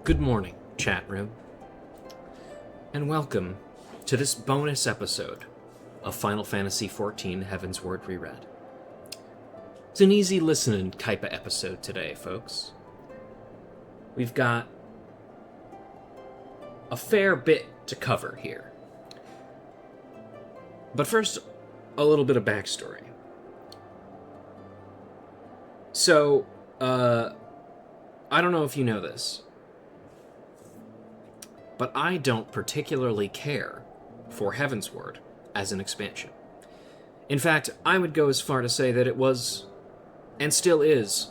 Good morning, chat room, and welcome to this bonus episode of Final Fantasy XIV Heavensward Reread. It's an easy listening type of episode today, folks. We've got a fair bit to cover here. But first, a little bit of backstory. So, I don't know if you know this, but I don't particularly care for Heavensward as an expansion. In fact, I would go as far to say that it was, and still is,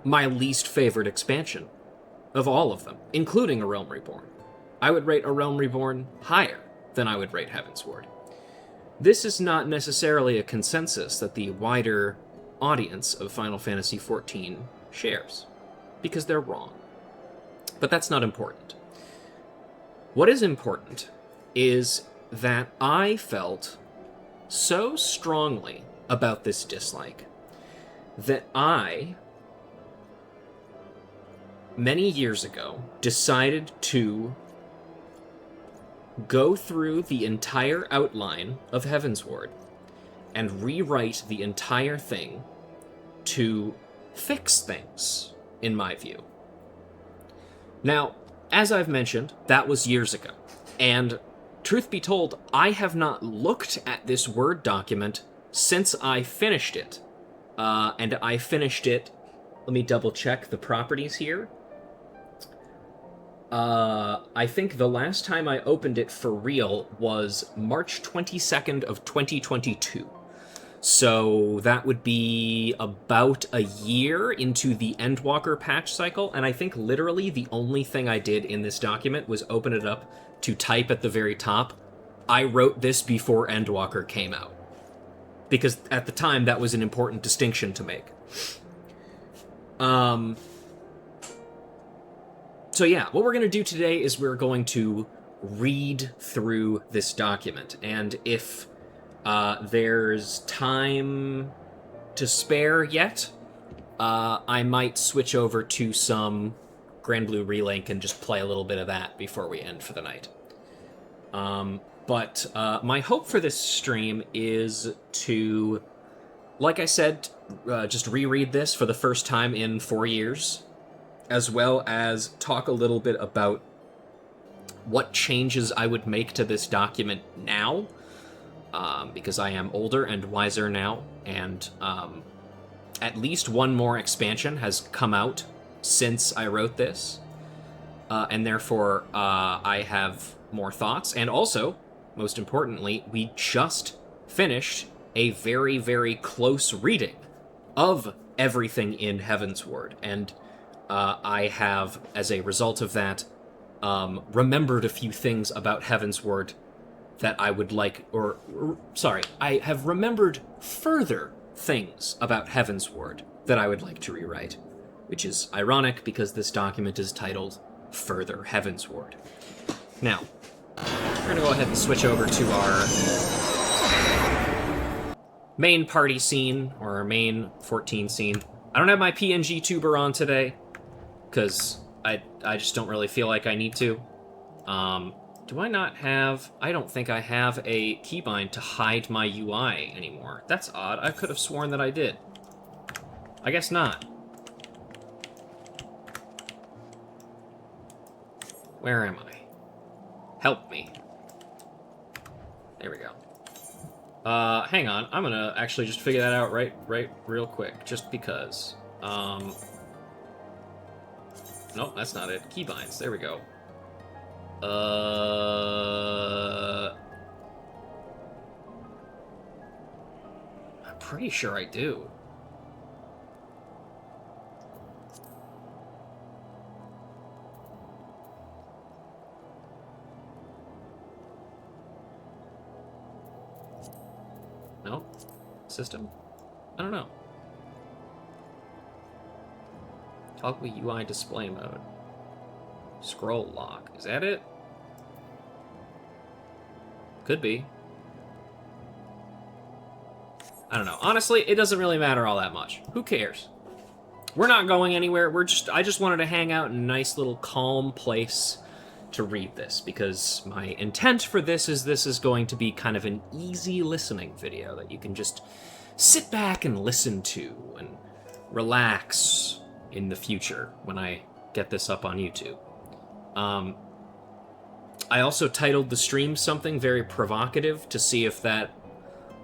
my least favorite expansion of all of them, including A Realm Reborn. I would rate A Realm Reborn higher than I would rate Heavensward. This is not necessarily a consensus that the wider audience of Final Fantasy XIV shares, because they're wrong. But that's not important. What is important is that I felt so strongly about this dislike that I, many years ago, decided to go through the entire outline of Heavensward and rewrite the entire thing to fix things, in my view. Now, as I've mentioned, that was years ago, and truth be told, I have not looked at this Word document since I finished it. And I finished it, let me double check the properties here. I think the last time I opened it for real was March 22nd of 2022. So that would be about a year into the Endwalker patch cycle, and I think literally the only thing I did in this document was open it up to type at the very top, I wrote this before Endwalker came out. Because at the time, that was an important distinction to make. So yeah, what we're going to do today is we're going to read through this document, and if there's time to spare yet, I might switch over to some Grand Blue Relink and just play a little bit of that before we end for the night. But my hope for this stream is to, like I said, just reread this for the first time in 4 years, as well as talk a little bit about what changes I would make to this document now, because I am older and wiser now, and at least one more expansion has come out since I wrote this, and therefore I have more thoughts. And also, most importantly, we just finished a very, very close reading of everything in Heavensward, and I have, as a result of that, remembered a few things about Heavensward that I would like, I have remembered further things about Heavensward that I would like to rewrite, which is ironic because this document is titled Further Heavensward. Now, we're going to go ahead and switch over to our main party scene, or our main 14 scene. I don't have my PNG tuber on today, because I just don't really feel like I need to. Do I not have... I don't think I have a keybind to hide my UI anymore. That's odd. I could have sworn that I did. I guess not. Where am I? Help me. There we go. Hang on. I'm gonna actually just figure that out right real quick, just because. Nope, that's not it. Keybinds. There we go. I'm pretty sure I do. No? System? I don't know. Toggle UI display mode. Scroll lock. Is that it? Could be. I don't know. Honestly, it doesn't really matter all that much. Who cares? we're not going anywhere. I just wanted to hang out in a nice little calm place to read this, because my intent for this is going to be kind of an easy listening video that you can just sit back and listen to and relax in the future when I get this up on YouTube. I also titled the stream something very provocative to see if that,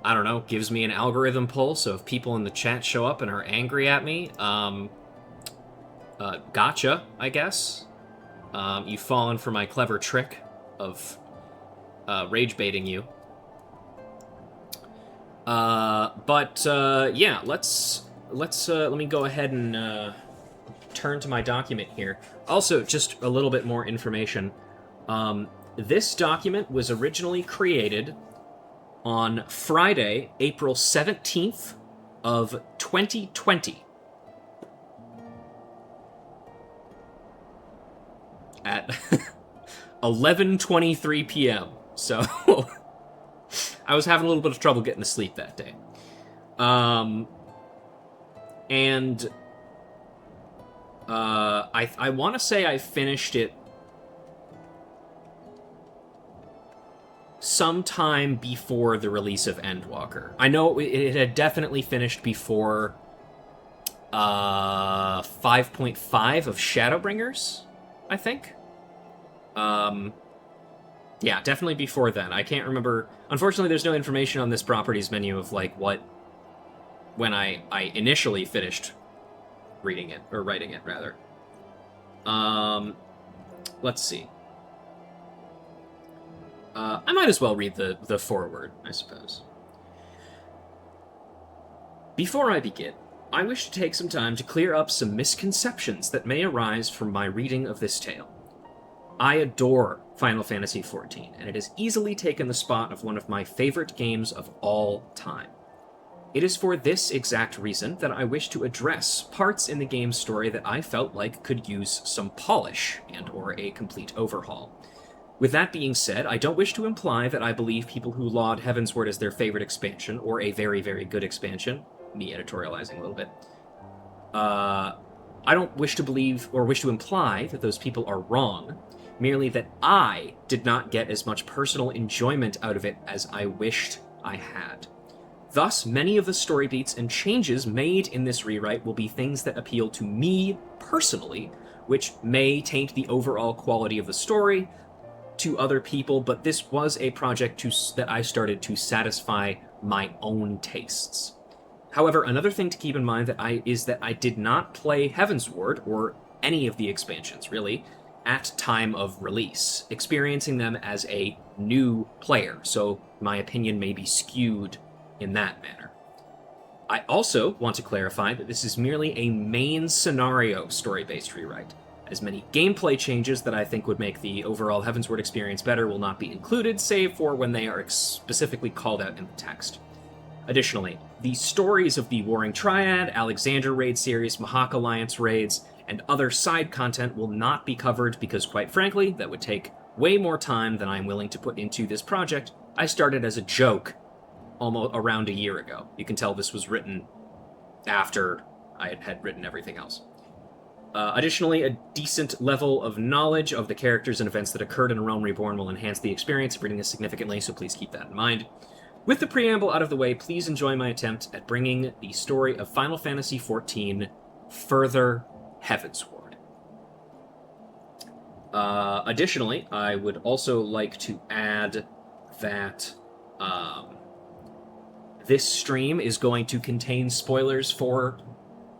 I don't know, gives me an algorithm pull, so if people in the chat show up and are angry at me, gotcha, I guess. You've fallen for my clever trick of rage baiting you. Yeah, let me go ahead and turn to my document here. Also, just a little bit more information. This document was originally created on Friday, April 17th of 2020. At 11:23 p.m. So I was having a little bit of trouble getting to sleep that day. I want to say I finished it sometime before the release of Endwalker. I know it had definitely finished before 5.5 of Shadowbringers, I think. Yeah, definitely before then. I can't remember. Unfortunately, there's no information on this properties menu of, like, when I initially finished reading it, or writing it, rather. Let's see. I might as well read the foreword, I suppose. Before I begin, I wish to take some time to clear up some misconceptions that may arise from my reading of this tale. I adore Final Fantasy XIV, and it has easily taken the spot of one of my favorite games of all time. It is for this exact reason that I wish to address parts in the game's story that I felt like could use some polish and/or a complete overhaul. With that being said, I don't wish to imply that I believe people who laud Heavensward as their favorite expansion, or a very, very good expansion, me editorializing a little bit, I don't wish to believe or wish to imply that those people are wrong, merely that I did not get as much personal enjoyment out of it as I wished I had. Thus, many of the story beats and changes made in this rewrite will be things that appeal to me personally, which may taint the overall quality of the story to other people, but this was a project that I started to satisfy my own tastes. However, another thing to keep in mind is that I did not play Heavensward, or any of the expansions, really, at time of release, experiencing them as a new player, so my opinion may be skewed in that manner. I also want to clarify that this is merely a main scenario story-based rewrite, as many gameplay changes that I think would make the overall Heavensward experience better will not be included, save for when they are specifically called out in the text. Additionally, the stories of the Warring Triad, Alexander raid series, Mahak Alliance raids, and other side content will not be covered because, quite frankly, that would take way more time than I'm willing to put into this project. I started as a joke almost around a year ago. You can tell this was written after I had written everything else. Additionally, a decent level of knowledge of the characters and events that occurred in A Realm Reborn will enhance the experience of reading this significantly, so please keep that in mind. With the preamble out of the way, please enjoy my attempt at bringing the story of Final Fantasy XIV further Heavensward. Additionally, I would also like to add that this stream is going to contain spoilers for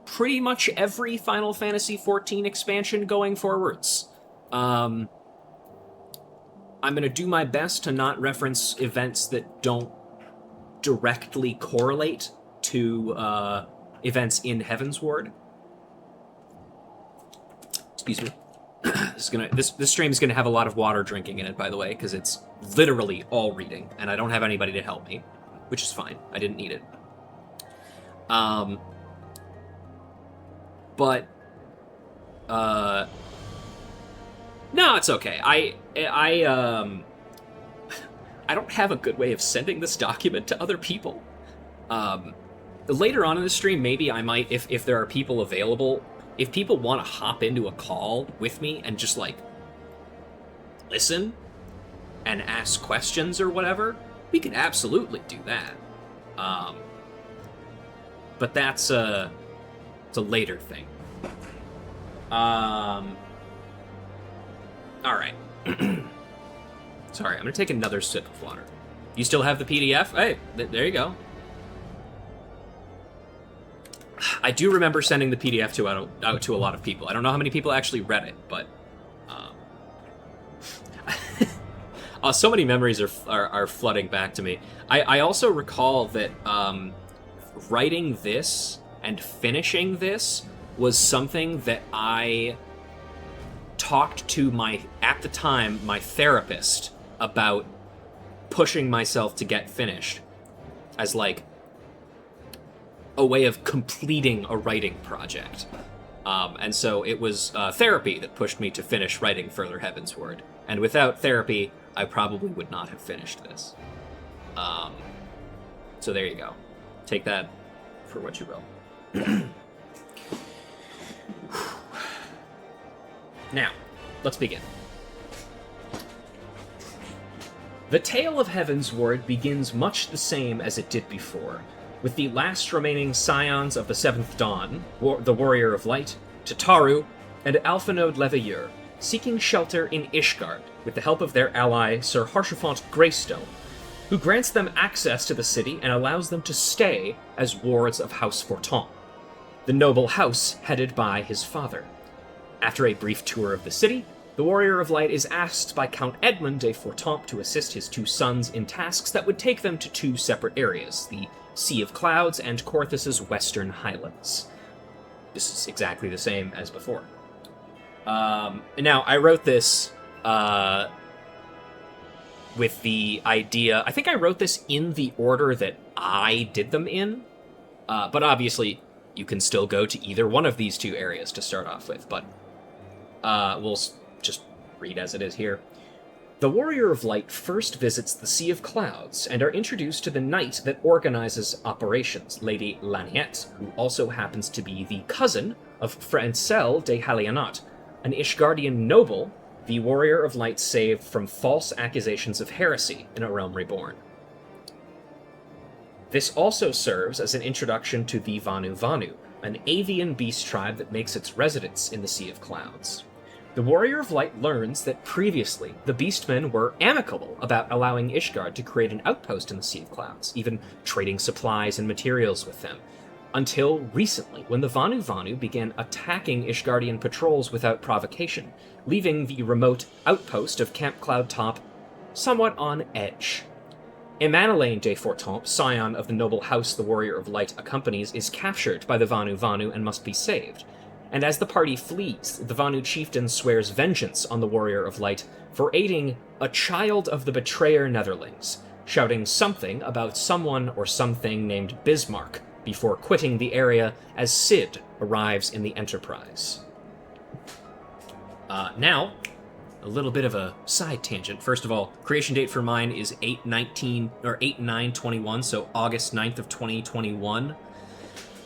pretty much every Final Fantasy XIV expansion going forwards. I'm going to do my best to not reference events that don't directly correlate to events in Heavensward. Excuse me. This stream is gonna have a lot of water drinking in it, by the way, because it's literally all reading, and I don't have anybody to help me, which is fine. I didn't need it. No, it's okay. I don't have a good way of sending this document to other people. later on in the stream, maybe I might, if there are people available, if people want to hop into a call with me and just, like, listen and ask questions or whatever, we could absolutely do that. But that's it's a later thing. All right. Sorry, I'm gonna take another sip of water. You still have the PDF? Hey, there you go. I do remember sending the PDF out to a lot of people. I don't know how many people actually read it, but so many memories are flooding back to me. I also recall that writing this and finishing this was something that I talked to at the time, my therapist about pushing myself to get finished as, like, a way of completing a writing project. And so it was therapy that pushed me to finish writing Further Heavensward. And without therapy, I probably would not have finished this. So there you go. Take that for what you will. Now, let's begin. The tale of Heavensward begins much the same as it did before, with the last remaining scions of the Seventh Dawn, the Warrior of Light, Tataru, and Alphanode Leveilleur, seeking shelter in Ishgard with the help of their ally Sir Haurchefant Greystone, who grants them access to the city and allows them to stay as wards of House Fortemps, the noble house headed by his father. After a brief tour of the city, the Warrior of Light is asked by Count Edmund de Fortemps to assist his two sons in tasks that would take them to two separate areas, the Sea of Clouds and Corthus's Western Highlands. This is exactly the same as before. Now, I wrote this with the idea... I think I wrote this in the order that I did them in, but obviously you can still go to either one of these two areas to start off with, but we'll just read as it is here. The Warrior of Light first visits the Sea of Clouds and are introduced to the knight that organizes operations, Lady Laniette, who also happens to be the cousin of Francel de Halionat, an Ishgardian noble the Warrior of Light saved from false accusations of heresy in A Realm Reborn. This also serves as an introduction to the Vanu Vanu, an avian beast tribe that makes its residence in the Sea of Clouds. The Warrior of Light learns that previously the Beastmen were amicable about allowing Ishgard to create an outpost in the Sea of Clouds, even trading supplies and materials with them, until recently, when the Vanu Vanu began attacking Ishgardian patrols without provocation, leaving the remote outpost of Camp Cloud Top somewhat on edge. Emmanuelaine de Fortemps, scion of the noble house the Warrior of Light accompanies, is captured by the Vanu Vanu and must be saved. And as the party flees, the Vanu chieftain swears vengeance on the Warrior of Light for aiding a child of the betrayer Netherlings, shouting something about someone or something named Bismarck before quitting the area as Cid arrives in the Enterprise. Now, a little bit of a side tangent. First of all, creation date for mine is 8/9/21, so August 9th of 2021.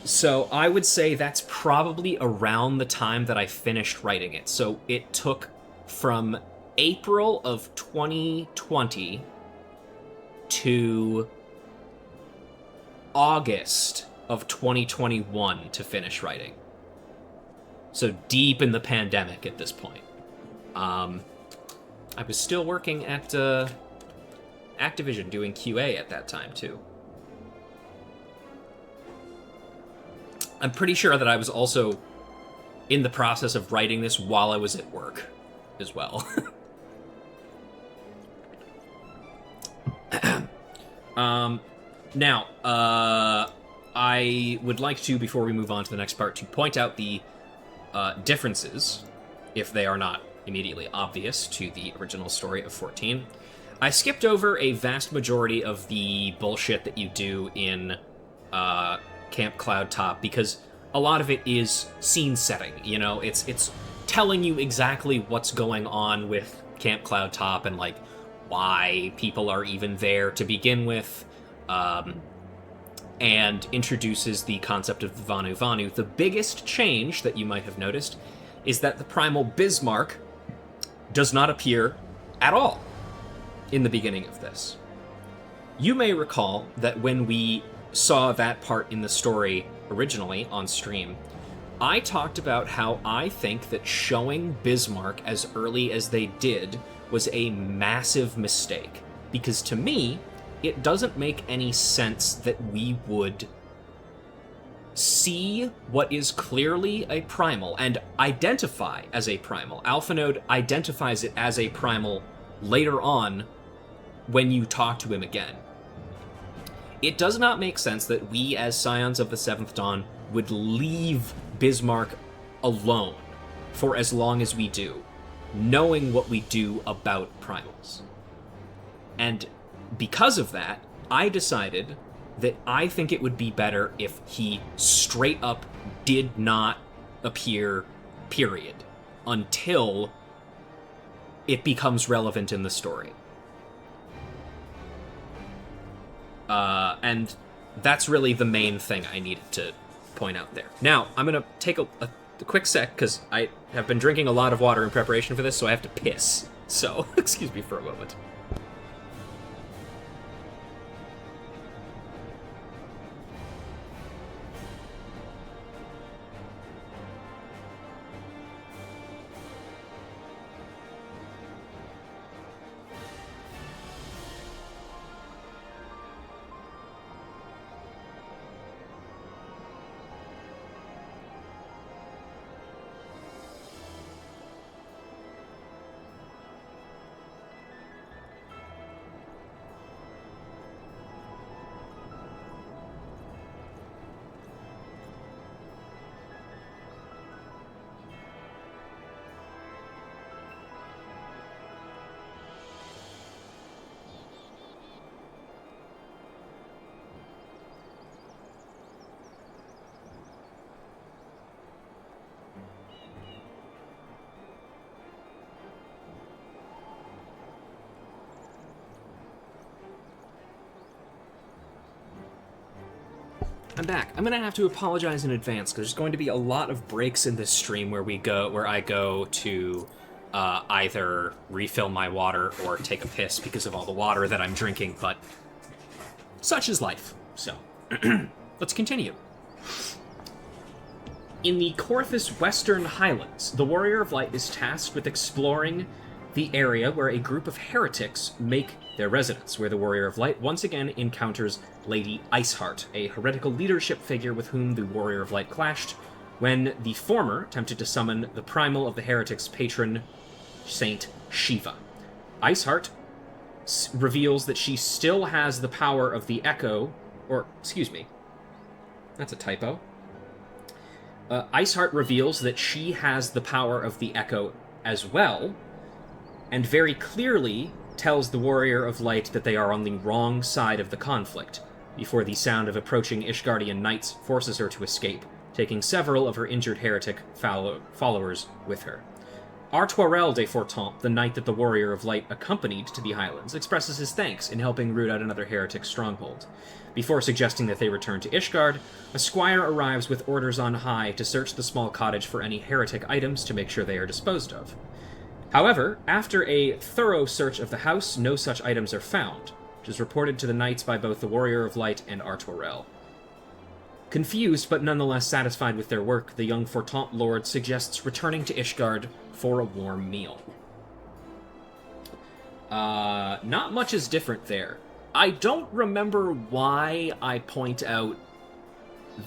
So I would say that's probably around the time that I finished writing it. So it took from April of 2020 to August of 2021 to finish writing. So deep in the pandemic at this point. I was still working at Activision doing QA at that time too. I'm pretty sure that I was also in the process of writing this while I was at work as well. Now, I would like to, before we move on to the next part, to point out the differences, if they are not immediately obvious to the original story of 14. I skipped over a vast majority of the bullshit that you do in Camp Cloud Top, because a lot of it is scene setting, you know? It's telling you exactly what's going on with Camp Cloud Top and, like, why people are even there to begin with. and introduces the concept of the Vanu Vanu. The biggest change that you might have noticed is that the primal Bismarck does not appear at all in the beginning of this. You may recall that when we saw that part in the story originally on stream, I talked about how I think that showing Bismarck as early as they did was a massive mistake, because to me, it doesn't make any sense that we would see what is clearly a primal and identify as a primal. Alpha Node identifies it as a primal later on when you talk to him again. It does not make sense that we, as Scions of the Seventh Dawn, would leave Bismarck alone for as long as we do, knowing what we do about primals. And because of that, I decided that I think it would be better if he straight up did not appear, period, until it becomes relevant in the story. And that's really the main thing I needed to point out there. Now, I'm going to take a quick sec, because I have been drinking a lot of water in preparation for this, so I have to piss. So, excuse me for a moment. I'm back. I'm gonna have to apologize in advance because there's going to be a lot of breaks in this stream where I go to either refill my water or take a piss because of all the water that I'm drinking, but such is life. So, let's continue. In the Corthus Western Highlands, the Warrior of Light is tasked with exploring the area where a group of heretics make their residence, where the Warrior of Light once again encounters Lady Iceheart, a heretical leadership figure with whom the Warrior of Light clashed when the former attempted to summon the primal of the heretics' patron, Saint Shiva. Iceheart reveals that she still has the power of the Echo, or, excuse me, that's a typo. Iceheart reveals that she has the power of the Echo as well, and very clearly tells the Warrior of Light that they are on the wrong side of the conflict, before the sound of approaching Ishgardian knights forces her to escape, taking several of her injured heretic followers with her. Artoirel de Fortemps, the knight that the Warrior of Light accompanied to the Highlands, expresses his thanks in helping root out another heretic stronghold. Before suggesting that they return to Ishgard, a squire arrives with orders on high to search the small cottage for any heretic items to make sure they are disposed of. However, after a thorough search of the house, no such items are found, which is reported to the knights by both the Warrior of Light and Artoirel. Confused, but nonetheless satisfied with their work, the young Fortemps Lord suggests returning to Ishgard for a warm meal. Not much is different there. I don't remember why I point out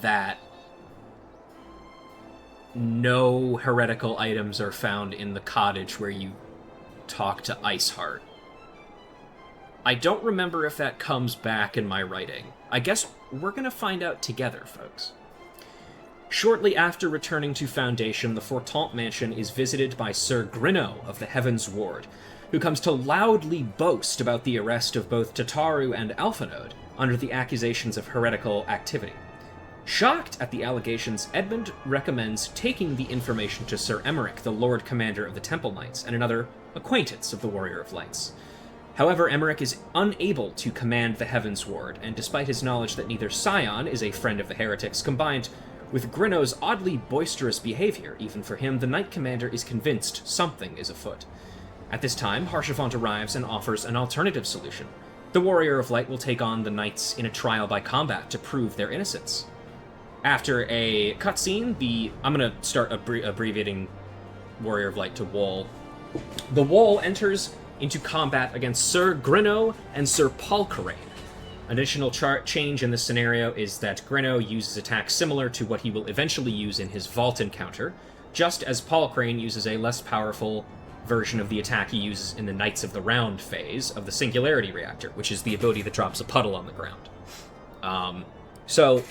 that no heretical items are found in the cottage where you talk to Iceheart. I don't remember if that comes back in my writing. I guess we're gonna find out together, folks. Shortly after returning to Foundation, the Fortemps mansion is visited by Sir Grinno of the Heavensward, who comes to loudly boast about the arrest of both Tataru and Alphanode under the accusations of heretical activity. Shocked at the allegations, Edmund recommends taking the information to Sir Emmerich, the Lord Commander of the Temple Knights, and another acquaintance of the Warrior of Lights. However, Emmerich is unable to command the Heavensward, and despite his knowledge that neither Scion is a friend of the heretics, combined with Grinno's oddly boisterous behavior, even for him, the Knight Commander is convinced something is afoot. At this time, Haurchefant arrives and offers an alternative solution. The Warrior of Light will take on the Knights in a trial by combat to prove their innocence. After a cutscene, I'm going to start abbreviating Warrior of Light to Wall. The Wall enters into combat against Sir Grinno and Sir Palcarain. Additional change in this scenario is that Grinno uses attacks similar to what he will eventually use in his Vault encounter, just as Palcarain uses a less powerful version of the attack he uses in the Knights of the Round phase of the Singularity Reactor, which is the ability that drops a puddle on the ground. So,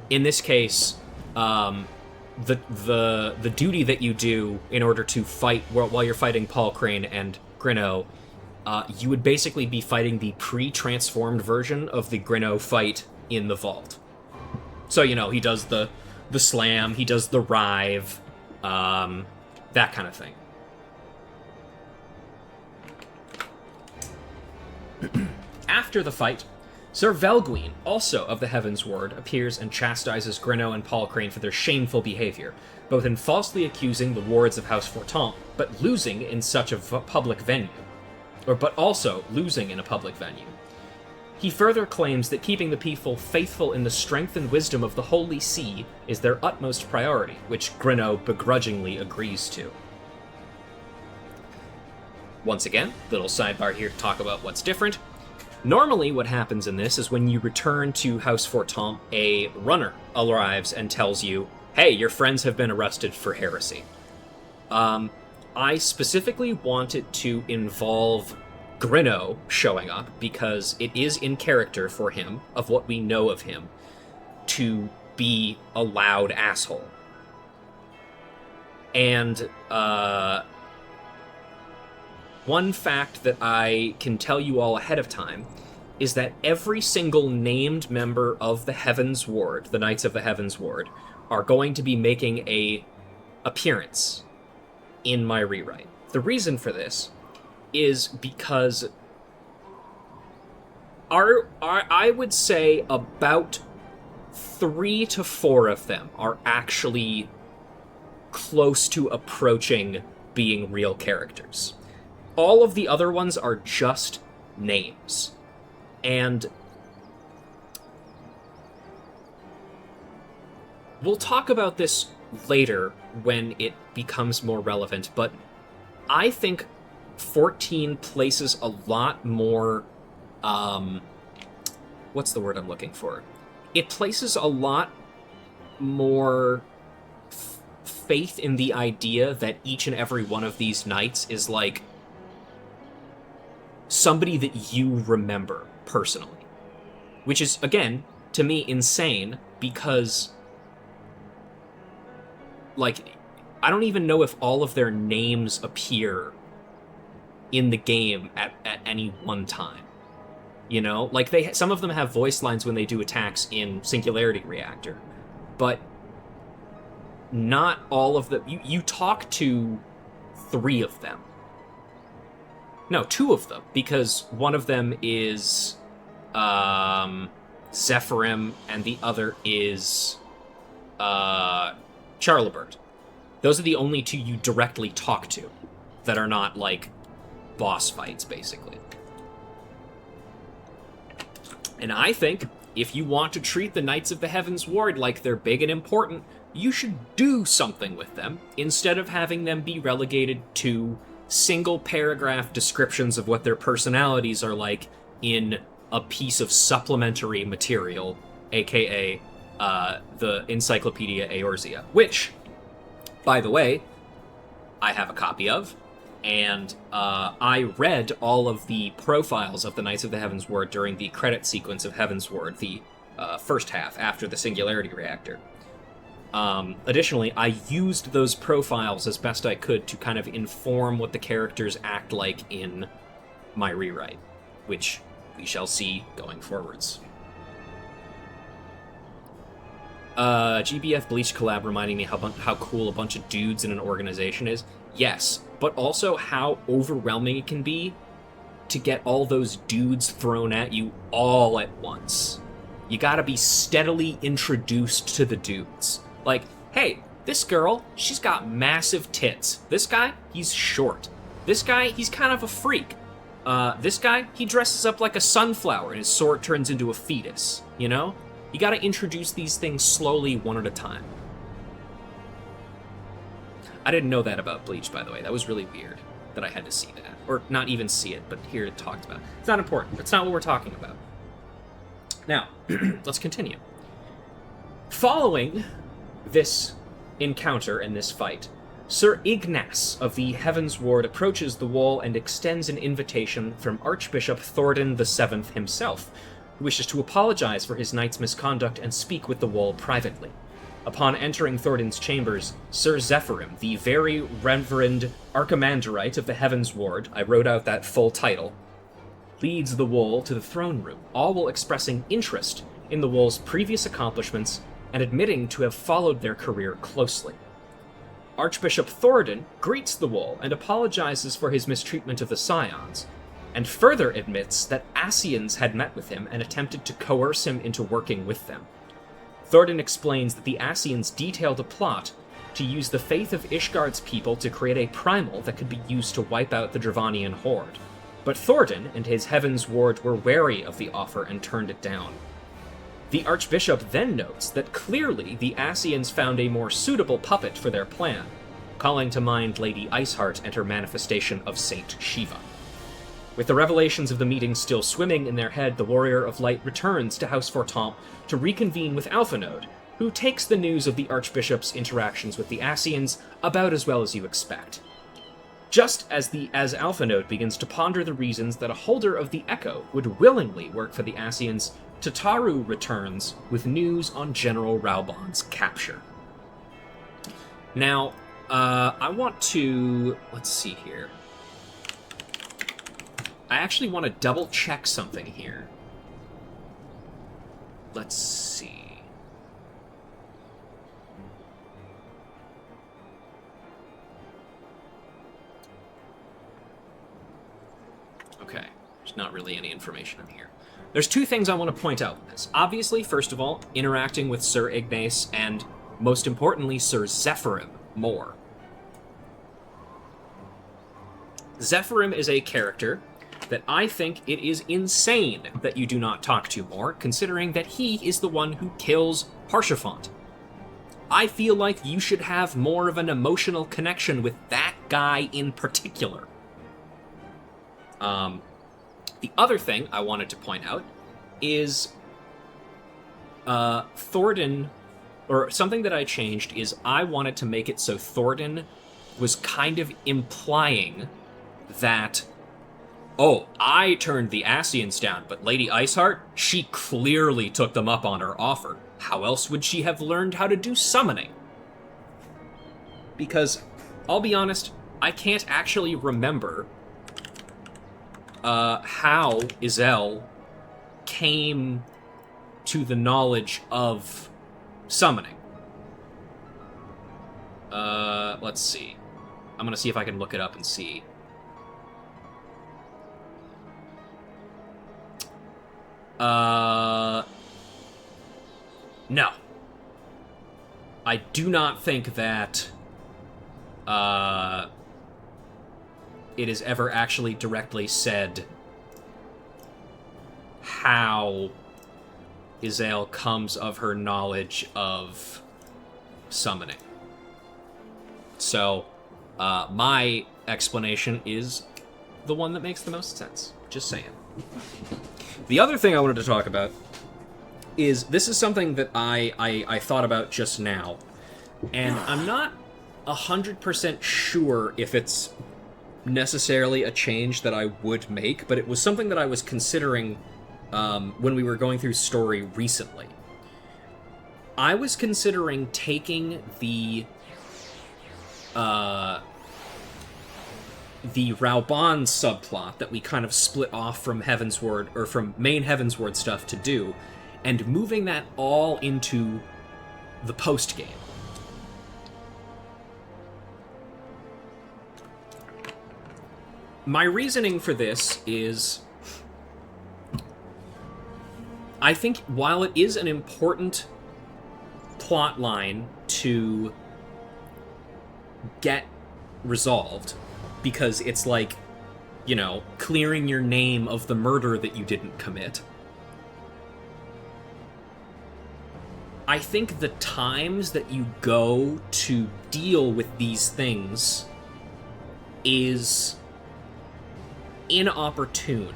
in this case, the duty that you do in order to fight while you're fighting Palcarain and Grinno, you would basically be fighting the pre-transformed version of the Grinno fight in the Vault. So, he does the slam, he does the rive, that kind of thing. After the fight, Sir Velguin, also of the Heavensward, appears and chastises Grinno and Palcarain for their shameful behavior, both in falsely accusing the wards of House Fortemps, but losing in such a public venue. But also losing in a public venue. He further claims that keeping the people faithful in the strength and wisdom of the Holy See is their utmost priority, which Grinno begrudgingly agrees to. Once again, little sidebar here to talk about what's different. Normally what happens in this is when you return to House Fortemps, a runner arrives and tells you, hey, your friends have been arrested for heresy. I specifically wanted to involve Grinno showing up because it is in character for him, of what we know of him, to be a loud asshole. And, one fact that I can tell you all ahead of time is that every single named member of the Heavensward, the Knights of the Heavensward, are going to be making a appearance in my rewrite. The reason for this is because I would say about 3 to 4 of them are actually close to approaching being real characters. All of the other ones are just names. And we'll talk about this later when it becomes more relevant, but I think 14 places a lot more, what's the word I'm looking for? It places a lot more faith in the idea that each and every one of these knights is like somebody that you remember personally. Which is, again, to me, insane, because, like, I don't even know if all of their names appear in the game at any one time. You know? Like, some of them have voice lines when they do attacks in Singularity Reactor, but not all of them. You talk to 3 of them. No, 2 of them, because one of them is Zephyrim, and the other is Charlibert. Those are the only 2 you directly talk to that are not, like, boss fights, basically. And I think, if you want to treat the Knights of the Heavensward like they're big and important, you should do something with them, instead of having them be relegated to single paragraph descriptions of what their personalities are like in a piece of supplementary material, aka the Encyclopedia Eorzea, which, by the way, I have a copy of, and I read all of the profiles of the Knights of the Heavensward during the credit sequence of Heavensward, the first half, after the Singularity Reactor. Additionally, I used those profiles as best I could to kind of inform what the characters act like in my rewrite, which we shall see going forwards. GBF Bleach collab reminding me how cool a bunch of dudes in an organization is. Yes, but also how overwhelming it can be to get all those dudes thrown at you all at once. You gotta be steadily introduced to the dudes. Like, hey, this girl, she's got massive tits. This guy, he's short. This guy, he's kind of a freak. This guy, he dresses up like a sunflower and his sword turns into a fetus, you know? You gotta introduce these things slowly, one at a time. I didn't know that about Bleach, by the way. That was really weird that I had to see that. Or not even see it, but hear it talked about. It's not important. That's not what we're talking about. Now, let's continue. Following this encounter and this fight, Sir Ignace of the Heavensward approaches the wall and extends an invitation from Archbishop Thordan VII himself, who wishes to apologize for his knight's misconduct and speak with the wall privately. Upon entering Thordan's chambers, Sir Zephyrim, the Very Reverend Archimandrite of the Heavensward, I wrote out that full title, leads the wall to the throne room, all while expressing interest in the wall's previous accomplishments and admitting to have followed their career closely. Archbishop Thordan greets the wall and apologizes for his mistreatment of the Scions, and further admits that Ascians had met with him and attempted to coerce him into working with them. Thordan explains that the Ascians detailed a plot to use the faith of Ishgard's people to create a primal that could be used to wipe out the Dravanian horde. But Thordan and his Heavensward were wary of the offer and turned it down. The Archbishop then notes that clearly the Ascians found a more suitable puppet for their plan, calling to mind Lady Iceheart and her manifestation of Saint Shiva. With the revelations of the meeting still swimming in their head, the Warrior of Light returns to House Fortemps to reconvene with Alphanode, who takes the news of the Archbishop's interactions with the Ascians about as well as you expect. Just as Alphanode begins to ponder the reasons that a holder of the Echo would willingly work for the Ascians, Tataru returns with news on General Raubon's capture. Now, I want to... let's see here. I actually want to double-check something here. Let's see. Okay, there's not really any information in here. There's two things I want to point out in this. Obviously, first of all, interacting with Sir Ignace and, most importantly, Sir Zephyrim more. Zephyrim is a character that I think it is insane that you do not talk to more, considering that he is the one who kills Haurchefant. I feel like you should have more of an emotional connection with that guy in particular. The other thing I wanted to point out is Thordan, or something that I changed is I wanted to make it so Thordan was kind of implying that, oh, I turned the Ascians down, but Lady Iceheart, she clearly took them up on her offer. How else would she have learned how to do summoning? Because, I'll be honest, I can't actually remember how Izel came to the knowledge of summoning. Let's see. I'm gonna see if I can look it up and see. No. I do not think that, it is ever actually directly said how Izael comes of her knowledge of summoning. So, my explanation is the one that makes the most sense. Just saying. The other thing I wanted to talk about is, this is something that I thought about just now, and I'm not 100% sure if it's necessarily a change that I would make, but it was something that I was considering when we were going through story recently. I was considering taking the Raubon subplot that we kind of split off from Heavensward, or from main Heavensward stuff to do, and moving that all into the post-game. My reasoning for this is, I think while it is an important plot line to get resolved, because it's like, you know, clearing your name of the murder that you didn't commit, I think the times that you go to deal with these things is inopportune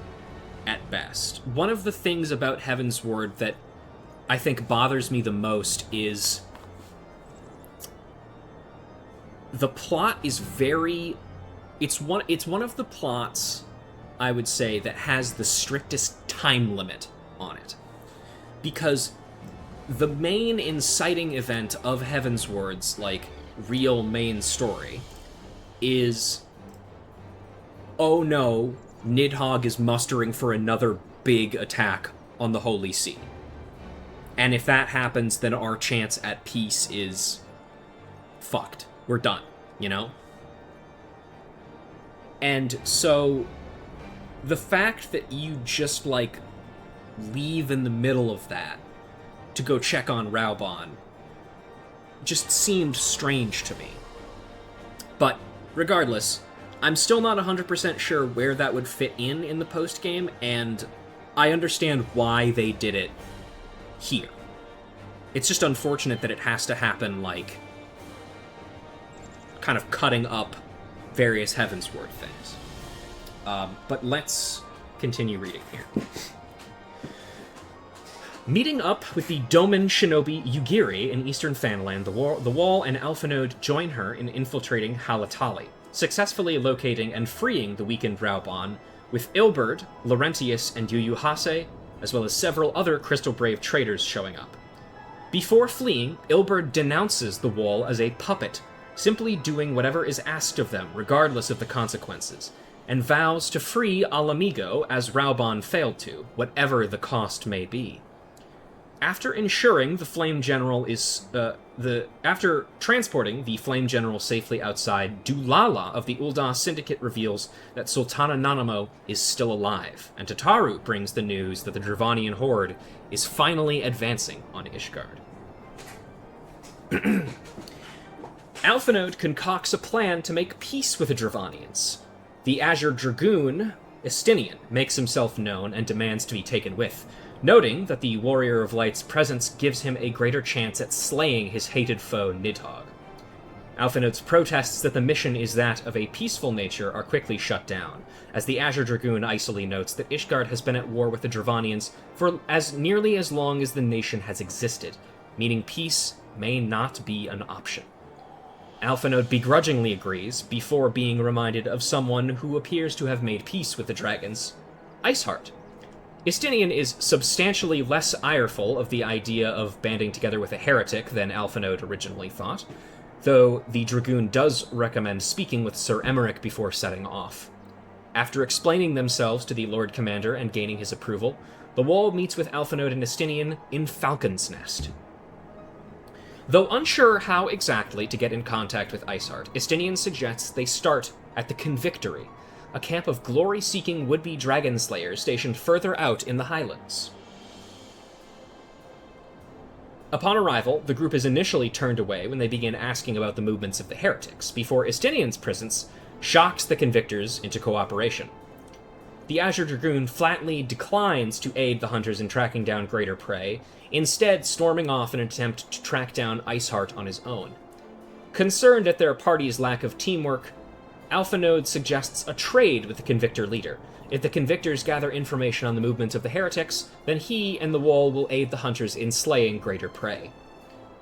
at best. One of the things about Heavensward that I think bothers me the most is the plot is very... It's one of the plots, I would say, that has the strictest time limit on it. Because the main inciting event of Heavensward's, like, real main story is, oh no, Nidhogg is mustering for another big attack on the Holy See. And if that happens, then our chance at peace is fucked. We're done, you know? And so, the fact that you just, like, leave in the middle of that to go check on Raubon just seemed strange to me. But, regardless, I'm still not 100% sure where that would fit in the post-game, and I understand why they did it here. It's just unfortunate that it has to happen, like, kind of cutting up various Heavensward things. But let's continue reading here. Meeting up with the Doman shinobi Yugiri in eastern Fanland, the Wall and Alphanode join her in infiltrating Halatali, successfully locating and freeing the weakened Raubon, with Ilberd, Laurentius, and Yuyuhase, as well as several other Crystal Brave traders showing up. Before fleeing, Ilberd denounces the Wall as a puppet, simply doing whatever is asked of them, regardless of the consequences, and vows to free Alamigo as Raubon failed to, whatever the cost may be. After ensuring the Flame General is after transporting the Flame General safely outside, Dulala of the Ul'dah Syndicate reveals that Sultana Nanamo is still alive, and Tataru brings the news that the Dravanian horde is finally advancing on Ishgard. Alphanode concocts a plan to make peace with the Dravanians. The Azure Dragoon, Estinian, makes himself known and demands to be taken with, noting that the Warrior of Light's presence gives him a greater chance at slaying his hated foe Nidhogg. Alphanode's protests that the mission is that of a peaceful nature are quickly shut down, as the Azure Dragoon icily notes that Ishgard has been at war with the Dravanians for as nearly as long as the nation has existed, meaning peace may not be an option. Alphanode begrudgingly agrees, before being reminded of someone who appears to have made peace with the dragons, Iceheart. Estinian is substantially less ireful of the idea of banding together with a heretic than Alphanode originally thought, though the Dragoon does recommend speaking with Sir Emmerich before setting off. After explaining themselves to the Lord Commander and gaining his approval, the Wall meets with Alphanode and Estinian in Falcon's Nest. Though unsure how exactly to get in contact with Iceheart, Estinian suggests they start at the Convictory, a camp of glory-seeking would-be dragon slayers stationed further out in the Highlands. Upon arrival, the group is initially turned away when they begin asking about the movements of the heretics, before Estinian's presence shocks the Convictors into cooperation. The Azure Dragoon flatly declines to aid the hunters in tracking down greater prey, instead storming off in an attempt to track down Iceheart on his own. Concerned at their party's lack of teamwork, Alphanode suggests a trade with the Convictor leader. If the Convictors gather information on the movements of the heretics, then he and the Wall will aid the hunters in slaying greater prey.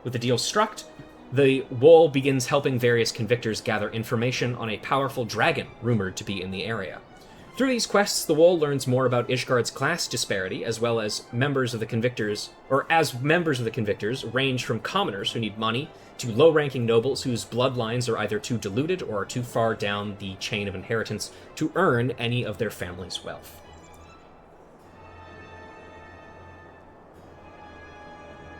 With the deal struck, the Wall begins helping various Convictors gather information on a powerful dragon rumored to be in the area. Through these quests, the Wall learns more about Ishgard's class disparity, as members of the Convictors range from commoners who need money to low-ranking nobles whose bloodlines are either too diluted or are too far down the chain of inheritance to earn any of their family's wealth.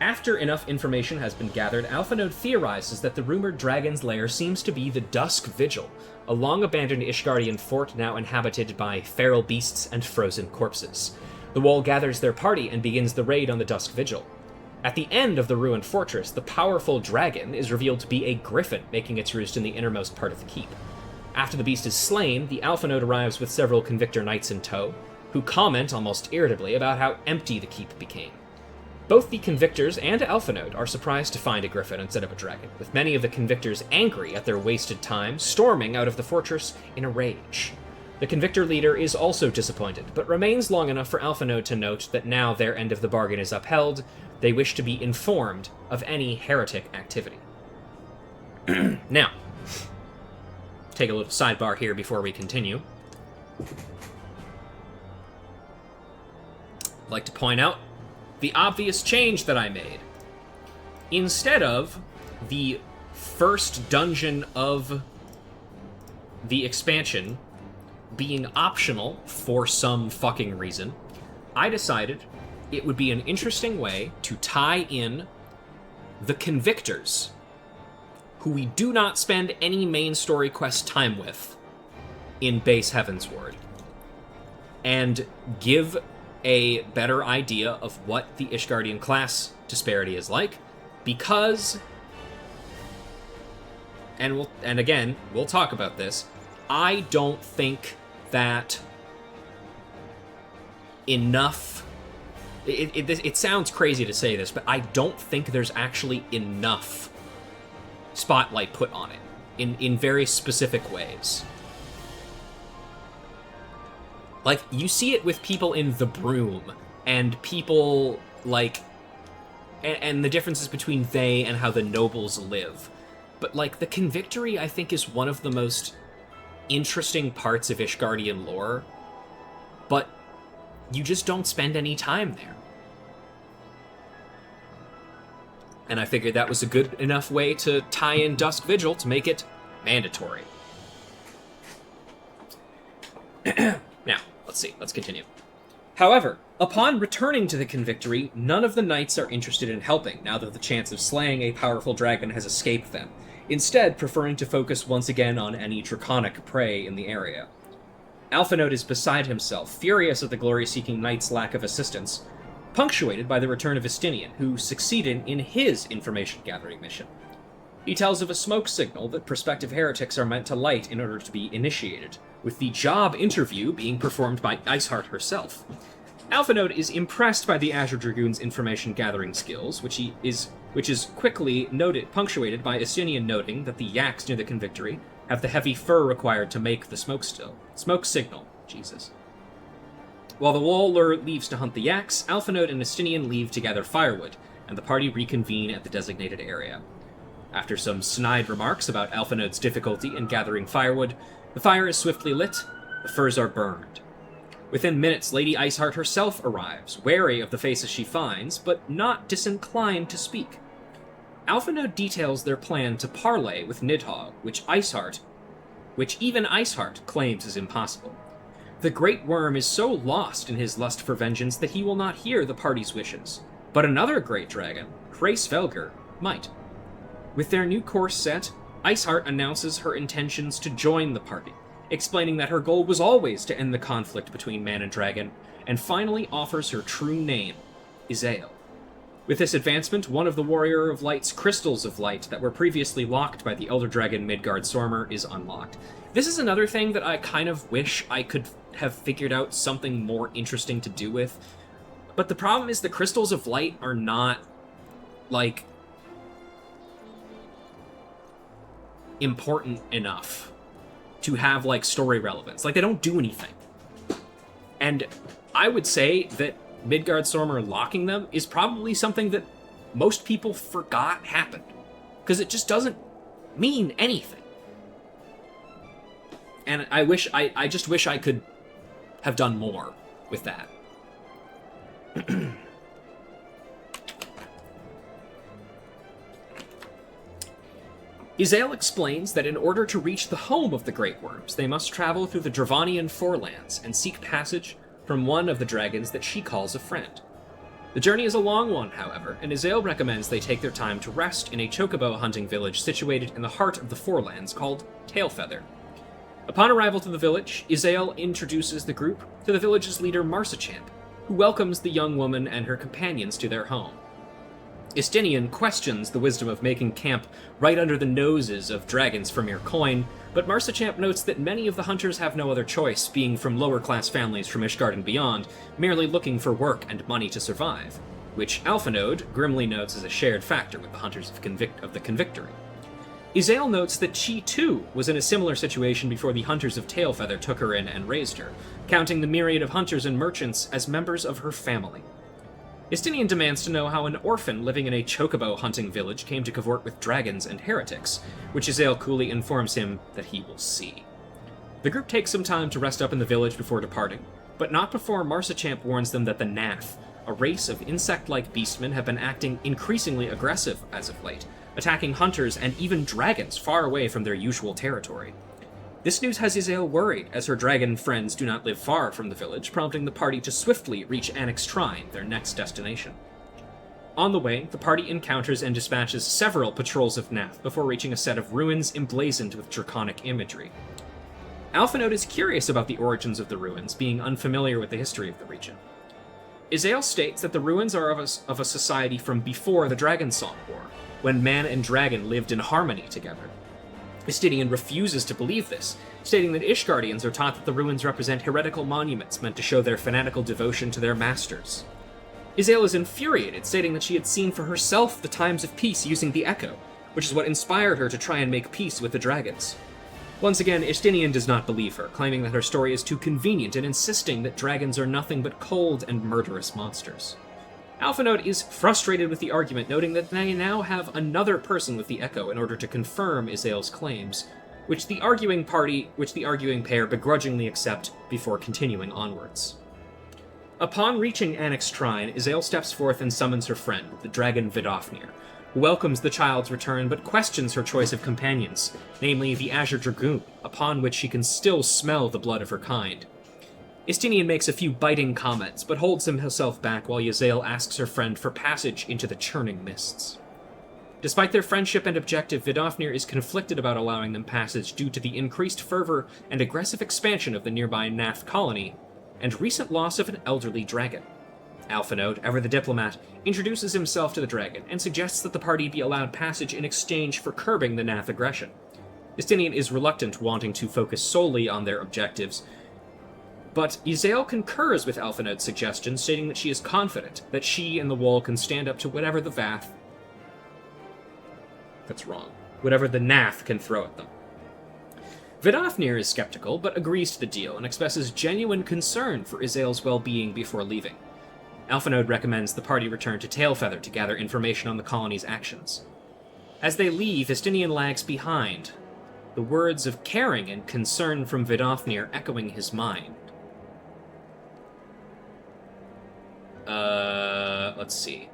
After enough information has been gathered, Alphanode theorizes that the rumored dragon's lair seems to be the Dusk Vigil, a long-abandoned Ishgardian fort now inhabited by feral beasts and frozen corpses. The wall gathers their party and begins the raid on the Dusk Vigil. At the end of the ruined fortress, the powerful dragon is revealed to be a griffin making its roost in the innermost part of the keep. After the beast is slain, the Alphanode arrives with several Convictor knights in tow, who comment almost irritably about how empty the keep became. Both the Convictors and Alphanode are surprised to find a griffin instead of a dragon, with many of the Convictors angry at their wasted time, storming out of the fortress in a rage. The Convictor leader is also disappointed, but remains long enough for Alphanode to note that now their end of the bargain is upheld, they wish to be informed of any heretic activity. Now, take a little sidebar here before we continue. I'd like to point out the obvious change that I made. Instead of the first dungeon of the expansion being optional for some fucking reason, I decided it would be an interesting way to tie in the Convictors, who we do not spend any main story quest time with in base Heavensward, and give a better idea of what the Ishgardian class disparity is like, because, and again, we'll talk about this, I don't think that enough, it sounds crazy to say this, but I don't think there's actually enough spotlight put on it in very specific ways. Like, you see it with people in The Broom, and people, like, and the differences between they and how the nobles live. But, like, the Convictory, I think, is one of the most interesting parts of Ishgardian lore, but you just don't spend any time there. And I figured that was a good enough way to tie in Dusk Vigil to make it mandatory. Now, let's continue. However, upon returning to the Convictory, none of the knights are interested in helping, now that the chance of slaying a powerful dragon has escaped them, instead preferring to focus once again on any draconic prey in the area. Alphanode is beside himself, furious at the glory-seeking knights' lack of assistance, punctuated by the return of Estinian, who succeeded in his information-gathering mission. He tells of a smoke signal that prospective heretics are meant to light in order to be initiated, with the job interview being performed by Iceheart herself. Alphanode is impressed by the Azure Dragoon's information-gathering skills, which is quickly punctuated by Estinian noting that the yaks near the Convictory have the heavy fur required to make the smoke signal. Jesus. While the Waller leaves to hunt the yaks, Alphanode and Estinian leave to gather firewood, and the party reconvene at the designated area. After some snide remarks about Alphanode's difficulty in gathering firewood, the fire is swiftly lit, the furs are burned. Within minutes, Lady Iceheart herself arrives, wary of the faces she finds, but not disinclined to speak. Alphanode details their plan to parley with Nidhogg, which even Iceheart claims is impossible. The Great Worm is so lost in his lust for vengeance that he will not hear the party's wishes, but another great dragon, Hraesvelgr, might. With their new course set, Iceheart announces her intentions to join the party, explaining that her goal was always to end the conflict between man and dragon, and finally offers her true name, Izael. With this advancement, one of the Warrior of Light's crystals of light that were previously locked by the Elder Dragon Midgard-Sormr is unlocked. This is another thing that I kind of wish I could have figured out something more interesting to do with, but the problem is the crystals of light are not, like, important enough to have, like, story relevance. Like, they don't do anything. And I would say that Midgard-Sormr locking them is probably something that most people forgot happened, because it just doesn't mean anything. And I just wish I could have done more with that. Izael explains that in order to reach the home of the Great Worms, they must travel through the Dravanian Forelands and seek passage from one of the dragons that she calls a friend. The journey is a long one, however, and Izael recommends they take their time to rest in a chocobo hunting village situated in the heart of the Forelands called Tailfeather. Upon arrival to the village, Izael introduces the group to the village's leader Marsachamp, who welcomes the young woman and her companions to their home. Istinian questions the wisdom of making camp right under the noses of dragons for mere coin, but Marsachamp notes that many of the hunters have no other choice, being from lower-class families from Ishgard and beyond, merely looking for work and money to survive, which Alphanode grimly notes as a shared factor with the hunters of the Convictory. Izael notes that she, too, was in a similar situation before the hunters of Tailfeather took her in and raised her, counting the myriad of hunters and merchants as members of her family. Istinian demands to know how an orphan living in a chocobo hunting village came to cavort with dragons and heretics, which Izael coolly informs him that he will see. The group takes some time to rest up in the village before departing, but not before Marsachamp warns them that the Nath, a race of insect-like beastmen, have been acting increasingly aggressive as of late, attacking hunters and even dragons far away from their usual territory. This news has Izael worried, as her dragon friends do not live far from the village, prompting the party to swiftly reach Anix Shrine, their next destination. On the way, the party encounters and dispatches several patrols of Nath before reaching a set of ruins emblazoned with draconic imagery. Alphanode is curious about the origins of the ruins, being unfamiliar with the history of the region. Izael states that the ruins are of a society from before the Dragonsong War, when man and dragon lived in harmony together. Istinian refuses to believe this, stating that Ishgardians are taught that the ruins represent heretical monuments meant to show their fanatical devotion to their masters. Izael is infuriated, stating that she had seen for herself the times of peace using the Echo, which is what inspired her to try and make peace with the dragons. Once again, Istinian does not believe her, claiming that her story is too convenient and insisting that dragons are nothing but cold and murderous monsters. Alphanode is frustrated with the argument, noting that they now have another person with the Echo in order to confirm Izael's claims, which the arguing pair begrudgingly accept before continuing onwards. Upon reaching Anix Shrine, Izael steps forth and summons her friend, the dragon Vidofnir, who welcomes the child's return but questions her choice of companions, namely the Azure Dragoon, upon which she can still smell the blood of her kind. Istinian makes a few biting comments, but holds himself back while Izael asks her friend for passage into the churning mists. Despite their friendship and objective, Vidofnir is conflicted about allowing them passage due to the increased fervor and aggressive expansion of the nearby Nath colony, and recent loss of an elderly dragon. Alphanode, ever the diplomat, introduces himself to the dragon and suggests that the party be allowed passage in exchange for curbing the Nath aggression. Istinian is reluctant, wanting to focus solely on their objectives, but Izael concurs with Alphanode's suggestion, stating that she is confident that she and the wall can stand up to whatever the Vath... That's wrong. Whatever the Nath can throw at them. Vidofnir is skeptical, but agrees to the deal and expresses genuine concern for Izael's well-being before leaving. Alphanode recommends the party return to Tailfeather to gather information on the colony's actions. As they leave, Istinian lags behind, the words of caring and concern from Vidofnir echoing his mind. Let's see.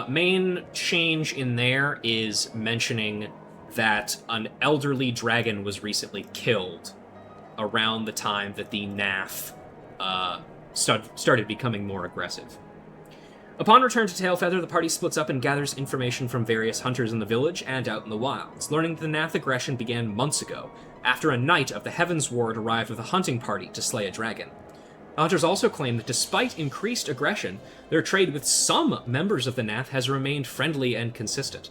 Main change in there is mentioning that an elderly dragon was recently killed around the time that the Nath started becoming more aggressive. Upon return to Tailfeather, the party splits up and gathers information from various hunters in the village and out in the wilds, learning that the Nath aggression began months ago, after a knight of the Heavensward arrived with a hunting party to slay a dragon. Hunters also claim that despite increased aggression, their trade with some members of the Nath has remained friendly and consistent.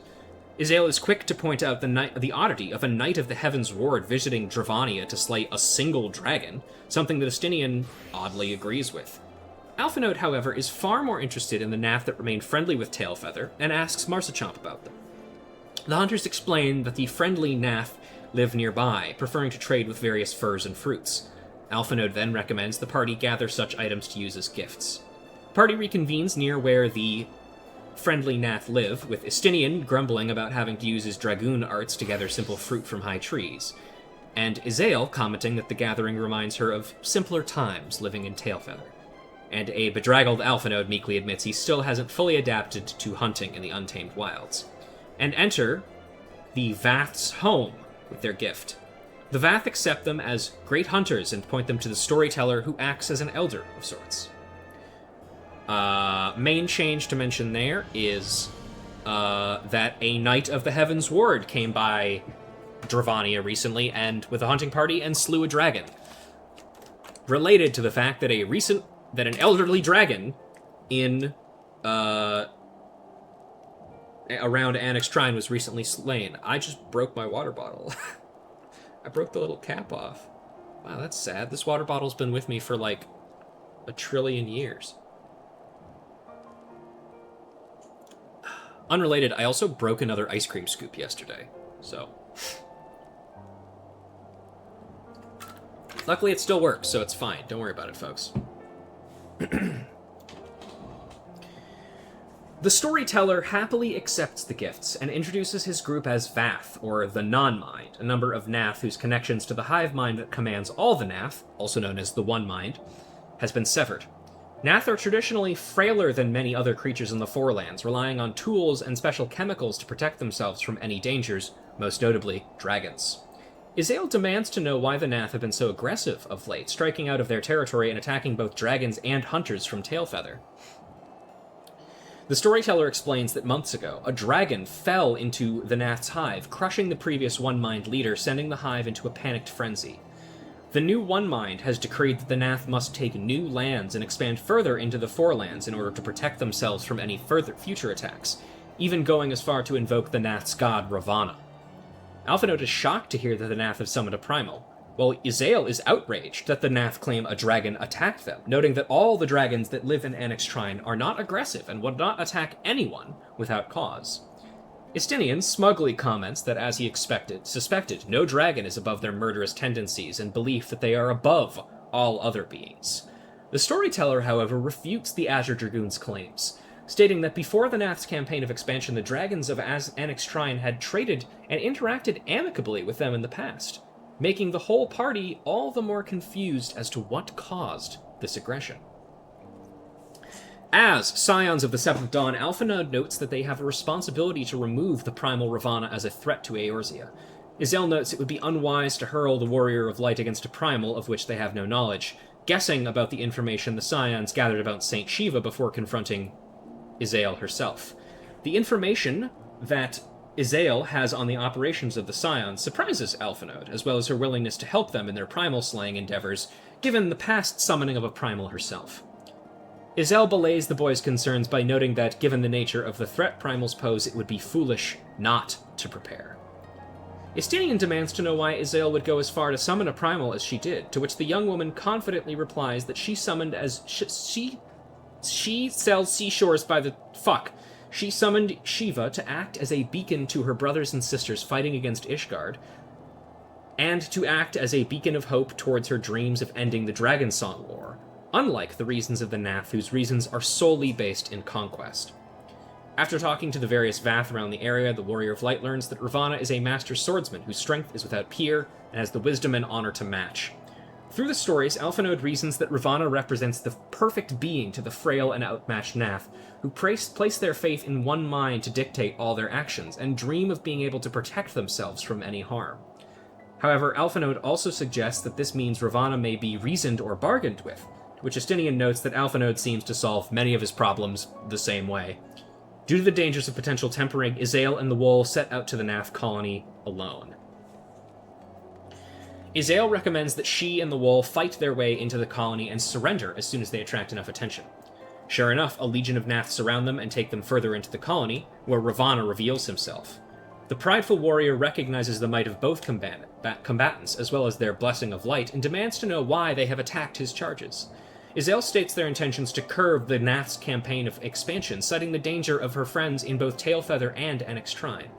Izael is quick to point out the oddity of a knight of the Heavensward visiting Dravania to slay a single dragon, something that Istinian oddly agrees with. Alphanode, however, is far more interested in the Nath that remained friendly with Tailfeather, and asks Marsachamp about them. The hunters explain that the friendly Nath live nearby, preferring to trade with various furs and fruits. Alphanode then recommends the party gather such items to use as gifts. The party reconvenes near where the friendly Nath live, with Istinian grumbling about having to use his dragoon arts to gather simple fruit from high trees, and Izael commenting that the gathering reminds her of simpler times living in Tailfeather. And a bedraggled Alphanode meekly admits he still hasn't fully adapted to hunting in the untamed wilds. And enter the Vath's home with their gift. The Vath accept them as great hunters and point them to the storyteller who acts as an elder of sorts. Main change to mention there is that a knight of the Heavensward came by Dravania recently and with a hunting party and slew a dragon. Related to the fact that an elderly dragon in around Annex Shrine was recently slain. I just broke my water bottle. I broke the little cap off. Wow, that's sad. This water bottle's been with me for like 1 trillion years. Unrelated, I also broke another ice cream scoop yesterday, so... Luckily it still works, so it's fine. Don't worry about it, folks. The storyteller happily accepts the gifts and introduces his group as Vath, or the Non-Mind, a number of Nath whose connections to the hive mind that commands all the Nath, also known as the One Mind, has been severed. Nath are traditionally frailer than many other creatures in the Forelands, relying on tools and special chemicals to protect themselves from any dangers, most notably dragons. Izael demands to know why the Nath have been so aggressive of late, striking out of their territory and attacking both dragons and hunters from Tailfeather. The storyteller explains that months ago, a dragon fell into the Nath's hive, crushing the previous One Mind leader, sending the hive into a panicked frenzy. The new One Mind has decreed that the Nath must take new lands and expand further into the Forelands in order to protect themselves from any further future attacks, even going as far to invoke the Nath's god, Ravana. Alphinaud is shocked to hear that the Nath have summoned a primal, while Izael is outraged that the Nath claim a dragon attacked them, noting that all the dragons that live in Annex Shrine are not aggressive and would not attack anyone without cause. Istinian smugly comments that, as he suspected, no dragon is above their murderous tendencies and belief that they are above all other beings. The storyteller, however, refutes the Azure Dragoon's claims, stating that before the Nath's campaign of expansion, the dragons of Annex Shrine had traded and interacted amicably with them in the past, making the whole party all the more confused as to what caused this aggression. As Scions of the Seventh Dawn, Alphinaud notes that they have a responsibility to remove the primal Ravana as a threat to Eorzea. Izael notes it would be unwise to hurl the Warrior of Light against a primal of which they have no knowledge, guessing about the information the Scions gathered about Saint Shiva before confronting Izael herself. The information that Izael has on the operations of the Scions surprises Alphinaud, as well as her willingness to help them in their primal slaying endeavors, given the past summoning of a primal herself. Izael belays the boy's concerns by noting that, given the nature of the threat primals pose, it would be foolish not to prepare. Istinian demands to know why Izael would go as far to summon a primal as she did, to which the young woman confidently replies that she summoned as she sells seashores by the fuck. She summoned Shiva to act as a beacon to her brothers and sisters fighting against Ishgard, and to act as a beacon of hope towards her dreams of ending the Dragonsong War, unlike the reasons of the Nath, whose reasons are solely based in conquest. After talking to the various Vath around the area, the Warrior of Light learns that Ravana is a master swordsman whose strength is without peer and has the wisdom and honor to match. Through the stories, Alphinaud reasons that Ravana represents the perfect being to the frail and outmatched Nath, who place their faith in one mind to dictate all their actions, and dream of being able to protect themselves from any harm. However, Alphinaud also suggests that this means Ravana may be reasoned or bargained with, to which Istinian notes that Alphinaud seems to solve many of his problems the same way. Due to the dangers of potential tempering, Izael and the Wool set out to the Nath colony alone. Izael recommends that she and the Wool fight their way into the colony and surrender as soon as they attract enough attention. Sure enough, a legion of Nath surround them and take them further into the colony, where Ravana reveals himself. The prideful warrior recognizes the might of both combatants, as well as their blessing of light, and demands to know why they have attacked his charges. Izael states their intentions to curb the Nath's campaign of expansion, citing the danger of her friends in both Tailfeather and Annex Shrine.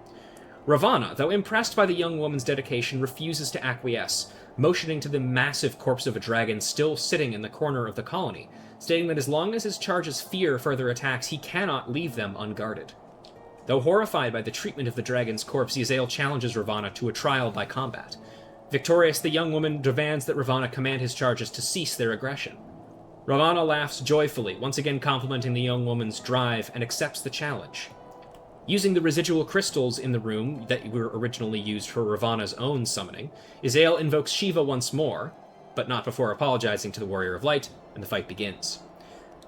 Ravana, though impressed by the young woman's dedication, refuses to acquiesce, motioning to the massive corpse of a dragon still sitting in the corner of the colony, stating that as long as his charges fear further attacks, he cannot leave them unguarded. Though horrified by the treatment of the dragon's corpse, Izael challenges Ravana to a trial by combat. Victorious, the young woman demands that Ravana command his charges to cease their aggression. Ravana laughs joyfully, once again complimenting the young woman's drive, and accepts the challenge. Using the residual crystals in the room that were originally used for Ravana's own summoning, Izael invokes Shiva once more, but not before apologizing to the Warrior of Light, and the fight begins.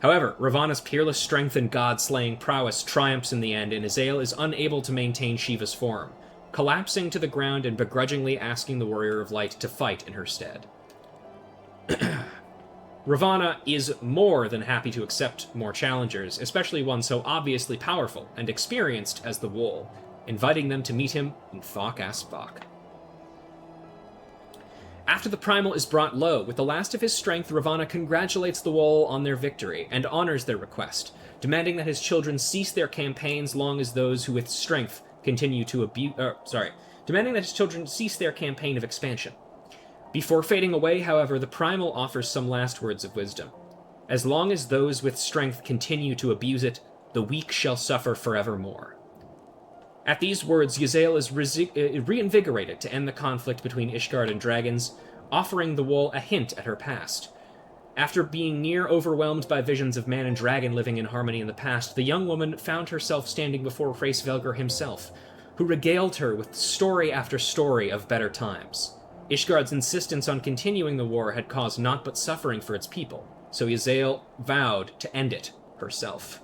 However, Ravana's peerless strength and god-slaying prowess triumphs in the end, and Azael is unable to maintain Shiva's form, collapsing to the ground and begrudgingly asking the Warrior of Light to fight in her stead. Ravana is more than happy to accept more challengers, especially one so obviously powerful and experienced as the Wool, inviting them to meet him in Thok Aspok. After the Primal is brought low, with the last of his strength, Ravana congratulates the Wool on their victory and honors their request, demanding that his children cease their campaigns long as those who with strength continue to demanding that his children cease their campaign of expansion. Before fading away, however, the Primal offers some last words of wisdom. As long as those with strength continue to abuse it, the weak shall suffer forevermore. At these words, Yazael is reinvigorated to end the conflict between Ishgard and dragons, offering the Wool a hint at her past. After being near overwhelmed by visions of man and dragon living in harmony in the past, the young woman found herself standing before Hraesvelgr himself, who regaled her with story after story of better times. Ishgard's insistence on continuing the war had caused naught but suffering for its people, so Yazael vowed to end it herself.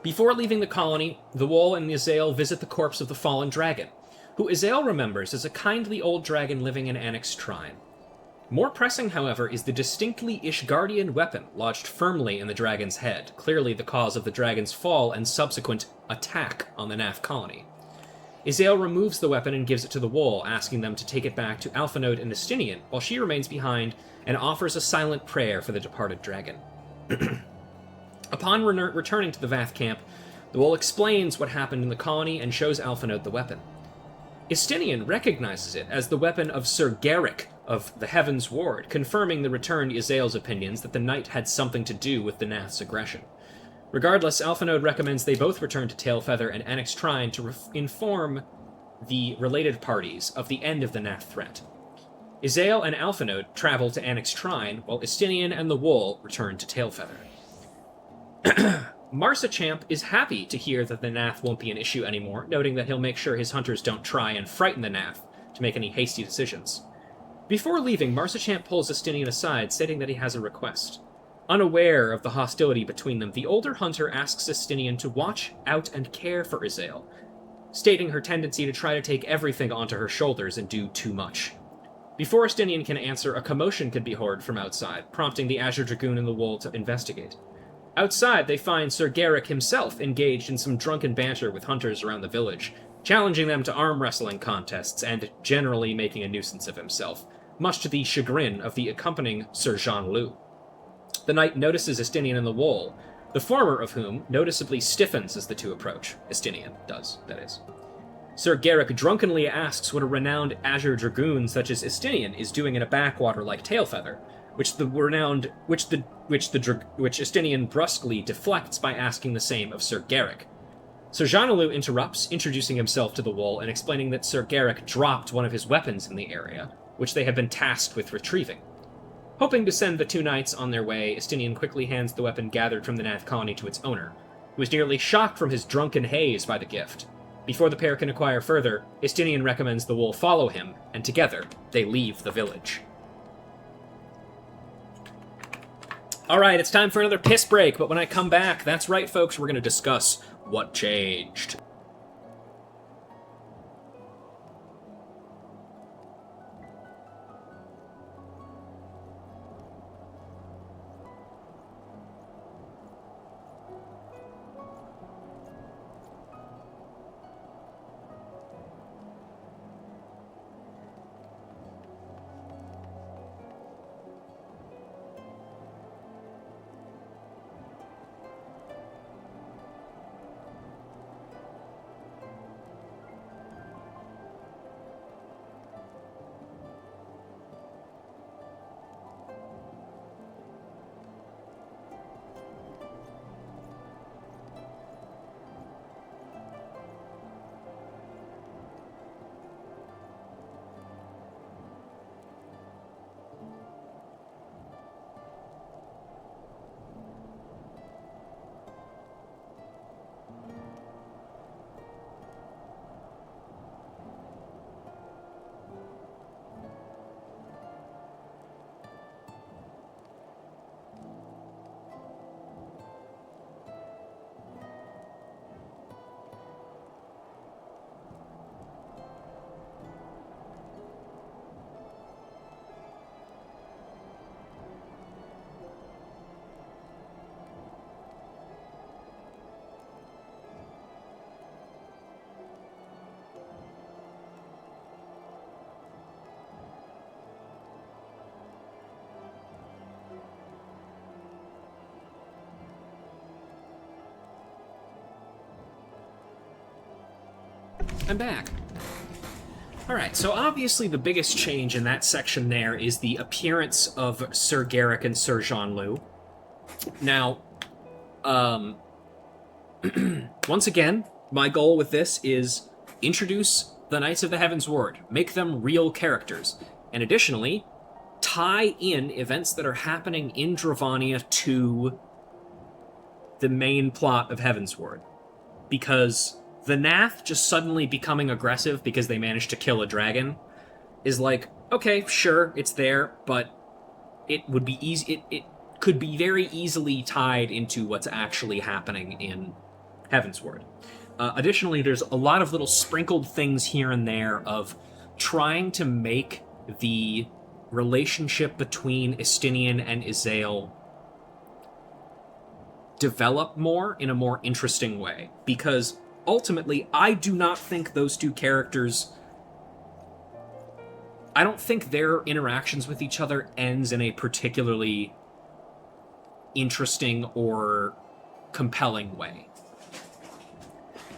Before leaving the colony, the Wool and Yazael visit the corpse of the fallen dragon, who Yazael remembers as a kindly old dragon living in Anix Shrine. More pressing, however, is the distinctly Ishgardian weapon lodged firmly in the dragon's head, clearly the cause of the dragon's fall and subsequent attack on the Nath colony. Yazael removes the weapon and gives it to the Wool, asking them to take it back to Alphanode and Estinian, while she remains behind and offers a silent prayer for the departed dragon. Upon returning to the Vath camp, the Wool explains what happened in the colony and shows Alphanode the weapon. Estinian recognizes it as the weapon of Sir Garrick of the Heavensward, confirming the returned Yazael's opinions that the knight had something to do with the Nath's aggression. Regardless, Alphanode recommends they both return to Tailfeather and Anix Shrine to inform the related parties of the end of the Nath threat. Yazael and Alphanode travel to Anix Shrine, while Estinian and the Wool return to Tailfeather. Marsachamp is happy to hear that the Nath won't be an issue anymore, noting that he'll make sure his hunters don't try and frighten the Nath to make any hasty decisions. Before leaving, Marsachamp pulls Estinian aside, stating that he has a request. Unaware of the hostility between them, the older hunter asks Estinian to watch out and care for Yazael, stating her tendency to try to take everything onto her shoulders and do too much. Before Estinian can answer, a commotion can be heard from outside, prompting the Azure Dragoon and the Wool to investigate. Outside, they find Sir Garrick himself engaged in some drunken banter with hunters around the village, challenging them to arm wrestling contests and generally making a nuisance of himself, much to the chagrin of the accompanying Sir Jean-Loup. The knight notices Estinian and the Wool, the former of whom noticeably stiffens as the two approach. Estinian does, that is. Sir Garrick drunkenly asks what a renowned Azure Dragoon such as Estinian is doing in a backwater like Tailfeather, which Estinian brusquely deflects by asking the same of Sir Garrick. Sir Jean-Loup interrupts, introducing himself to the Wool and explaining that Sir Garrick dropped one of his weapons in the area, which they had been tasked with retrieving. Hoping to send the two knights on their way, Estinian quickly hands the weapon gathered from the Nath colony to its owner, who is nearly shocked from his drunken haze by the gift. Before the pair can inquire further, Estinian recommends the Wool follow him, and together they leave the village. Alright, it's time for another piss break, but when I come back, that's right folks, we're going to discuss what changed. I'm back. Alright, so obviously the biggest change in that section there is the appearance of Sir Garrick and Sir Jean-Loup. Now, once again, my goal with this is introduce the Knights of the Heavensward, make them real characters, and additionally, tie in events that are happening in Dravania to the main plot of Heavensward. Because the Nath just suddenly becoming aggressive because they managed to kill a dragon is like, okay, sure, it's there, but it would be easy. It could be very easily tied into what's actually happening in Heavensward. Additionally, there's a lot of little sprinkled things here and there of trying to make the relationship between Estinian and Izael develop more in a more interesting way. Because ultimately, I do not think those two characters... I don't think their interactions with each other ends in a particularly interesting or compelling way.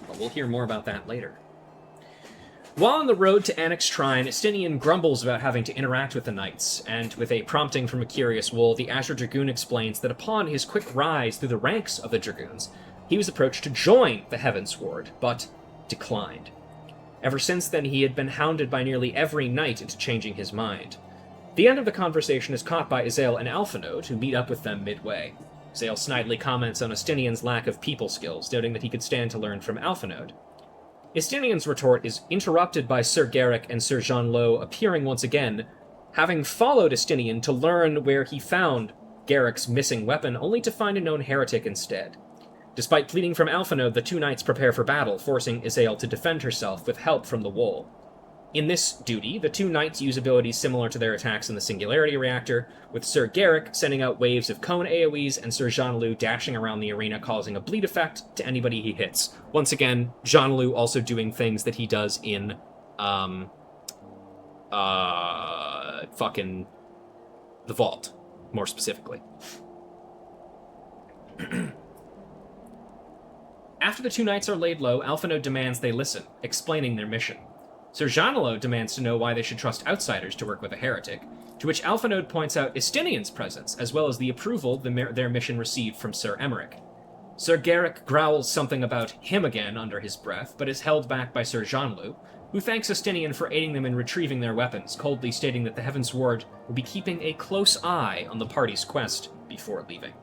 But we'll hear more about that later. While on the road to Annex Shrine, Estinian grumbles about having to interact with the knights, and with a prompting from a curious wool, the Azure Dragoon explains that upon his quick rise through the ranks of the Dragoons, he was approached to join the Heavensward, but declined. Ever since then, he had been hounded by nearly every knight into changing his mind. The end of the conversation is caught by Izael and Alphanode, who meet up with them midway. Izael snidely comments on Estinian's lack of people skills, noting that he could stand to learn from Alphanode. Estinian's retort is interrupted by Sir Garrick and Sir Jean-Loup appearing once again, having followed Estinian to learn where he found Garrick's missing weapon, only to find a known heretic instead. Despite pleading from Alphanode, the two knights prepare for battle, forcing Izael to defend herself with help from the wool. In this duty, the two knights use abilities similar to their attacks in the Singularity Reactor, with Sir Garrick sending out waves of cone AoEs and Sir Jean-Loup dashing around the arena, causing a bleed effect to anybody he hits. Once again, Jean-Loup also doing things that he does in, fucking the Vault, more specifically. After the two knights are laid low, Alphanode demands they listen, explaining their mission. Sir Jean-Loup demands to know why they should trust outsiders to work with a heretic, to which Alphanode points out Estinian's presence, as well as the approval their mission received from Sir Emmerich. Sir Garrick growls something about him again under his breath, but is held back by Sir Jean-Loup, who thanks Estinian for aiding them in retrieving their weapons, coldly stating that the Heavensward will be keeping a close eye on the party's quest before leaving.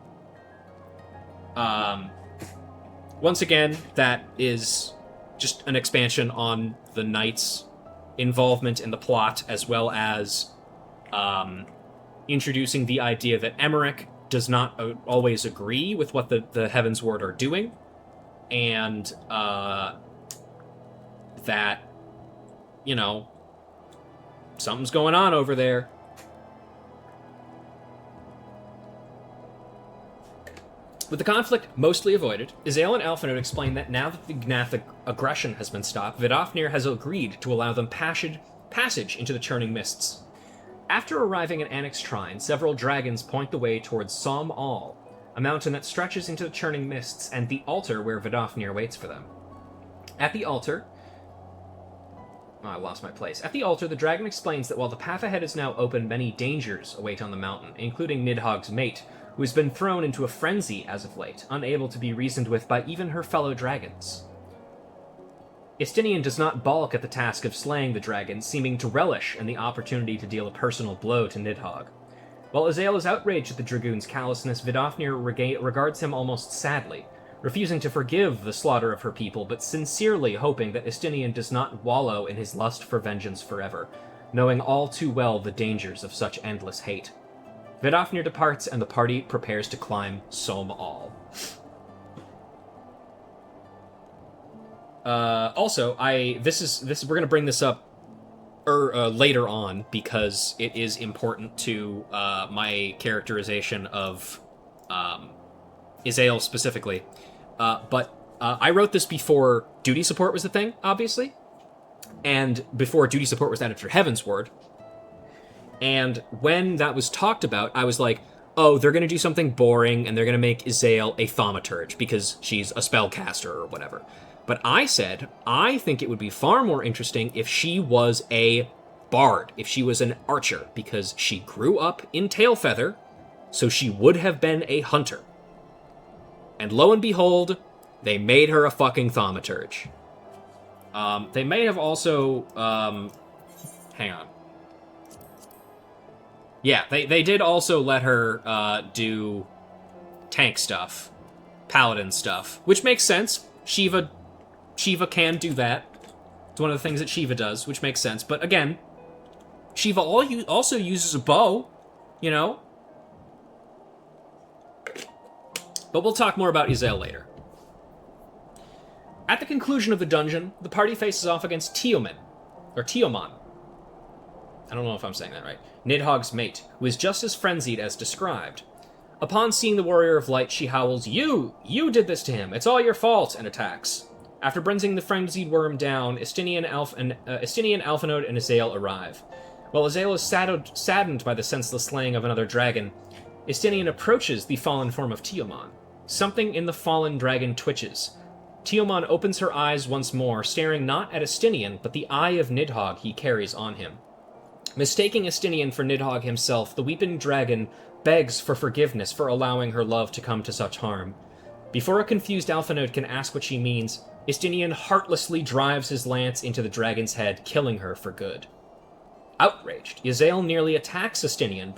Once again, that is just an expansion on the knights' involvement in the plot, as well as introducing the idea that Emmerich does not always agree with what the Heavensward are doing, and that, you know, something's going on over there. With the conflict mostly avoided, Izael and Alphanode explain that now that the Gnath aggression has been stopped, Vidofnir has agreed to allow them passage into the Churning Mists. After arriving at Annex Shrine, several dragons point the way towards Som Al, a mountain that stretches into the Churning Mists, and the altar where Vidofnir waits for them. At the altar... Oh, I lost my place. At the altar, the dragon explains that while the path ahead is now open, many dangers await on the mountain, including Nidhogg's mate, who has been thrown into a frenzy as of late, unable to be reasoned with by even her fellow dragons. Estinian does not balk at the task of slaying the dragon, seeming to relish in the opportunity to deal a personal blow to Nidhogg. While Izael is outraged at the dragoon's callousness, Vidofnir regards him almost sadly, refusing to forgive the slaughter of her people, but sincerely hoping that Estinian does not wallow in his lust for vengeance forever, knowing all too well the dangers of such endless hate. Vidofnir departs, and the party prepares to climb Som Al. Also, we're gonna bring this up later on because it is important to my characterization of Izael specifically. But I wrote this before duty support was the thing, obviously, and before duty support was added for Heavensward. And when that was talked about, I was like, oh, they're going to do something boring, and they're going to make Izael a thaumaturge, because she's a spellcaster or whatever. But I said, I think it would be far more interesting if she was a bard, if she was an archer, because she grew up in Tailfeather, so she would have been a hunter. And lo and behold, they made her a fucking thaumaturge. They may have also, hang on. Yeah, they did also let her do tank stuff, paladin stuff, which makes sense. Shiva can do that. It's one of the things that Shiva does, which makes sense. But again, Shiva also uses a bow, you know? But we'll talk more about Izael later. At the conclusion of the dungeon, the party faces off against Teoman. I don't know if I'm saying that right. Nidhogg's mate, who is just as frenzied as described. Upon seeing the Warrior of Light, she howls, You did this to him! It's all your fault! And attacks. After bringing the frenzied worm down, Estinian, Alphanode, and Izael arrive. While Izael is saddened by the senseless slaying of another dragon, Estinian approaches the fallen form of Teoman. Something in the fallen dragon twitches. Teoman opens her eyes once more, staring not at Estinian, but the eye of Nidhogg he carries on him. Mistaking Estinian for Nidhogg himself, the weeping dragon begs for forgiveness for allowing her love to come to such harm. Before a confused Alphanode can ask what she means, Estinian heartlessly drives his lance into the dragon's head, killing her for good. Outraged, Izael nearly attacks Estinian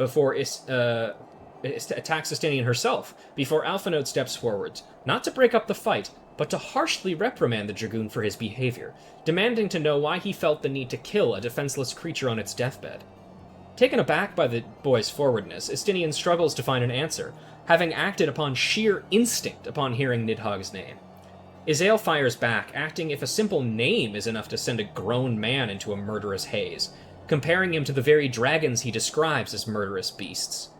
herself before Alphanode steps forward, not to break up the fight, but to harshly reprimand the dragoon for his behavior, demanding to know why he felt the need to kill a defenseless creature on its deathbed. Taken aback by the boy's forwardness, Estinian struggles to find an answer, having acted upon sheer instinct upon hearing Nidhogg's name. Izael fires back, acting if a simple name is enough to send a grown man into a murderous haze, comparing him to the very dragons he describes as murderous beasts.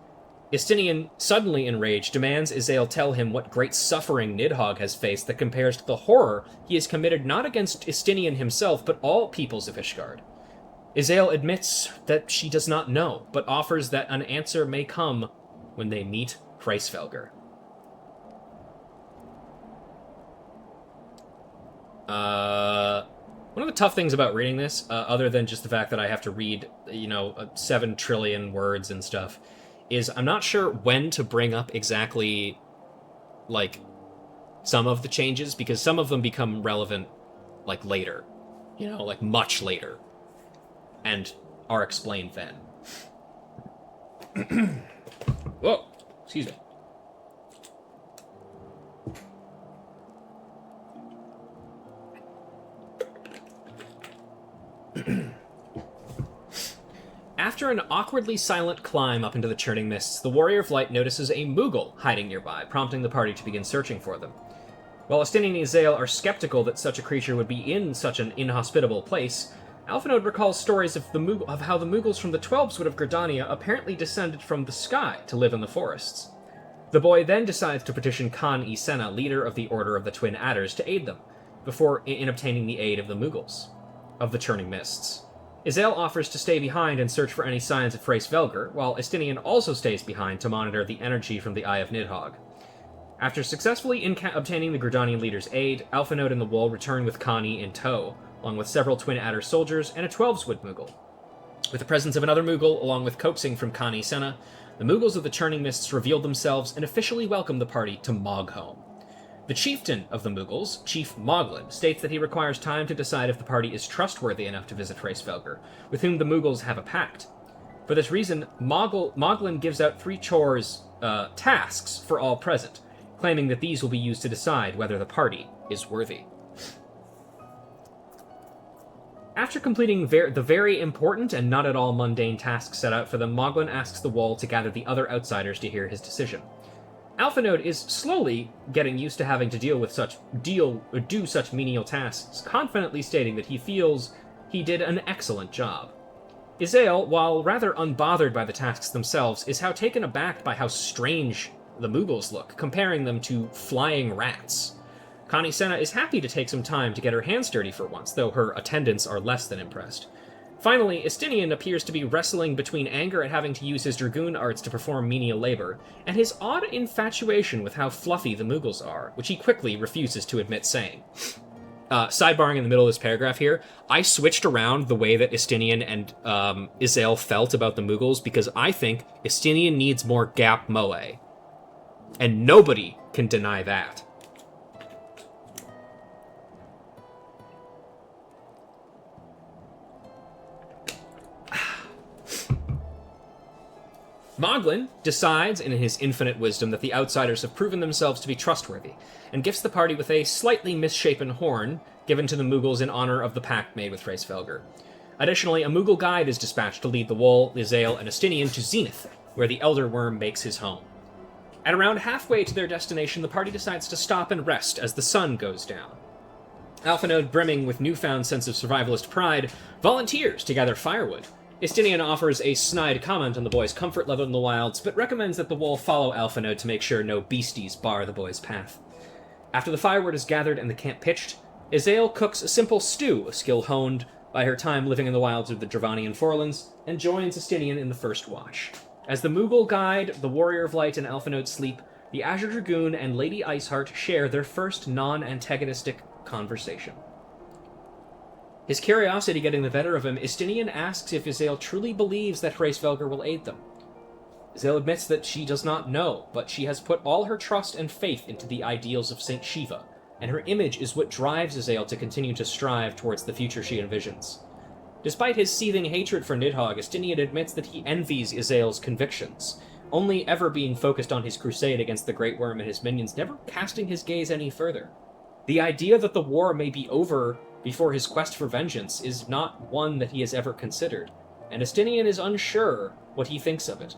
Estinian, suddenly enraged, demands Izael tell him what great suffering Nidhogg has faced that compares to the horror he has committed not against Estinian himself, but all peoples of Ishgard. Izael admits that she does not know, but offers that an answer may come when they meet Hraesvelgr. One of the tough things about reading this, other than just the fact that I have to read, 7 trillion words and stuff, is I'm not sure when to bring up exactly, some of the changes, because some of them become relevant, later. Much later. And are explained then. Whoa, excuse me. After an awkwardly silent climb up into the churning mists, the Warrior of Light notices a Moogle hiding nearby, prompting the party to begin searching for them. While Estinian and Izael are skeptical that such a creature would be in such an inhospitable place, Alphanode recalls stories of how the Moogles from the Twelbswood of Gridania apparently descended from the sky to live in the forests. The boy then decides to petition Khan Senna, leader of the Order of the Twin Adders, to aid them, before in obtaining the aid of the Moogles, of the Churning Mists. Izael offers to stay behind and search for any signs of Hraesvelgr, while Estinian also stays behind to monitor the energy from the Eye of Nidhogg. After successfully obtaining the Gridanian leader's aid, Alphanode and the Wool return with Connie in tow, along with several Twin Adder soldiers and a Twelbswood Moogle. With the presence of another Moogle, along with coaxing from Khan Senna, the Moogles of the Churning Mists revealed themselves and officially welcomed the party to Mogholm. The chieftain of the Moogles, Chief Moglin, states that he requires time to decide if the party is trustworthy enough to visit Hraesvelgr, with whom the Moogles have a pact. For this reason, Moglin gives out 3 tasks for all present, claiming that these will be used to decide whether the party is worthy. After completing the very important and not at all mundane tasks set out for them, Moglin asks the Wool to gather the other outsiders to hear his decision. Alphanode is slowly getting used to having to do such menial tasks, confidently stating that he feels he did an excellent job. Izael, while rather unbothered by the tasks themselves, is taken aback by how strange the Moogles look, comparing them to flying rats. Khan Senna is happy to take some time to get her hands dirty for once, though her attendants are less than impressed. Finally, Estinian appears to be wrestling between anger at having to use his dragoon arts to perform menial labor, and his odd infatuation with how fluffy the Moogles are, which he quickly refuses to admit saying. sidebarring in the middle of this paragraph here, I switched around the way that Istinian and Izael felt about the Mughals because I think Istinian needs more Gap Moe. And nobody can deny that. Moglin decides in his infinite wisdom that the outsiders have proven themselves to be trustworthy, and gifts the party with a slightly misshapen horn given to the Mughals in honor of the pact made with Hraesvelgr. Additionally, a Mughal guide is dispatched to lead the Wall, Izael, and Istinian to Zenith, where the Elder Worm makes his home. At around halfway to their destination, the party decides to stop and rest as the sun goes down. Alphinaud, brimming with newfound sense of survivalist pride, volunteers to gather firewood. Istinian offers a snide comment on the boy's comfort level in the wilds, but recommends that the Wall follow Alphinaud to make sure no beasties bar the boy's path. After the firewood is gathered and the camp pitched, Izael cooks a simple stew, a skill honed by her time living in the wilds of the Dravanian Forlands, and joins Istinian in the first watch. As the Mughal guide, the Warrior of Light, and Alphinaud sleep, the Azure Dragoon and Lady Iceheart share their first non-antagonistic conversation. His curiosity getting the better of him, Istinian asks if Izael truly believes that Hraesvelgr will aid them. Izael admits that she does not know, but she has put all her trust and faith into the ideals of Saint Shiva, and her image is what drives Izael to continue to strive towards the future she envisions. Despite his seething hatred for Nidhogg, Istinian admits that he envies Izael's convictions, only ever being focused on his crusade against the Great Worm and his minions, never casting his gaze any further. The idea that the war may be over before his quest for vengeance is not one that he has ever considered, and Istinian is unsure what he thinks of it.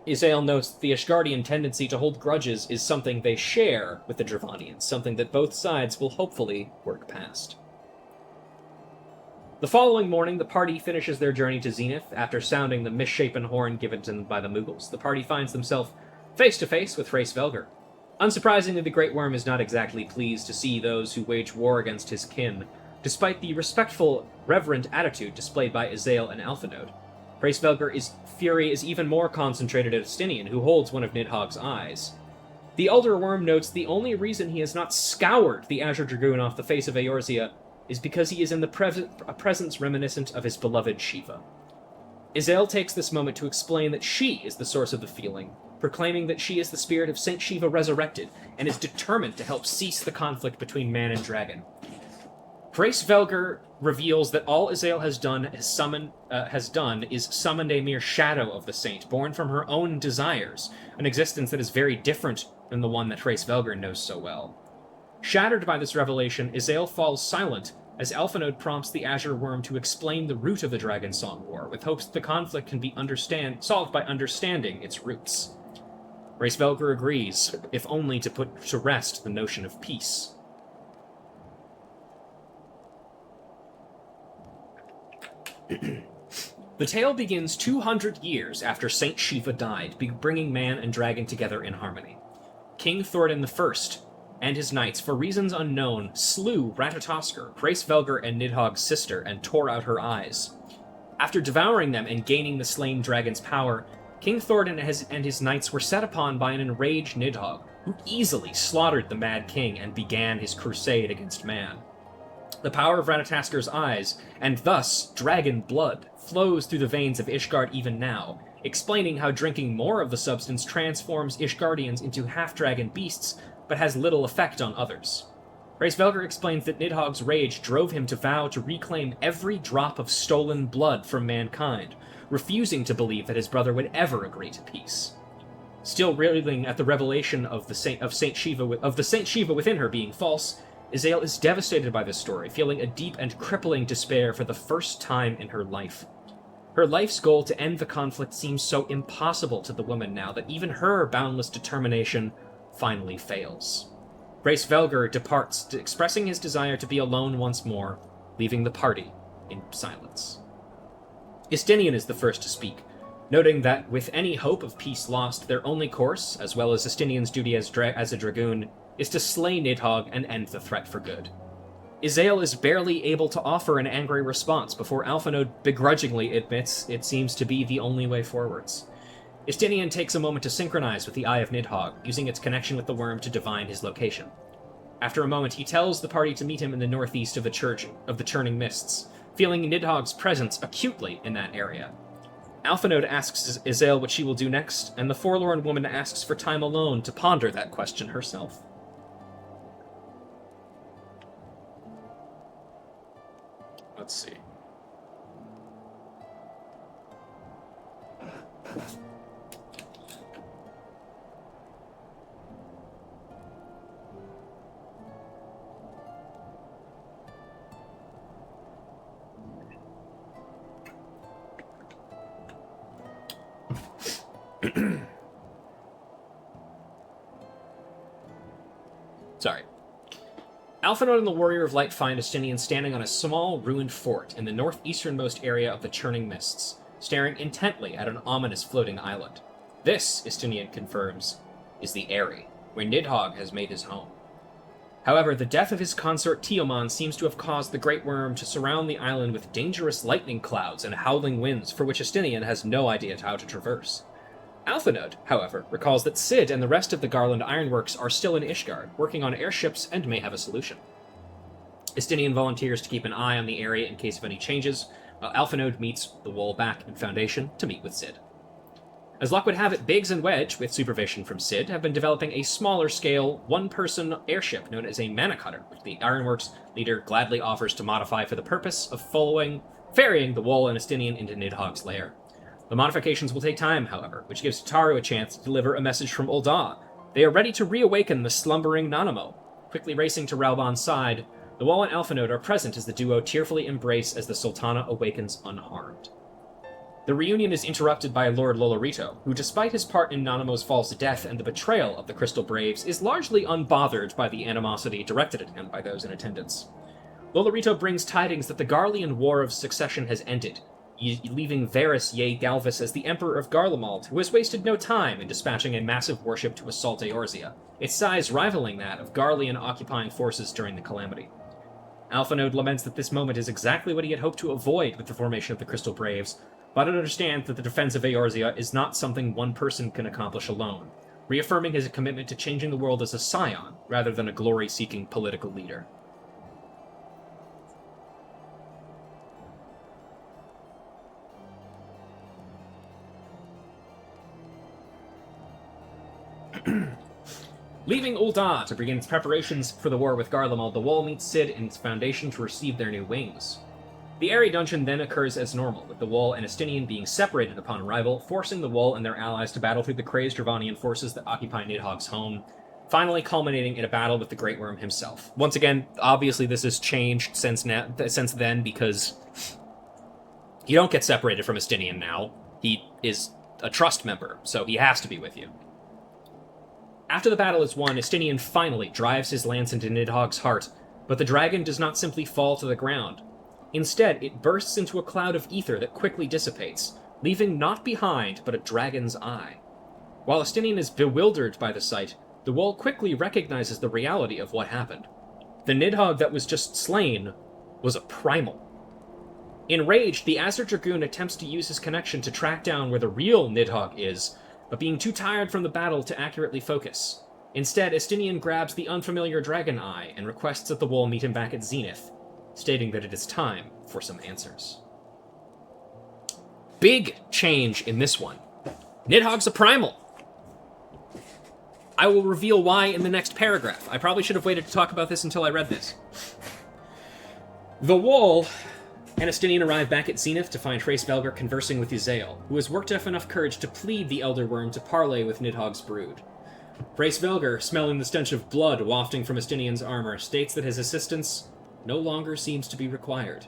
Izael notes that the Ishgardian tendency to hold grudges is something they share with the Dravanians, something that both sides will hopefully work past. The following morning, the party finishes their journey to Zenith. After sounding the misshapen horn given to them by the Mughals, the party finds themselves face-to-face with Hraesvelgr. Unsurprisingly, the Great Worm is not exactly pleased to see those who wage war against his kin, despite the respectful, reverent attitude displayed by Izael and Alphinaud. Hraesvelgr's fury is even more concentrated at Istinian, who holds one of Nidhogg's eyes. The Elder Worm notes the only reason he has not scoured the Azure Dragoon off the face of Eorzea is because he is in a presence reminiscent of his beloved Shiva. Izael takes this moment to explain that she is the source of the feeling, proclaiming that she is the spirit of Saint Shiva resurrected, and is determined to help cease the conflict between man and dragon. Hraesvelgr reveals that all Izael has done is summoned a mere shadow of the saint, born from her own desires, an existence that is very different than the one that Hraesvelgr knows so well. Shattered by this revelation, Izael falls silent as Alphinaud prompts the Azure Worm to explain the root of the Dragon Song War, with hopes that the conflict can be solved by understanding its roots. Hraesvelgr agrees, if only to put to rest the notion of peace. The tale begins 200 years after Saint Shiva died, bringing man and dragon together in harmony. King Thordan I and his knights, for reasons unknown, slew Ratatoskr, Hraesvelgr and Nidhogg's sister, and tore out her eyes. After devouring them and gaining the slain dragon's power, King Thordan and his knights were set upon by an enraged Nidhogg, who easily slaughtered the Mad King and began his crusade against man. The power of Ratatoskr's eyes, and thus dragon blood, flows through the veins of Ishgard even now, explaining how drinking more of the substance transforms Ishgardians into half-dragon beasts, but has little effect on others. Hraesvelgr explains that Nidhogg's rage drove him to vow to reclaim every drop of stolen blood from mankind, refusing to believe that his brother would ever agree to peace. Still reeling at the revelation of the Saint Shiva within her being false, Izael is devastated by this story, feeling a deep and crippling despair for the first time in her life. Her life's goal to end the conflict seems so impossible to the woman now that even her boundless determination finally fails. Hraesvelgr departs, expressing his desire to be alone once more, leaving the party in silence. Istinian is the first to speak, noting that with any hope of peace lost, their only course, as well as Istinian's duty as a dragoon, is to slay Nidhogg and end the threat for good. Izael is barely able to offer an angry response before Alphinaud begrudgingly admits it seems to be the only way forwards. Istinian takes a moment to synchronize with the Eye of Nidhogg, using its connection with the worm to divine his location. After a moment, he tells the party to meet him in the northeast of the Church of the Churning Mists, feeling Nidhogg's presence acutely in that area. Alphanode asks Izael what she will do next, and the forlorn woman asks for time alone to ponder that question herself. Let's see. Sorry. Alphanode and the Warrior of Light find Estinian standing on a small, ruined fort in the northeasternmost area of the Churning Mists, staring intently at an ominous floating island. This, Estinian confirms, is the Eyrie, where Nidhogg has made his home. However, the death of his consort Tiaman seems to have caused the Great Worm to surround the island with dangerous lightning clouds and howling winds for which Estinian has no idea how to traverse. Alphanode, however, recalls that Cid and the rest of the Garland Ironworks are still in Ishgard, working on airships and may have a solution. Estinian volunteers to keep an eye on the area in case of any changes, while Alphanode meets the Wallback and Foundation to meet with Cid. As luck would have it, Biggs and Wedge, with supervision from Cid, have been developing a smaller-scale, one-person airship known as a Manicutter, which the Ironworks leader gladly offers to modify for the purpose of ferrying the Wall and Estinian into Nidhogg's lair. The modifications will take time, however, which gives Tataru a chance to deliver a message from Ul'dah. They are ready to reawaken the slumbering Nanamo. Quickly racing to Ralban's side, the Wall and Alphanode are present as the duo tearfully embrace as the Sultana awakens unharmed. The reunion is interrupted by Lord Lolorito, who, despite his part in Nanamo's false death and the betrayal of the Crystal Braves, is largely unbothered by the animosity directed at him by those in attendance. Lolorito brings tidings that the Garlean War of Succession has ended, leaving Varys Ye Galvis as the Emperor of Garlemald, who has wasted no time in dispatching a massive warship to assault Eorzea, its size rivaling that of Garlean occupying forces during the Calamity. Alphanode laments that this moment is exactly what he had hoped to avoid with the formation of the Crystal Braves, but understands that the defense of Eorzea is not something one person can accomplish alone, reaffirming his commitment to changing the world as a scion, rather than a glory-seeking political leader. Leaving Ul'dah to begin its preparations for the war with Garlemald, the Wall meets Cid and its Foundation to receive their new wings. The Eyrie dungeon then occurs as normal, with the Wall and Estinian being separated upon arrival, forcing the Wall and their allies to battle through the crazed Ravanian forces that occupy Nidhogg's home, finally culminating in a battle with the Great Worm himself. Once again, obviously this has changed since then, because you don't get separated from Estinian now. He is a trust member, so he has to be with you. After the battle is won, Estinian finally drives his lance into Nidhogg's heart, but the dragon does not simply fall to the ground. Instead, it bursts into a cloud of ether that quickly dissipates, leaving naught behind but a dragon's eye. While Estinian is bewildered by the sight, the Wall quickly recognizes the reality of what happened. The Nidhogg that was just slain was a primal. Enraged, the Azure Dragoon attempts to use his connection to track down where the real Nidhogg is, but being too tired from the battle to accurately focus. Instead, Estinian grabs the unfamiliar dragon eye and requests that the Wall meet him back at Zenith, stating that it is time for some answers. Big change in this one. Nidhogg's a primal. I will reveal why in the next paragraph. I probably should have waited to talk about this until I read this. The Wall and Estinian arrive back at Zenith to find Hraesvelgr conversing with Izael, who has worked up enough courage to plead the Elder Worm to parley with Nidhogg's brood. Hraesvelgr, smelling the stench of blood wafting from Estinian's armor, states that his assistance no longer seems to be required.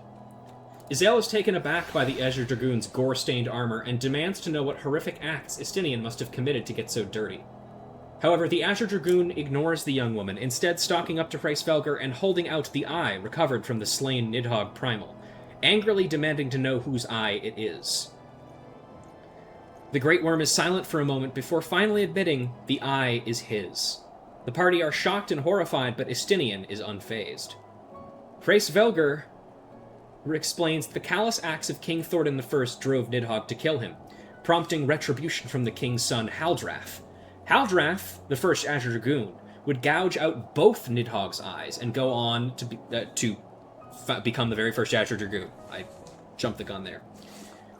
Izael is taken aback by the Azure Dragoon's gore-stained armor and demands to know what horrific acts Estinian must have committed to get so dirty. However, the Azure Dragoon ignores the young woman, instead stalking up to Hraesvelgr and holding out the eye recovered from the slain Nidhogg primal, angrily demanding to know whose eye it is. The Great Worm is silent for a moment before finally admitting the eye is his. The party are shocked and horrified, but Estinian is unfazed. Hraesvelgr explains the callous acts of King Thordan I drove Nidhogg to kill him, prompting retribution from the king's son Haldrath. Haldrath, the first Azure Dragoon, would gouge out both Nidhogg's eyes and go on to become the very first Azure Dragoon. I jumped the gun there.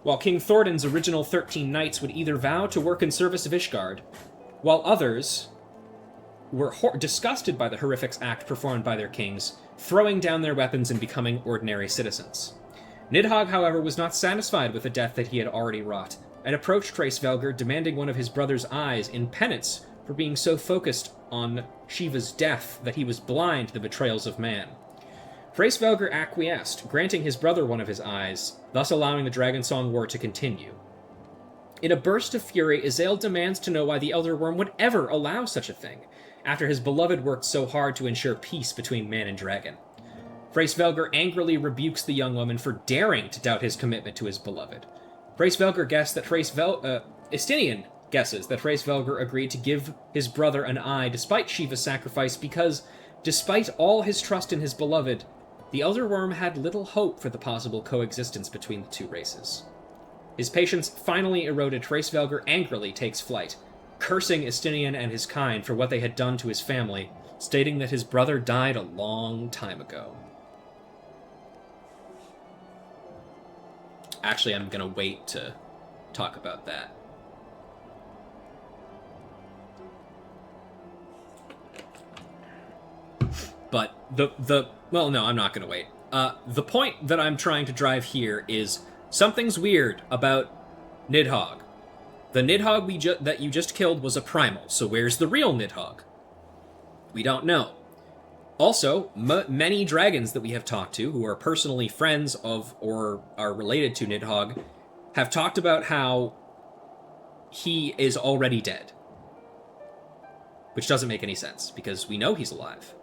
While King Thordan's original 13 knights would either vow to work in service of Ishgard, while others were disgusted by the horrific act performed by their kings, throwing down their weapons and becoming ordinary citizens. Nidhogg, however, was not satisfied with the death that he had already wrought, and approached Hraesvelgr, demanding one of his brother's eyes in penance for being so focused on Shiva's death that he was blind to the betrayals of man. Hraesvelgr acquiesced, granting his brother one of his eyes, thus allowing the Dragonsong War to continue. In a burst of fury, Izael demands to know why the Elder Worm would ever allow such a thing, after his beloved worked so hard to ensure peace between man and dragon. Hraesvelgr angrily rebukes the young woman for daring to doubt his commitment to his beloved. Hraesvelgr guessed that Estinian guesses that Hraesvelgr agreed to give his brother an eye despite Shiva's sacrifice because, despite all his trust in his beloved, the Elder Worm had little hope for the possible coexistence between the two races. His patience finally eroded, Hraesvelgr angrily takes flight, cursing Estinian and his kind for what they had done to his family, stating that his brother died a long time ago. Actually, I'm going to wait to talk about that. But well, no, I'm not going to wait. The point that I'm trying to drive here is something's weird about Nidhogg. The Nidhogg that you just killed was a primal, so where's the real Nidhogg? We don't know. Also, many dragons that we have talked to, who are personally friends of or are related to Nidhogg, have talked about how he is already dead. Which doesn't make any sense, because we know he's alive.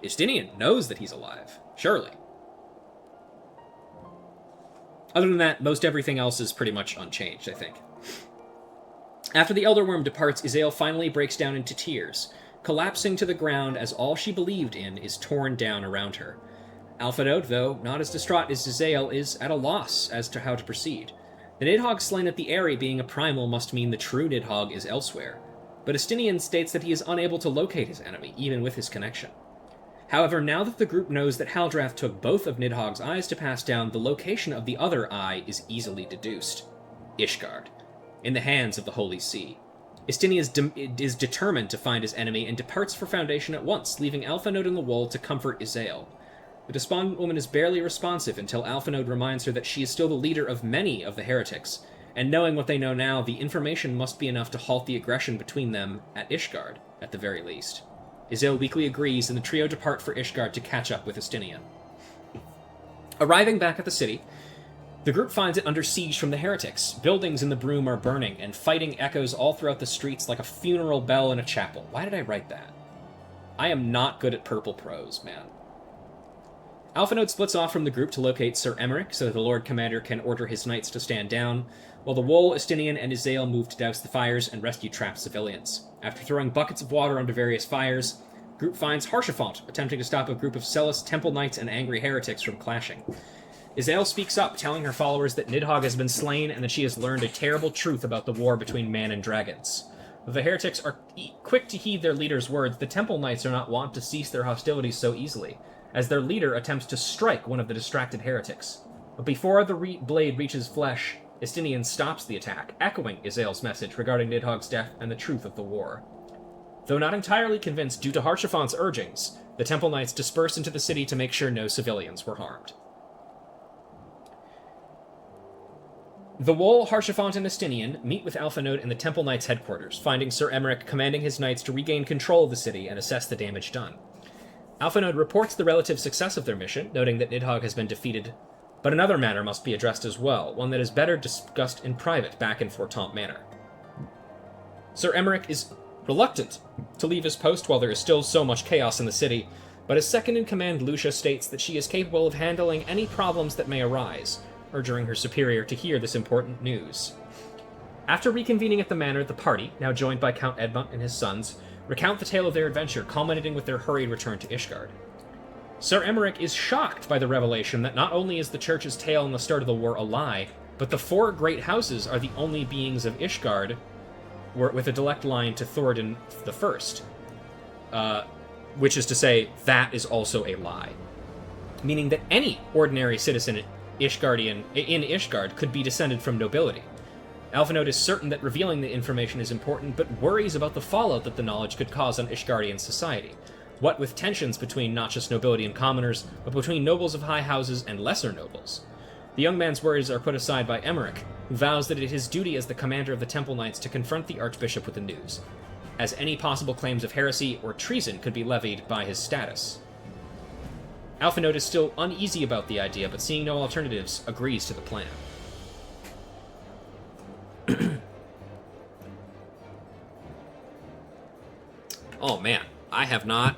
Estinian knows that he's alive, surely. Other than that, most everything else is pretty much unchanged, I think. After the Elder Worm departs, Izael finally breaks down into tears, collapsing to the ground as all she believed in is torn down around her. Alphinaud, though not as distraught as Izael, is at a loss as to how to proceed. The Nidhogg slain at the Eyrie being a primal must mean the true Nidhogg is elsewhere, but Estinian states that he is unable to locate his enemy, even with his connection. However, now that the group knows that Haldrath took both of Nidhogg's eyes to pass down, the location of the other eye is easily deduced. Ishgard, in the hands of the Holy See. Estinian is determined to find his enemy and departs for Foundation at once, leaving Alphinaud in the wall to comfort Izael. The despondent woman is barely responsive until Alphinaud reminds her that she is still the leader of many of the heretics, and knowing what they know now, the information must be enough to halt the aggression between them at Ishgard, at the very least. Izael weakly agrees, and the trio depart for Ishgard to catch up with Estinian. Arriving back at the city, the group finds it under siege from the heretics. Buildings in the Broom are burning, and fighting echoes all throughout the streets like a funeral bell in a chapel. Why did I write that? I am not good at purple prose, man. Alphinaud splits off from the group to locate Sir Emmerich so that the Lord Commander can order his knights to stand down, while the Wool, Estinian, and Izael move to douse the fires and rescue trapped civilians. After throwing buckets of water onto various fires, the group finds Haurchefant attempting to stop a group of Celis temple knights and angry heretics from clashing. Izael speaks up, telling her followers that Nidhogg has been slain and that she has learned a terrible truth about the war between man and dragons. Though the heretics are quick to heed their leader's words, the temple knights are not wont to cease their hostilities so easily, as their leader attempts to strike one of the distracted heretics. But before the blade reaches flesh, Estinian stops the attack, echoing Izael's message regarding Nidhogg's death and the truth of the war. Though not entirely convinced due to Haurchefant's urgings, the temple knights disperse into the city to make sure no civilians were harmed. The Wool, Haurchefant, and Estinian meet with Alphinaud in the Temple Knights' headquarters, finding Sir Emmerich commanding his knights to regain control of the city and assess the damage done. Alphinaud reports the relative success of their mission, noting that Nidhogg has been defeated, but another matter must be addressed as well, one that is better discussed in private back in Fortemps Manor. Sir Emmerich is reluctant to leave his post while there is still so much chaos in the city, but his second-in-command Lucia states that she is capable of handling any problems that may arise, urging her superior to hear this important news. After reconvening at the manor, the party, now joined by Count Edmund and his sons, recount the tale of their adventure, culminating with their hurried return to Ishgard. Sir Emmerich is shocked by the revelation that not only is the church's tale in the start of the war a lie, but the four great houses are the only beings of Ishgard with a direct line to Thordan I. which is to say, that is also a lie. Meaning that any ordinary citizen in Ishgard could be descended from nobility. Alphinaud is certain that revealing the information is important, but worries about the fallout that the knowledge could cause on Ishgardian society. What with tensions between not just nobility and commoners, but between nobles of high houses and lesser nobles. The young man's worries are put aside by Emmerich, who vows that it is his duty as the commander of the Temple Knights to confront the Archbishop with the news, as any possible claims of heresy or treason could be levied by his status. Alphinaud is still uneasy about the idea, but seeing no alternatives, agrees to the plan. Oh man, I have not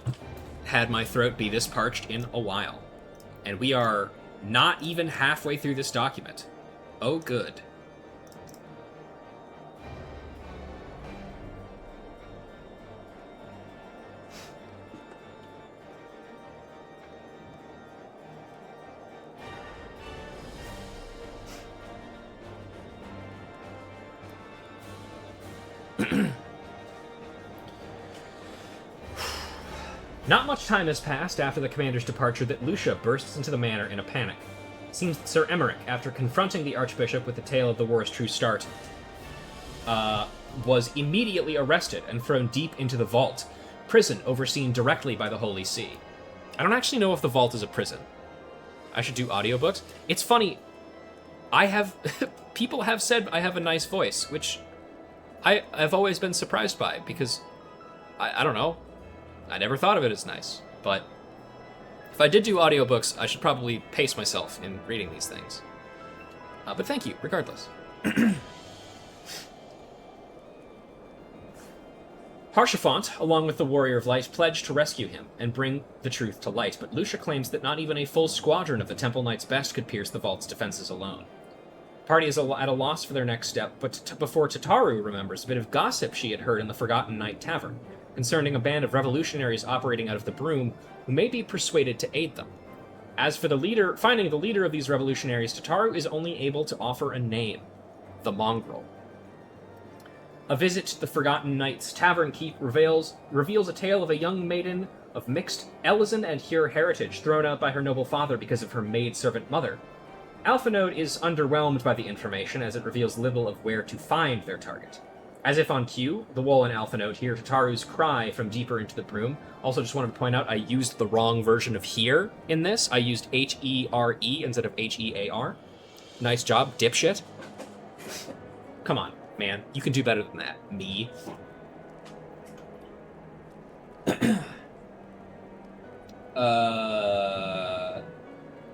had my throat be this parched in a while. And we are not even halfway through this document. Oh good. Not much time has passed after the commander's departure that Lucia bursts into the manor in a panic. It seems that Sir Emmerich, after confronting the Archbishop with the tale of the war's true start, was immediately arrested and thrown deep into the vault, prison overseen directly by the Holy See. I don't actually know if the vault is a prison. I should do audiobooks. It's funny, people have said I have a nice voice, which I've always been surprised by, because, I don't know, I never thought of it as nice, but if I did do audiobooks, I should probably pace myself in reading these things. But thank you, regardless. Haurchefant, along with the Warrior of Light, pledged to rescue him and bring the truth to light, but Lucia claims that not even a full squadron of the Temple Knights' best could pierce the vault's defenses alone. The party is at a loss for their next step, but before Tataru remembers a bit of gossip she had heard in the Forgotten Knight Tavern, concerning a band of revolutionaries operating out of the Broom who may be persuaded to aid them. As for finding the leader of these revolutionaries, Tataru is only able to offer a name: the Mongrel. A visit to the Forgotten Knight's Tavern Keep reveals a tale of a young maiden of mixed Elysian and Hyur heritage thrown out by her noble father because of her maid-servant mother. Alphinaud is underwhelmed by the information, as it reveals little of where to find their target. As if on cue, the Wool and Alphinaud hear Tataru's cry from deeper into the Broom. Also, just wanted to point out I used the wrong version of here in this. I used H-E-R-E instead of H-E-A-R. Nice job, dipshit. Come on, man. You can do better than that. Me.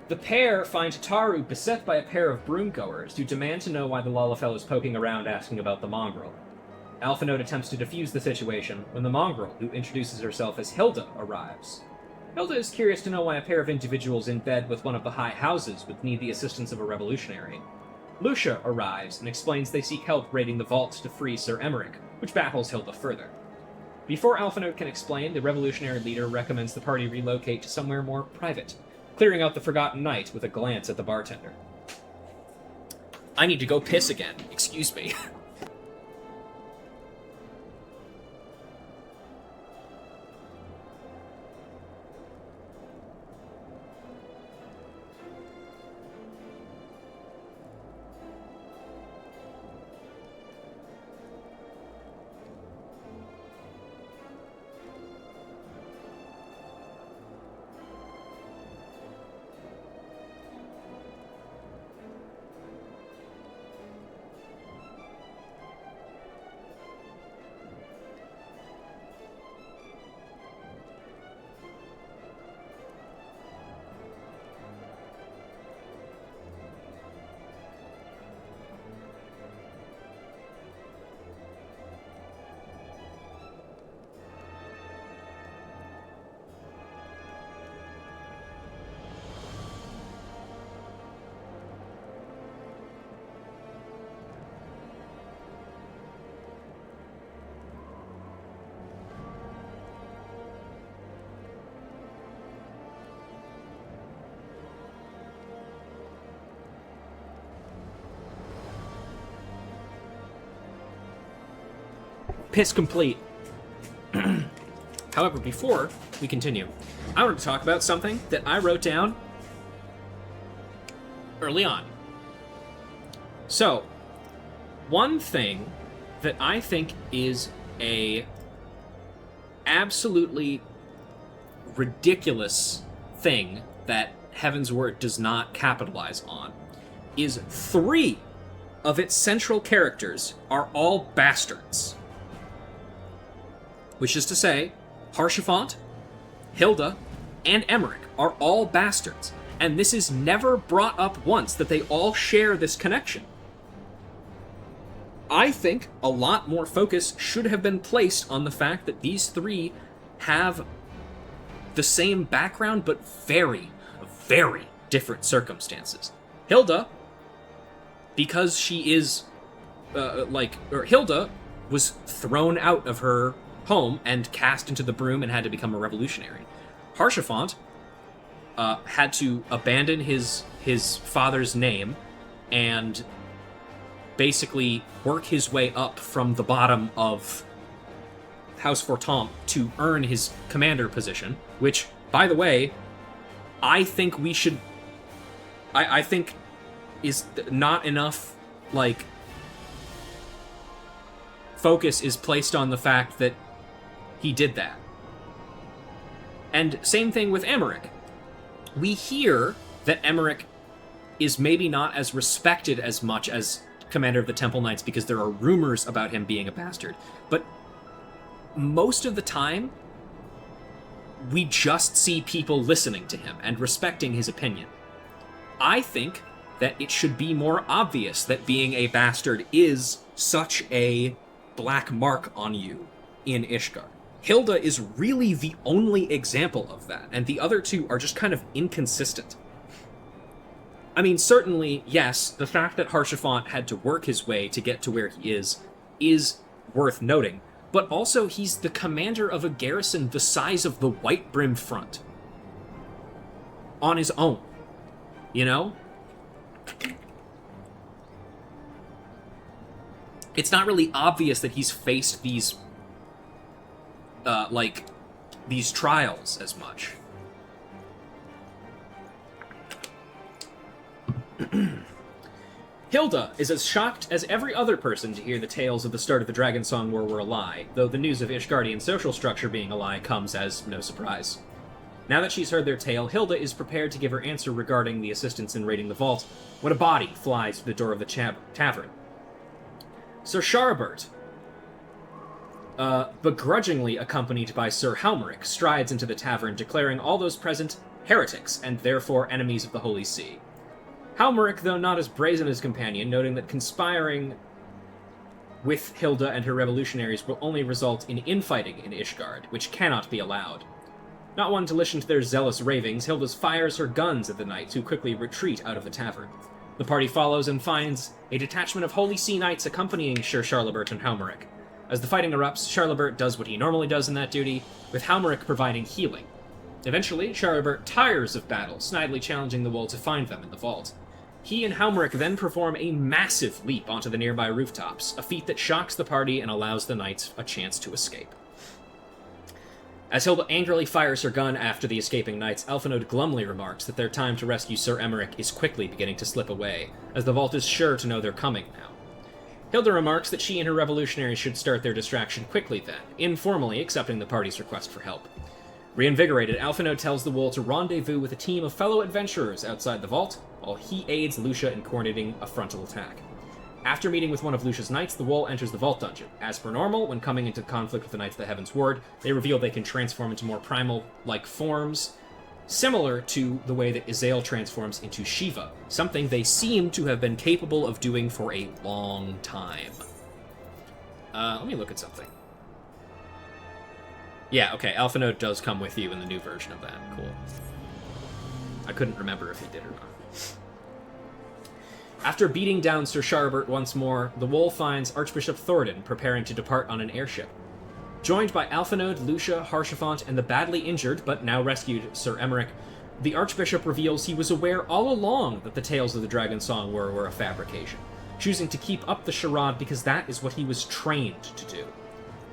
The pair find Tataru beset by a pair of broomgoers who demand to know why the Lalafell is poking around asking about the Mongrel. Alphinaud attempts to defuse the situation when the Mongrel, who introduces herself as Hilda, arrives. Hilda is curious to know why a pair of individuals in bed with one of the high houses would need the assistance of a revolutionary. Lucia arrives and explains they seek help raiding the vault to free Sir Emmerich, which baffles Hilda further. Before Alphinaud can explain, the revolutionary leader recommends the party relocate to somewhere more private, clearing out the Forgotten Knight with a glance at the bartender. I need to go piss again. Excuse me. Piss complete. However, before we continue, I want to talk about something that I wrote down early on. So, one thing that I think is a absolutely ridiculous thing that Heavensward does not capitalize on is 3 of its central characters are all bastards. Which is to say, Haurchefant, Hilda, and Emmerich are all bastards, and this is never brought up once that they all share this connection. I think a lot more focus should have been placed on the fact that these 3 have the same background, but very, very different circumstances. Hilda, because she is, Hilda was thrown out of her home and cast into the broom and had to become a revolutionary. Haurchefant had to abandon his father's name and basically work his way up from the bottom of House Fortemps to earn his commander position, which, by the way, I think we should... I think is not enough, focus is placed on the fact that he did that. And same thing with Emmerich. We hear that Emmerich is maybe not as respected as much as commander of the Temple Knights because there are rumors about him being a bastard. But most of the time, we just see people listening to him and respecting his opinion. I think that it should be more obvious that being a bastard is such a black mark on you in Ishgard. Hilda is really the only example of that, and the other 2 are just kind of inconsistent. I mean, certainly, yes, the fact that Haurchefant had to work his way to get to where he is worth noting, but also he's the commander of a garrison the size of the White Brim Front. On his own. You know? It's not really obvious that he's faced these trials as much. Hilda is as shocked as every other person to hear the tales of the start of the Dragonsong War were a lie, though the news of Ishgardian social structure being a lie comes as no surprise. Now that she's heard their tale, Hilda is prepared to give her answer regarding the assistance in raiding the vault, when a body flies through the door of the tavern. Sir Charibert, begrudgingly accompanied by Sir Halmeric, strides into the tavern, declaring all those present heretics, and therefore enemies of the Holy See. Halmeric, though not as brazen as companion, noting that conspiring with Hilda and her revolutionaries will only result in infighting in Ishgard, which cannot be allowed. Not one to listen to their zealous ravings, Hilda fires her guns at the knights, who quickly retreat out of the tavern. The party follows and finds a detachment of Holy See Knights accompanying Sir Charibert and Halmeric. As the fighting erupts, Charibert does what he normally does in that duty, with Halmeric providing healing. Eventually, Charibert tires of battle, snidely challenging the Wool to find them in the vault. He and Halmeric then perform a massive leap onto the nearby rooftops, a feat that shocks the party and allows the knights a chance to escape. As Hilda angrily fires her gun after the escaping knights, Alphinaud glumly remarks that their time to rescue Sir Emmerich is quickly beginning to slip away, as the vault is sure to know they're coming now. Hilda remarks that she and her revolutionaries should start their distraction quickly then, informally accepting the party's request for help. Reinvigorated, Alphinaud tells the Wool to rendezvous with a team of fellow adventurers outside the vault, while he aids Lucia in coordinating a frontal attack. After meeting with one of Lucia's knights, the Wool enters the vault dungeon. As per normal, when coming into conflict with the Knights of the Heavensward, they reveal they can transform into more primal-like forms, similar to the way that Izael transforms into Shiva, something they seem to have been capable of doing for a long time. Let me look at something. Yeah, okay, Alphinaud does come with you in the new version of that. Cool. I couldn't remember if he did or not. After beating down Sir Charibert once more, the Wool finds Archbishop Thordan preparing to depart on an airship. Joined by Alphinaud, Lucia, Haurchefant, and the badly injured, but now rescued, Sir Emmerich, the Archbishop reveals he was aware all along that the tales of the Dragonsong were a fabrication, choosing to keep up the charade because that is what he was trained to do.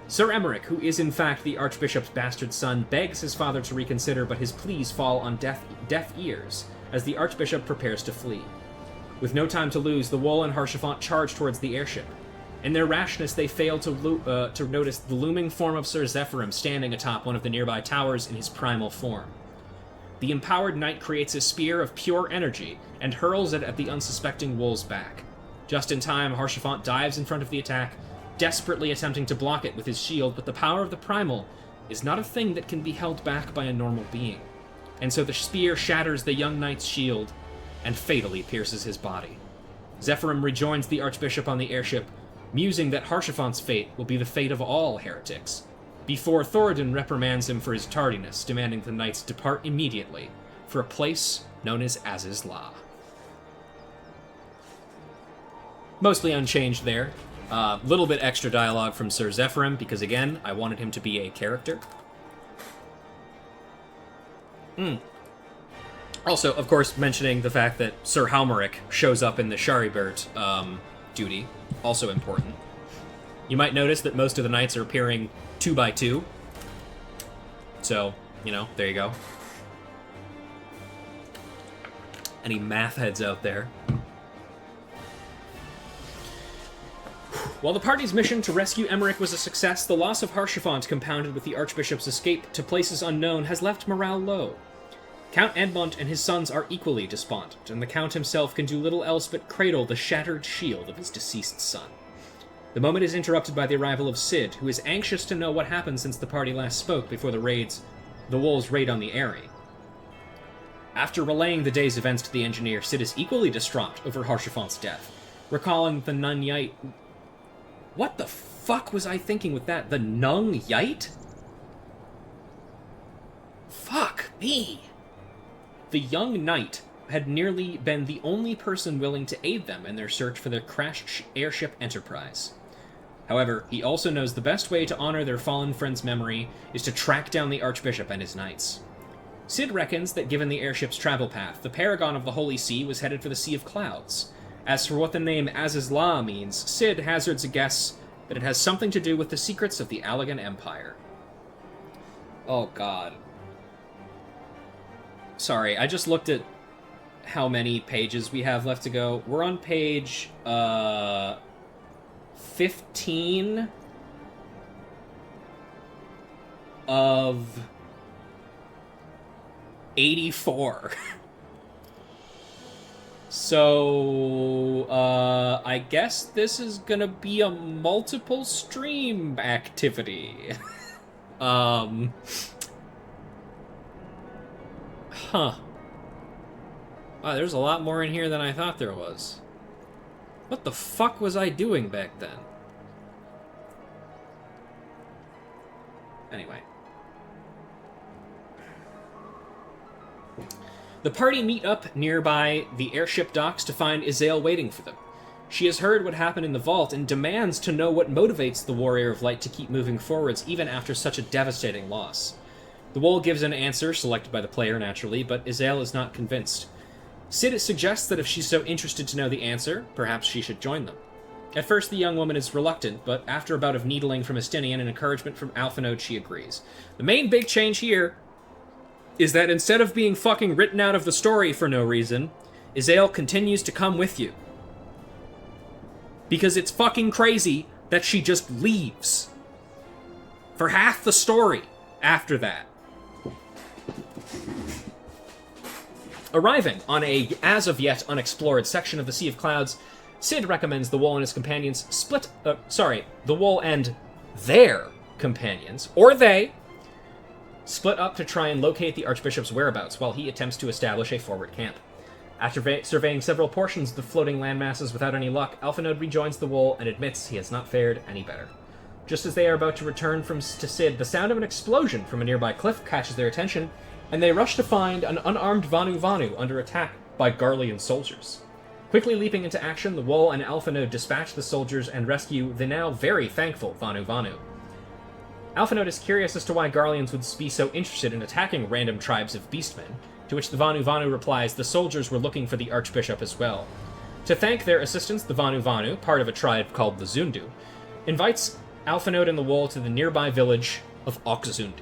Sir Emmerich, who is in fact the Archbishop's bastard son, begs his father to reconsider, but his pleas fall on deaf ears as the Archbishop prepares to flee. With no time to lose, the Wall and Haurchefant charge towards the airship. In their rashness, they fail to notice the looming form of Sir Zephyrim standing atop one of the nearby towers in his primal form. The empowered knight creates a spear of pure energy and hurls it at the unsuspecting Wool's back. Just in time, Haurchefant dives in front of the attack, desperately attempting to block it with his shield, but the power of the primal is not a thing that can be held back by a normal being. And so the spear shatters the young knight's shield and fatally pierces his body. Zephyrim rejoins the Archbishop on the airship, musing that Haurchefant's fate will be the fate of all heretics, before Thoradin reprimands him for his tardiness, demanding the knights depart immediately for a place known as Azizla. Mostly unchanged there. Little bit extra dialogue from Sir Zephyrim, because again, I wanted him to be a character. Also, of course, mentioning the fact that Sir Halmeric shows up in the Charibert duty, also important. You might notice that most of the knights are appearing 2 by 2. So, you know, there you go. Any math heads out there? While the party's mission to rescue Emmerich was a success, the loss of Haurchefant, compounded with the Archbishop's escape to places unknown, has left morale low. Count Edmont and his sons are equally despondent, and the Count himself can do little else but cradle the shattered shield of his deceased son. The moment is interrupted by the arrival of Cid, who is anxious to know what happened since the party last spoke before the Wolves' raid on the Eyrie. After relaying the day's events to the engineer, Cid is equally distraught over Haurchefant's death, recalling the Nun Yite. What the fuck was I thinking with that? The Nung Yite? Fuck me! The young knight had nearly been the only person willing to aid them in their search for their crashed airship Enterprise. However, he also knows the best way to honor their fallen friend's memory is to track down the Archbishop and his knights. Cid reckons that given the airship's travel path, the Paragon of the Holy See was headed for the Sea of Clouds. As for what the name Azizla means, Cid hazards a guess that it has something to do with the secrets of the Allagan Empire. Oh god. Sorry, I just looked at how many pages we have left to go. We're on page, 15 of 84. So, I guess this is gonna be a multiple stream activity. Huh. Wow, there's a lot more in here than I thought there was. What the fuck was I doing back then? Anyway. The party meet up nearby the airship docks to find Izael waiting for them. She has heard what happened in the vault and demands to know what motivates the Warrior of Light to keep moving forwards even after such a devastating loss. The Wool gives an answer, selected by the player naturally, but Izael is not convinced. Cid suggests that if she's so interested to know the answer, perhaps she should join them. At first the young woman is reluctant, but after a bout of needling from Estinian and encouragement from Alphanode, she agrees. The main big change here is that instead of being fucking written out of the story for no reason, Izael continues to come with you. Because it's fucking crazy that she just leaves. For half the story after that. Arriving on a as-of-yet unexplored section of the Sea of Clouds, Cid recommends the Wool and his companions the Wool and their companions, or they, split up to try and locate the Archbishop's whereabouts while he attempts to establish a forward camp. After surveying several portions of the floating landmasses without any luck, Alphanode rejoins the Wool and admits he has not fared any better. Just as they are about to return to Cid, the sound of an explosion from a nearby cliff catches their attention, and they rush to find an unarmed Vanu Vanu under attack by Garlean soldiers. Quickly leaping into action, the Wool and Alphanode dispatch the soldiers and rescue the now very thankful Vanu Vanu. Alphanode is curious as to why Garleans would be so interested in attacking random tribes of beastmen, to which the Vanu Vanu replies the soldiers were looking for the Archbishop as well. To thank their assistance, the Vanu Vanu, part of a tribe called the Zundu, invites Alphinaud and the Wall to the nearby village of Oxzundu.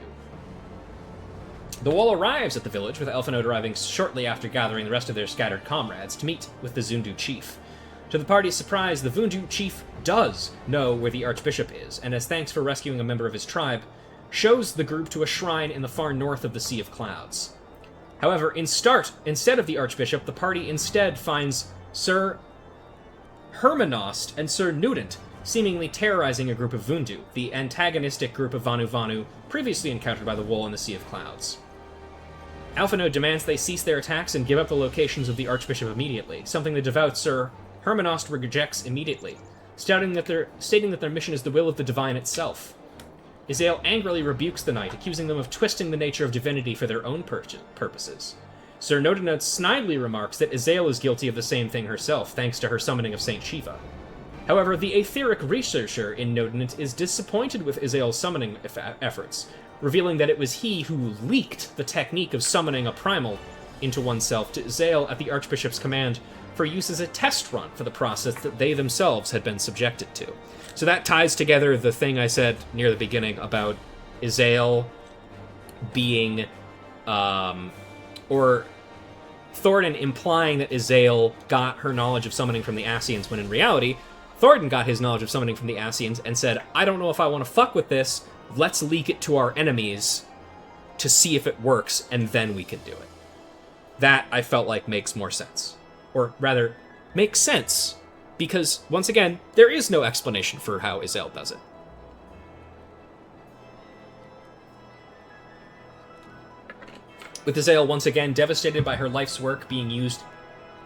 The Wall arrives at the village, with Alphinaud arriving shortly after gathering the rest of their scattered comrades to meet with the Zundu chief. To the party's surprise, the Vundu chief does know where the Archbishop is, and as thanks for rescuing a member of his tribe, shows the group to a shrine in the far north of the Sea of Clouds. However, instead of the Archbishop, the party instead finds Sir Hermanost and Sir Nudent seemingly terrorizing a group of Vundu, the antagonistic group of Vanu Vanu previously encountered by the Wall in the Sea of Clouds. Alphinaud demands they cease their attacks and give up the locations of the Archbishop immediately, something the devout Sir Hermanost rejects immediately, stating that their mission is the will of the divine itself. Izael angrily rebukes the knight, accusing them of twisting the nature of divinity for their own purposes. Sir Nodinot snidely remarks that Izael is guilty of the same thing herself, thanks to her summoning of Saint Shiva. However, the etheric researcher in Nodinot is disappointed with Izael's summoning efforts, revealing that it was he who leaked the technique of summoning a primal into oneself to Izael at the Archbishop's command for use as a test run for the process that they themselves had been subjected to. So that ties together the thing I said near the beginning about Izael being, or Thornton implying that Izael got her knowledge of summoning from the Ascians, when in reality, Thornton got his knowledge of summoning from the Ascians and said, I don't know if I want to fuck with this, let's leak it to our enemies to see if it works, and then we can do it. That, I felt like, makes more sense. Or rather, makes sense, because, once again, there is no explanation for how Izael does it. With Izael once again devastated by her life's work being used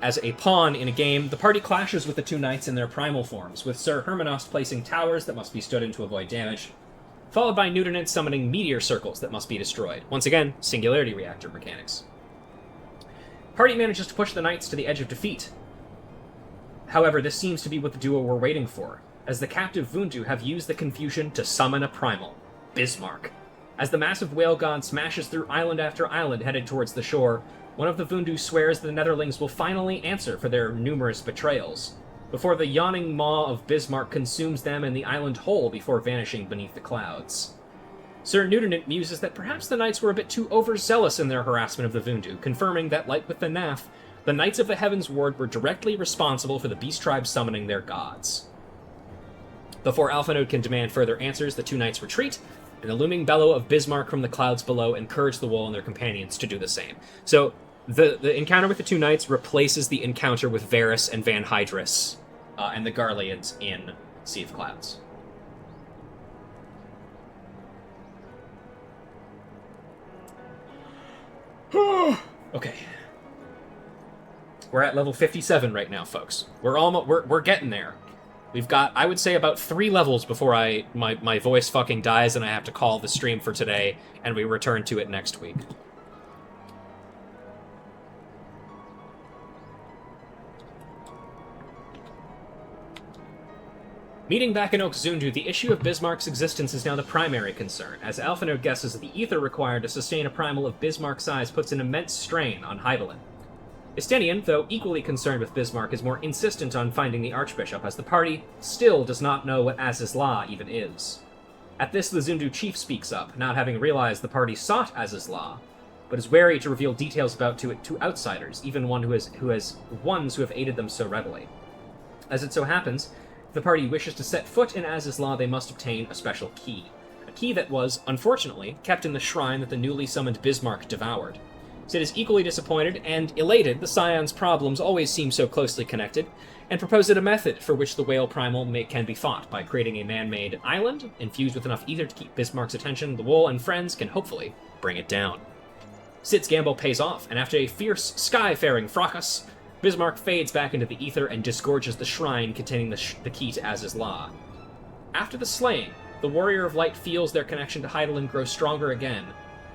as a pawn in a game, the party clashes with the two knights in their primal forms, with Sir Hermanost placing towers that must be stood in to avoid damage, followed by Nudinant summoning meteor circles that must be destroyed. Once again, singularity reactor mechanics. Party manages to push the knights to the edge of defeat. However, this seems to be what the duo were waiting for, as the captive Vundu have used the confusion to summon a primal, Bismarck. As the massive whale god smashes through island after island headed towards the shore, one of the Vundu swears the Netherlings will finally answer for their numerous betrayals, before the yawning maw of Bismarck consumes them and the island whole before vanishing beneath the clouds. Sir Nudinant muses that perhaps the knights were a bit too overzealous in their harassment of the Vundu, confirming that, like with the Naf, the Knights of the Heavensward were directly responsible for the Beast Tribe summoning their gods. Before Alphinaud can demand further answers, the two knights retreat, and the looming bellow of Bismarck from the clouds below encourage the Wall and their companions to do the same. So, the encounter with the two knights replaces the encounter with Varys and Van Hydrus, and the Garleans in Sea of Clouds. Okay. We're at level 57 right now, folks. We're getting there. We've got, I would say, about 3 levels before my voice fucking dies and I have to call the stream for today, and we return to it next week. Meeting back in Oxzundu, the issue of Bismarck's existence is now the primary concern, as Alphinaud guesses that the ether required to sustain a primal of Bismarck's size puts an immense strain on Hyvelin. Estenian, though equally concerned with Bismarck, is more insistent on finding the Archbishop, as the party still does not know what Azizla even is. At this, the Zundu chief speaks up, not having realized the party sought Azizla, but is wary to reveal details about it to outsiders, even ones who have aided them so readily. As it so happens, if the party wishes to set foot in Azizla, they must obtain a special key. A key that was, unfortunately, kept in the shrine that the newly summoned Bismarck devoured. Sid is equally disappointed and elated the Scion's problems always seem so closely connected, and proposes a method for which the whale primal can be fought by creating a man-made island, infused with enough ether to keep Bismarck's attention. The Wall and friends can hopefully bring it down. Sid's gamble pays off, and after a fierce, sky-faring fracas, Bismarck fades back into the ether and disgorges the shrine containing the key to Azizla. After the slaying, the Warrior of Light feels their connection to Hydaelyn grow stronger again,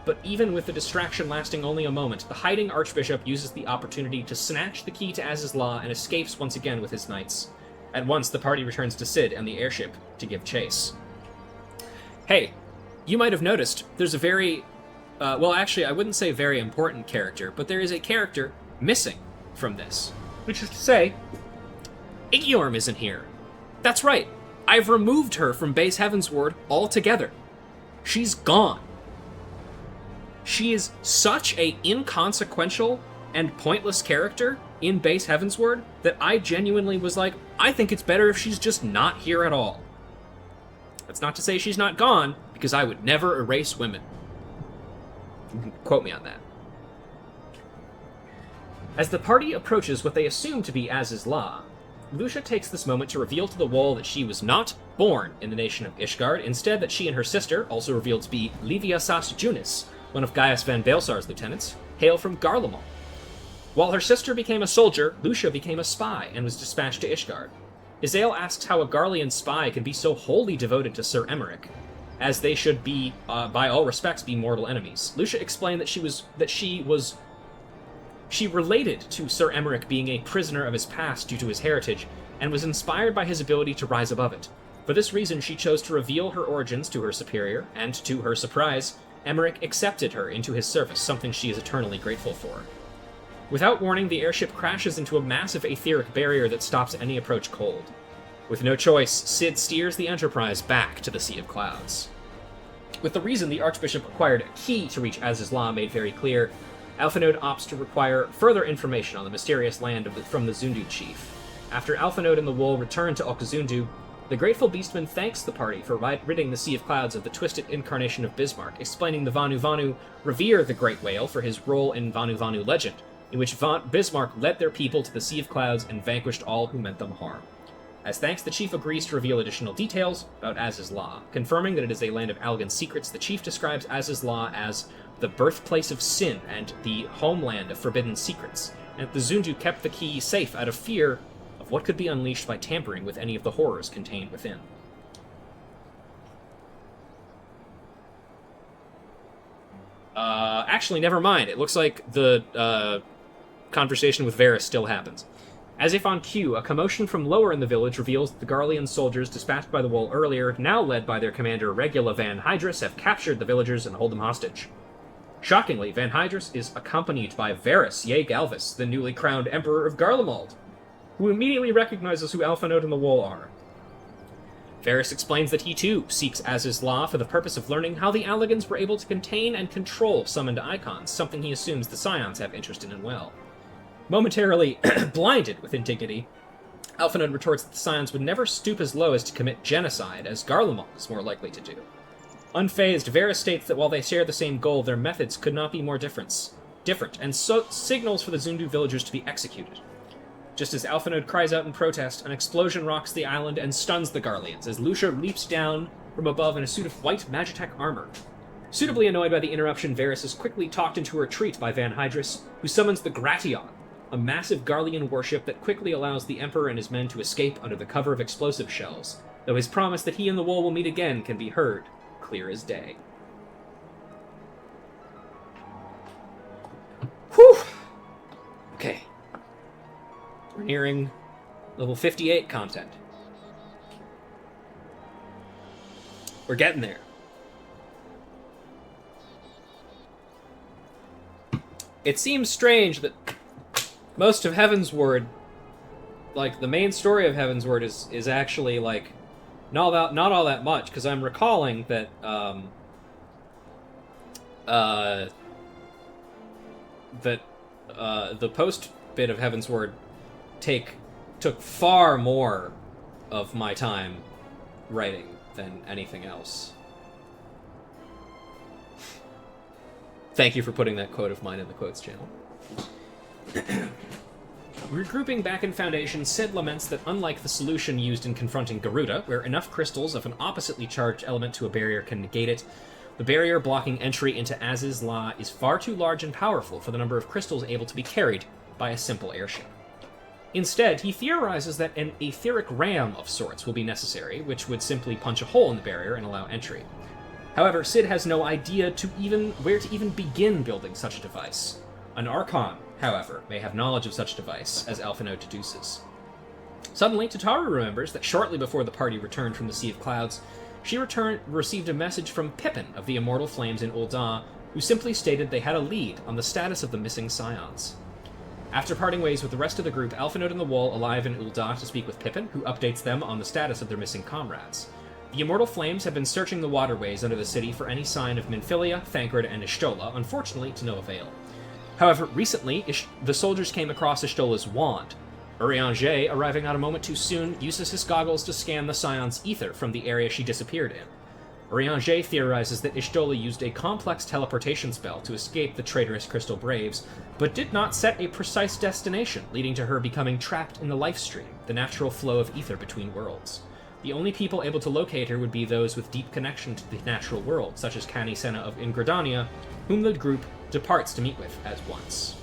but even with the distraction lasting only a moment, the hiding Archbishop uses the opportunity to snatch the key to Azizla and escapes once again with his knights. At once, the party returns to Sid and the airship to give chase. Hey, you might have noticed, there's a very, well actually I wouldn't say very important character, but there is a character missing from this. Which is to say, Igyorm isn't here. That's right, I've removed her from base Heavensward altogether. She's gone. She is such a inconsequential and pointless character in base Heavensward that I genuinely was like, I think it's better if she's just not here at all. That's not to say she's not gone, because I would never erase women. You can quote me on that. As the party approaches what they assume to be Az's Law, Lucia takes this moment to reveal to the wall that she was not born in the nation of Ishgard, instead that she and her sister, also revealed to be Livia Sast Junis, one of Gaius van Baelsar's lieutenants, hail from Garlemald. While her sister became a soldier, Lucia became a spy and was dispatched to Ishgard. Izael asks how a Garlean spy can be so wholly devoted to Sir Emmerich, as they should be, by all respects, be mortal enemies. Lucia explained that she related to Sir Emmerich being a prisoner of his past due to his heritage, and was inspired by his ability to rise above it. For this reason, she chose to reveal her origins to her superior, and to her surprise, Emmerich accepted her into his service, something she is eternally grateful for. Without warning, the airship crashes into a massive aetheric barrier that stops any approach cold. With no choice, Cid steers the Enterprise back to the Sea of Clouds. With the reason the Archbishop required a key to reach Az's Law made very clear, Alphanode opts to require further information on the mysterious land from the Zundu chief. After Alphanode and the Wool return to Okazundu, the Grateful Beastman thanks the party for ridding the Sea of Clouds of the twisted incarnation of Bismarck, explaining the Vanu Vanu revere the Great Whale for his role in Vanu Vanu legend, in which Bismarck led their people to the Sea of Clouds and vanquished all who meant them harm. As thanks, the chief agrees to reveal additional details about Az's Law. Confirming that it is a land of Algan secrets, the chief describes Az's Law as the birthplace of sin and the homeland of forbidden secrets, and the Zundu kept the key safe out of fear of what could be unleashed by tampering with any of the horrors contained within. Actually, never mind. It looks like the conversation with Varys still happens. As if on cue, a commotion from lower in the village reveals that the Garlean soldiers dispatched by the Wall earlier, now led by their commander Regula Van Hydrus, have captured the villagers and hold them hostage. Shockingly, Van Hydrus is accompanied by Varys Ye Galvis, the newly crowned Emperor of Garlemald, who immediately recognizes who Alphanode and the Wall are. Varys explains that he too seeks Az's Law for the purpose of learning how the Allagans were able to contain and control summoned icons, something he assumes the Scions have interest in as well. Momentarily blinded with indignity, Alphanode retorts that the Scions would never stoop as low as to commit genocide, as Garlemald is more likely to do. Unfazed, Varys states that while they share the same goal, their methods could not be more different, and so signals for the Zundu villagers to be executed. Just as Alphanode cries out in protest, an explosion rocks the island and stuns the Garleans, as Lucia leaps down from above in a suit of white Magitech armor. Suitably annoyed by the interruption, Varys is quickly talked into a retreat by Van Hydrus, who summons the Gration, a massive Garlean warship that quickly allows the Emperor and his men to escape under the cover of explosive shells, though his promise that he and the Wool will meet again can be heard clear as day. Whew! Okay. We're nearing level 58 content. We're getting there. It seems strange that most of Heavensward, like the main story of Heavensward, is actually like not all that much, because I'm recalling that the post bit of Heavensward took far more of my time writing than anything else. Thank you for putting that quote of mine in the quotes channel. Regrouping back in Foundation, Cid laments that unlike the solution used in confronting Garuda, where enough crystals of an oppositely charged element to a barrier can negate it, the barrier blocking entry into Az's Law is far too large and powerful for the number of crystals able to be carried by a simple airship. Instead, he theorizes that an etheric ram of sorts will be necessary, which would simply punch a hole in the barrier and allow entry. However, Cid has no idea where to even begin building such a device. An Archon, however, may have knowledge of such device, as Alphanode deduces. Suddenly, Tataru remembers that shortly before the party returned from the Sea of Clouds, she received a message from Pippin of the Immortal Flames in Ul'dah, who simply stated they had a lead on the status of the missing Scions. After parting ways with the rest of the group, Alphinaud and the Wall arrive in Ul'dah to speak with Pippin, who updates them on the status of their missing comrades. The Immortal Flames have been searching the waterways under the city for any sign of Minfilia, Thancred, and Y'shtola, unfortunately to no avail. However, recently, the soldiers came across Y'shtola's wand. Urianger, arriving out a moment too soon, uses his goggles to scan the Scion's ether from the area she disappeared in. Urianger theorizes that Y'shtola used a complex teleportation spell to escape the traitorous Crystal Braves, but did not set a precise destination, leading to her becoming trapped in the life stream, the natural flow of ether between worlds. The only people able to locate her would be those with deep connection to the natural world, such as Cani Senna of Ingridania, whom the group departs to meet with as once.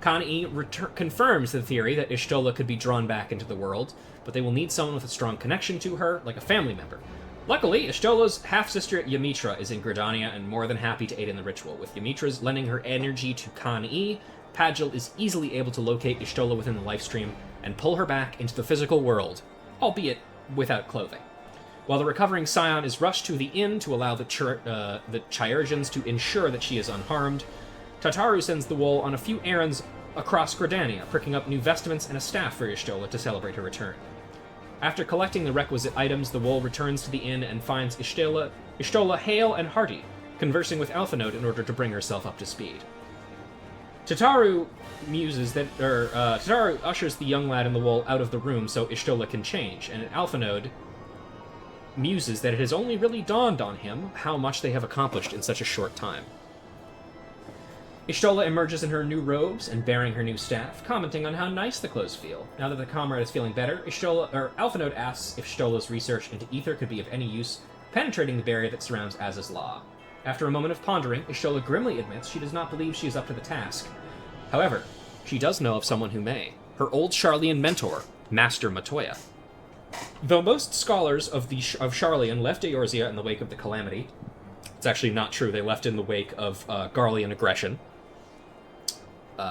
Cani confirms the theory that Y'shtola could be drawn back into the world, but they will need someone with a strong connection to her, like a family member. Luckily, Y'shtola's half-sister Ymitra is in Gridania and more than happy to aid in the ritual. With Ymitra's lending her energy to Cani, Padgel is easily able to locate Y'shtola within the lifestream and pull her back into the physical world, albeit without clothing. While the recovering Scion is rushed to the inn to allow the Chirurgeons to ensure that she is unharmed, Tataru sends the Wool on a few errands across Gridania, pricking up new vestments and a staff for Y'shtola to celebrate her return. After collecting the requisite items, the Wool returns to the inn and finds Y'shtola hale and hearty, conversing with Alphinaud in order to bring herself up to speed. Tataru ushers the young lad in the Wool out of the room so Y'shtola can change, and Alphinaud muses that it has only really dawned on him how much they have accomplished in such a short time. Y'shtola emerges in her new robes and bearing her new staff, commenting on how nice the clothes feel. Now that the comrade is feeling better, Alphinaud asks if Y'shtola's research into ether could be of any use, penetrating the barrier that surrounds Az's Law. After a moment of pondering, Y'shtola grimly admits she does not believe she is up to the task. However, she does know of someone who may. Her old Sharlayan mentor, Master Matoya. Though most scholars of Sharlayan left Eorzea in the wake of the Calamity, it's actually not true, they left in the wake of Garlean aggression.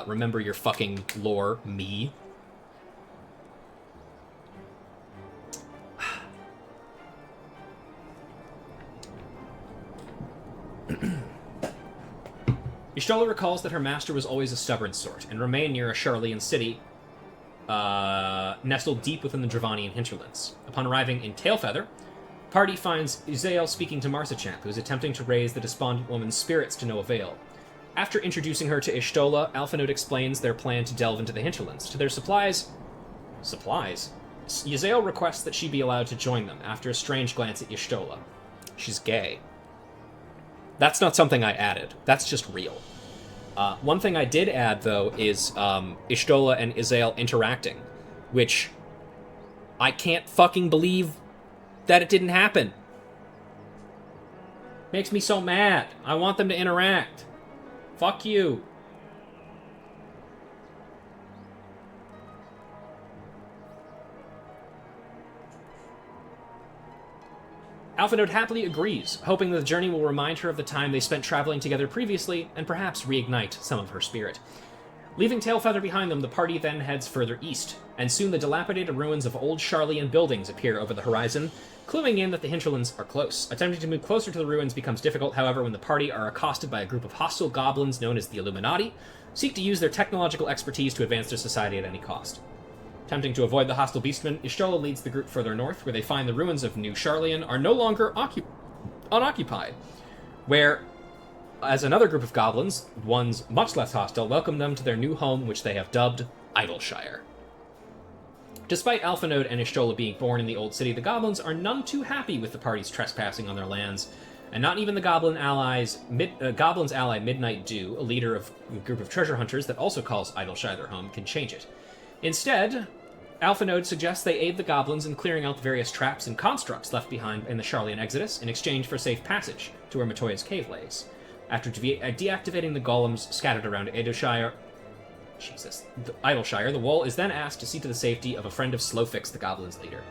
Remember your fucking lore, me. Y'shtola recalls that her master was always a stubborn sort, and remained near a Sharlayan city, nestled deep within the Dravanian hinterlands. Upon arriving in Tailfeather, party finds Uzael speaking to Marsachamp, who is attempting to raise the despondent woman's spirits to no avail. After introducing her to Y'shtola, Alphinaud explains their plan to delve into the hinterlands. To their supplies? Uzael requests that she be allowed to join them, after a strange glance at Y'shtola. She's gay. That's not something I added. That's just real. One thing I did add, though, is Y'shtola and Uzael interacting, which I can't fucking believe that it didn't happen. Makes me so mad. I want them to interact. Fuck you. Alphinaud happily agrees, hoping that the journey will remind her of the time they spent traveling together previously, and perhaps reignite some of her spirit. Leaving Tailfeather behind them, the party then heads further east, and soon the dilapidated ruins of old Sharlayan buildings appear over the horizon, cluing in that the hinterlands are close. Attempting to move closer to the ruins becomes difficult, however, when the party are accosted by a group of hostile goblins known as the Illuminati, seek to use their technological expertise to advance their society at any cost. Attempting to avoid the hostile beastmen, Y'shtola leads the group further north, where they find the ruins of New Sharlayan are no longer unoccupied, where, as another group of goblins, ones much less hostile, welcome them to their new home, which they have dubbed Idleshire. Despite Alphinaud and Y'shtola being born in the Old City, the goblins are none too happy with the party's trespassing on their lands, and not even the goblins' ally Midnight Dew, a leader of a group of treasure hunters that also calls Idleshire their home, can change it. Instead, Alphinaud suggests they aid the goblins in clearing out the various traps and constructs left behind in the Sharlayan Exodus in exchange for safe passage to where Matoya's cave lays. After deactivating the golems scattered around Idleshire, the Wall is then asked to see to the safety of a friend of Slowfix, the goblins' leader.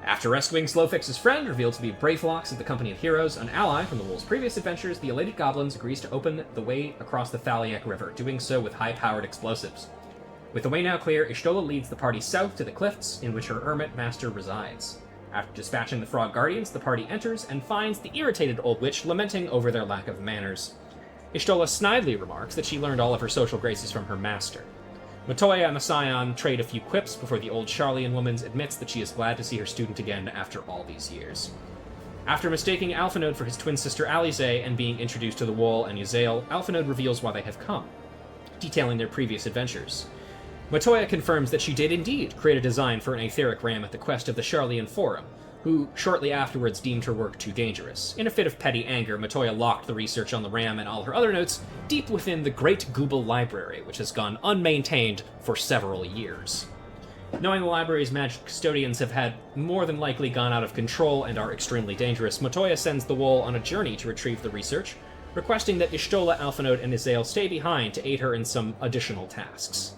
After rescuing Slowfix's friend, revealed to be Bravelox of the Company of Heroes, an ally from the Wool's previous adventures, the elated goblins agrees to open the way across the Thaliak River, doing so with high-powered explosives. With the way now clear, Y'shtola leads the party south to the cliffs in which her hermit master resides. After dispatching the Frog Guardians, the party enters and finds the irritated old witch lamenting over their lack of manners. Y'shtola snidely remarks that she learned all of her social graces from her master. Matoya and the Scion trade a few quips before the old Sharlayan woman admits that she is glad to see her student again after all these years. After mistaking Alphinaud for his twin sister Alisaie and being introduced to the Wall and Yazael, Alphinaud reveals why they have come, detailing their previous adventures. Matoya confirms that she did indeed create a design for an etheric ram at the quest of the Sharlayan Forum, who shortly afterwards deemed her work too dangerous. In a fit of petty anger, Matoya locked the research on the ram and all her other notes deep within the Great Gooble Library, which has gone unmaintained for several years. Knowing the library's magic custodians have had more than likely gone out of control and are extremely dangerous, Matoya sends the Wall on a journey to retrieve the research, requesting that Y'shtola, Alphinaud, and Yazael stay behind to aid her in some additional tasks.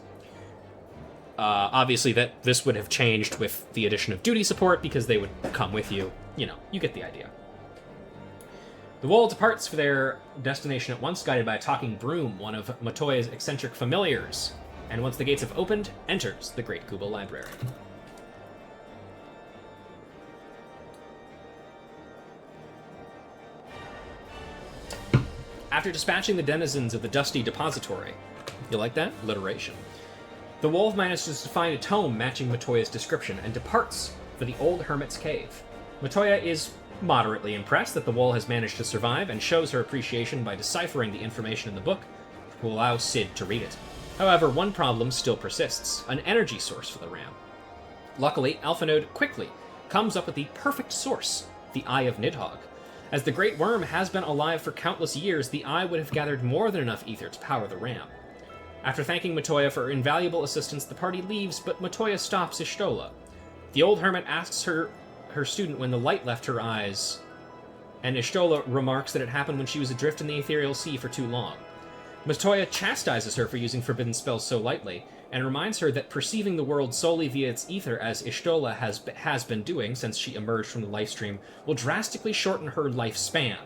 Obviously, that this would have changed with the addition of duty support, because they would come with you. You know, you get the idea. The Wall departs for their destination at once, guided by a talking broom, one of Matoya's eccentric familiars, and once the gates have opened, enters the Great Gooble Library. After dispatching the denizens of the dusty depository, you like that? Alliteration. The Wall manages to find a tome matching Matoya's description and departs for the old hermit's cave. Matoya is moderately impressed that the Wall has managed to survive and shows her appreciation by deciphering the information in the book to allow Cid to read it. However, one problem still persists, an energy source for the ram. Luckily, Alphinaud quickly comes up with the perfect source, the Eye of Nidhogg. As the Great Worm has been alive for countless years, the Eye would have gathered more than enough ether to power the ram. After thanking Matoya for her invaluable assistance, the party leaves, but Matoya stops Y'shtola. The old hermit asks her student when the light left her eyes, and Y'shtola remarks that it happened when she was adrift in the ethereal sea for too long. Matoya chastises her for using forbidden spells so lightly, and reminds her that perceiving the world solely via its ether, as Y'shtola has been doing since she emerged from the lifestream, will drastically shorten her lifespan.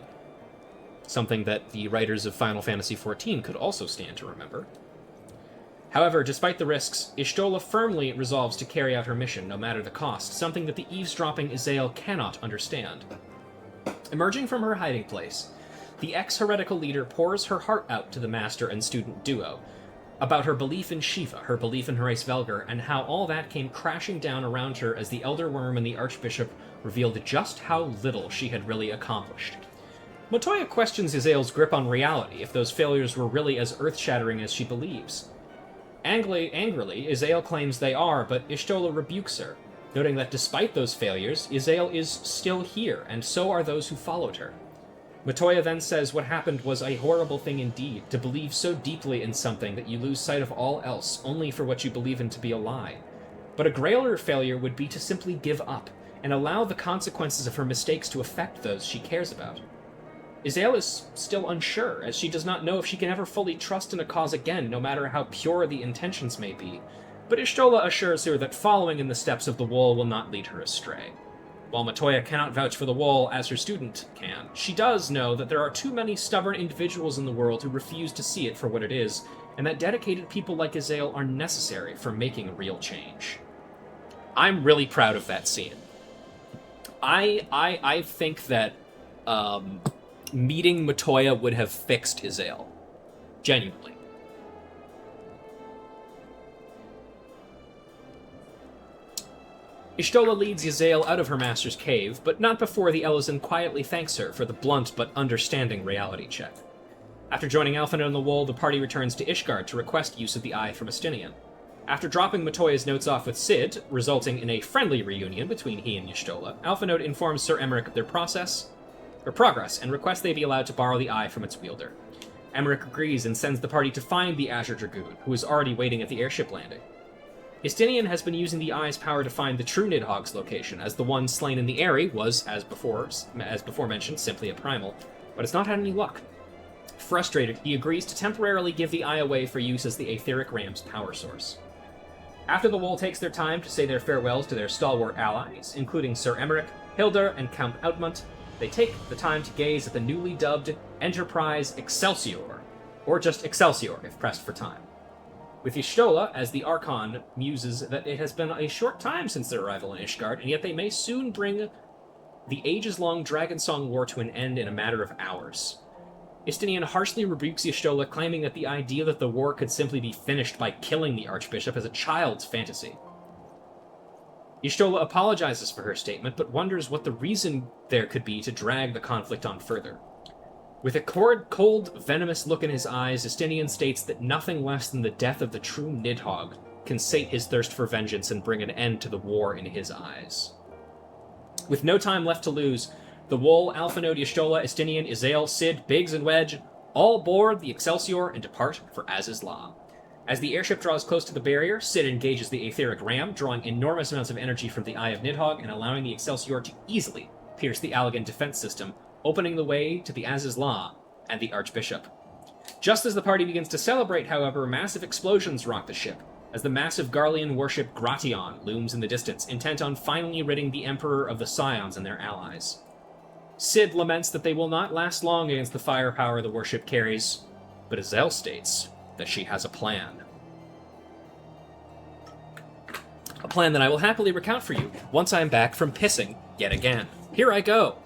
Something that the writers of Final Fantasy XIV could also stand to remember. However, despite the risks, Y'shtola firmly resolves to carry out her mission, no matter the cost, something that the eavesdropping Yazael cannot understand. Emerging from her hiding place, the ex-heretical leader pours her heart out to the master and student duo, about her belief in Shiva, her belief in Horace Velger, and how all that came crashing down around her as the Elder Worm and the Archbishop revealed just how little she had really accomplished. Matoya questions Yazael's grip on reality, if those failures were really as earth-shattering as she believes. Angrily, Yazael claims they are, but Y'shtola rebukes her, noting that despite those failures, Yazael is still here, and so are those who followed her. Matoya then says what happened was a horrible thing indeed, to believe so deeply in something that you lose sight of all else, only for what you believe in to be a lie. But a greater failure would be to simply give up, and allow the consequences of her mistakes to affect those she cares about. Yazael is still unsure, as she does not know if she can ever fully trust in a cause again, no matter how pure the intentions may be, but Y'shtola assures her that following in the steps of the Wall will not lead her astray. While Matoya cannot vouch for the Wall as her student can, she does know that there are too many stubborn individuals in the world who refuse to see it for what it is, and that dedicated people like Yazael are necessary for making real change. I'm really proud of that scene. I think that meeting Matoya would have fixed Yazael. Genuinely. Y'shtola leads Yazael out of her master's cave, but not before the Elezen quietly thanks her for the blunt but understanding reality check. After joining Alphinaud on the Wall, the party returns to Ishgard to request use of the Eye from Estinian. After dropping Matoya's notes off with Cid, resulting in a friendly reunion between he and Y'shtola, Alphinaud informs Sir Emmerich of their progress, and requests they be allowed to borrow the Eye from its wielder. Emmerich agrees and sends the party to find the Azure Dragoon, who is already waiting at the airship landing. Estinian has been using the Eye's power to find the true Nidhogg's location, as the one slain in the Eyrie was, as before mentioned, simply a primal, but has not had any luck. Frustrated, he agrees to temporarily give the Eye away for use as the Aetheric Ram's power source. After the Wall takes their time to say their farewells to their stalwart allies, including Sir Emmerich, Hilda, and Count Outmunt, they take the time to gaze at the newly dubbed Enterprise Excelsior, or just Excelsior if pressed for time. With Y'shtola, as the Archon muses that it has been a short time since their arrival in Ishgard, and yet they may soon bring the ages-long Dragonsong War to an end in a matter of hours. Istinian harshly rebukes Y'shtola, claiming that the idea that the war could simply be finished by killing the Archbishop is a child's fantasy. Y'shtola apologizes for her statement, but wonders what the reason there could be to drag the conflict on further. With a cold, venomous look in his eyes, Istinian states that nothing less than the death of the true Nidhogg can sate his thirst for vengeance and bring an end to the war in his eyes. With no time left to lose, the Wool, Alphanode, Y'shtola, Istinian, Izael, Cid, Biggs, and Wedge all board the Excelsior and depart for Az's Law. As the airship draws close to the barrier, Cid engages the Aetheric Ram, drawing enormous amounts of energy from the Eye of Nidhogg and allowing the Excelsior to easily pierce the Allagan defense system, opening the way to the Az's Law and the Archbishop. Just as the party begins to celebrate, however, massive explosions rock the ship, as the massive Garlean warship Gratian looms in the distance, intent on finally ridding the Emperor of the Scions and their allies. Cid laments that they will not last long against the firepower the warship carries, but Izael states that she has a plan. A plan that I will happily recount for you once I am back from pissing yet again. Here I go!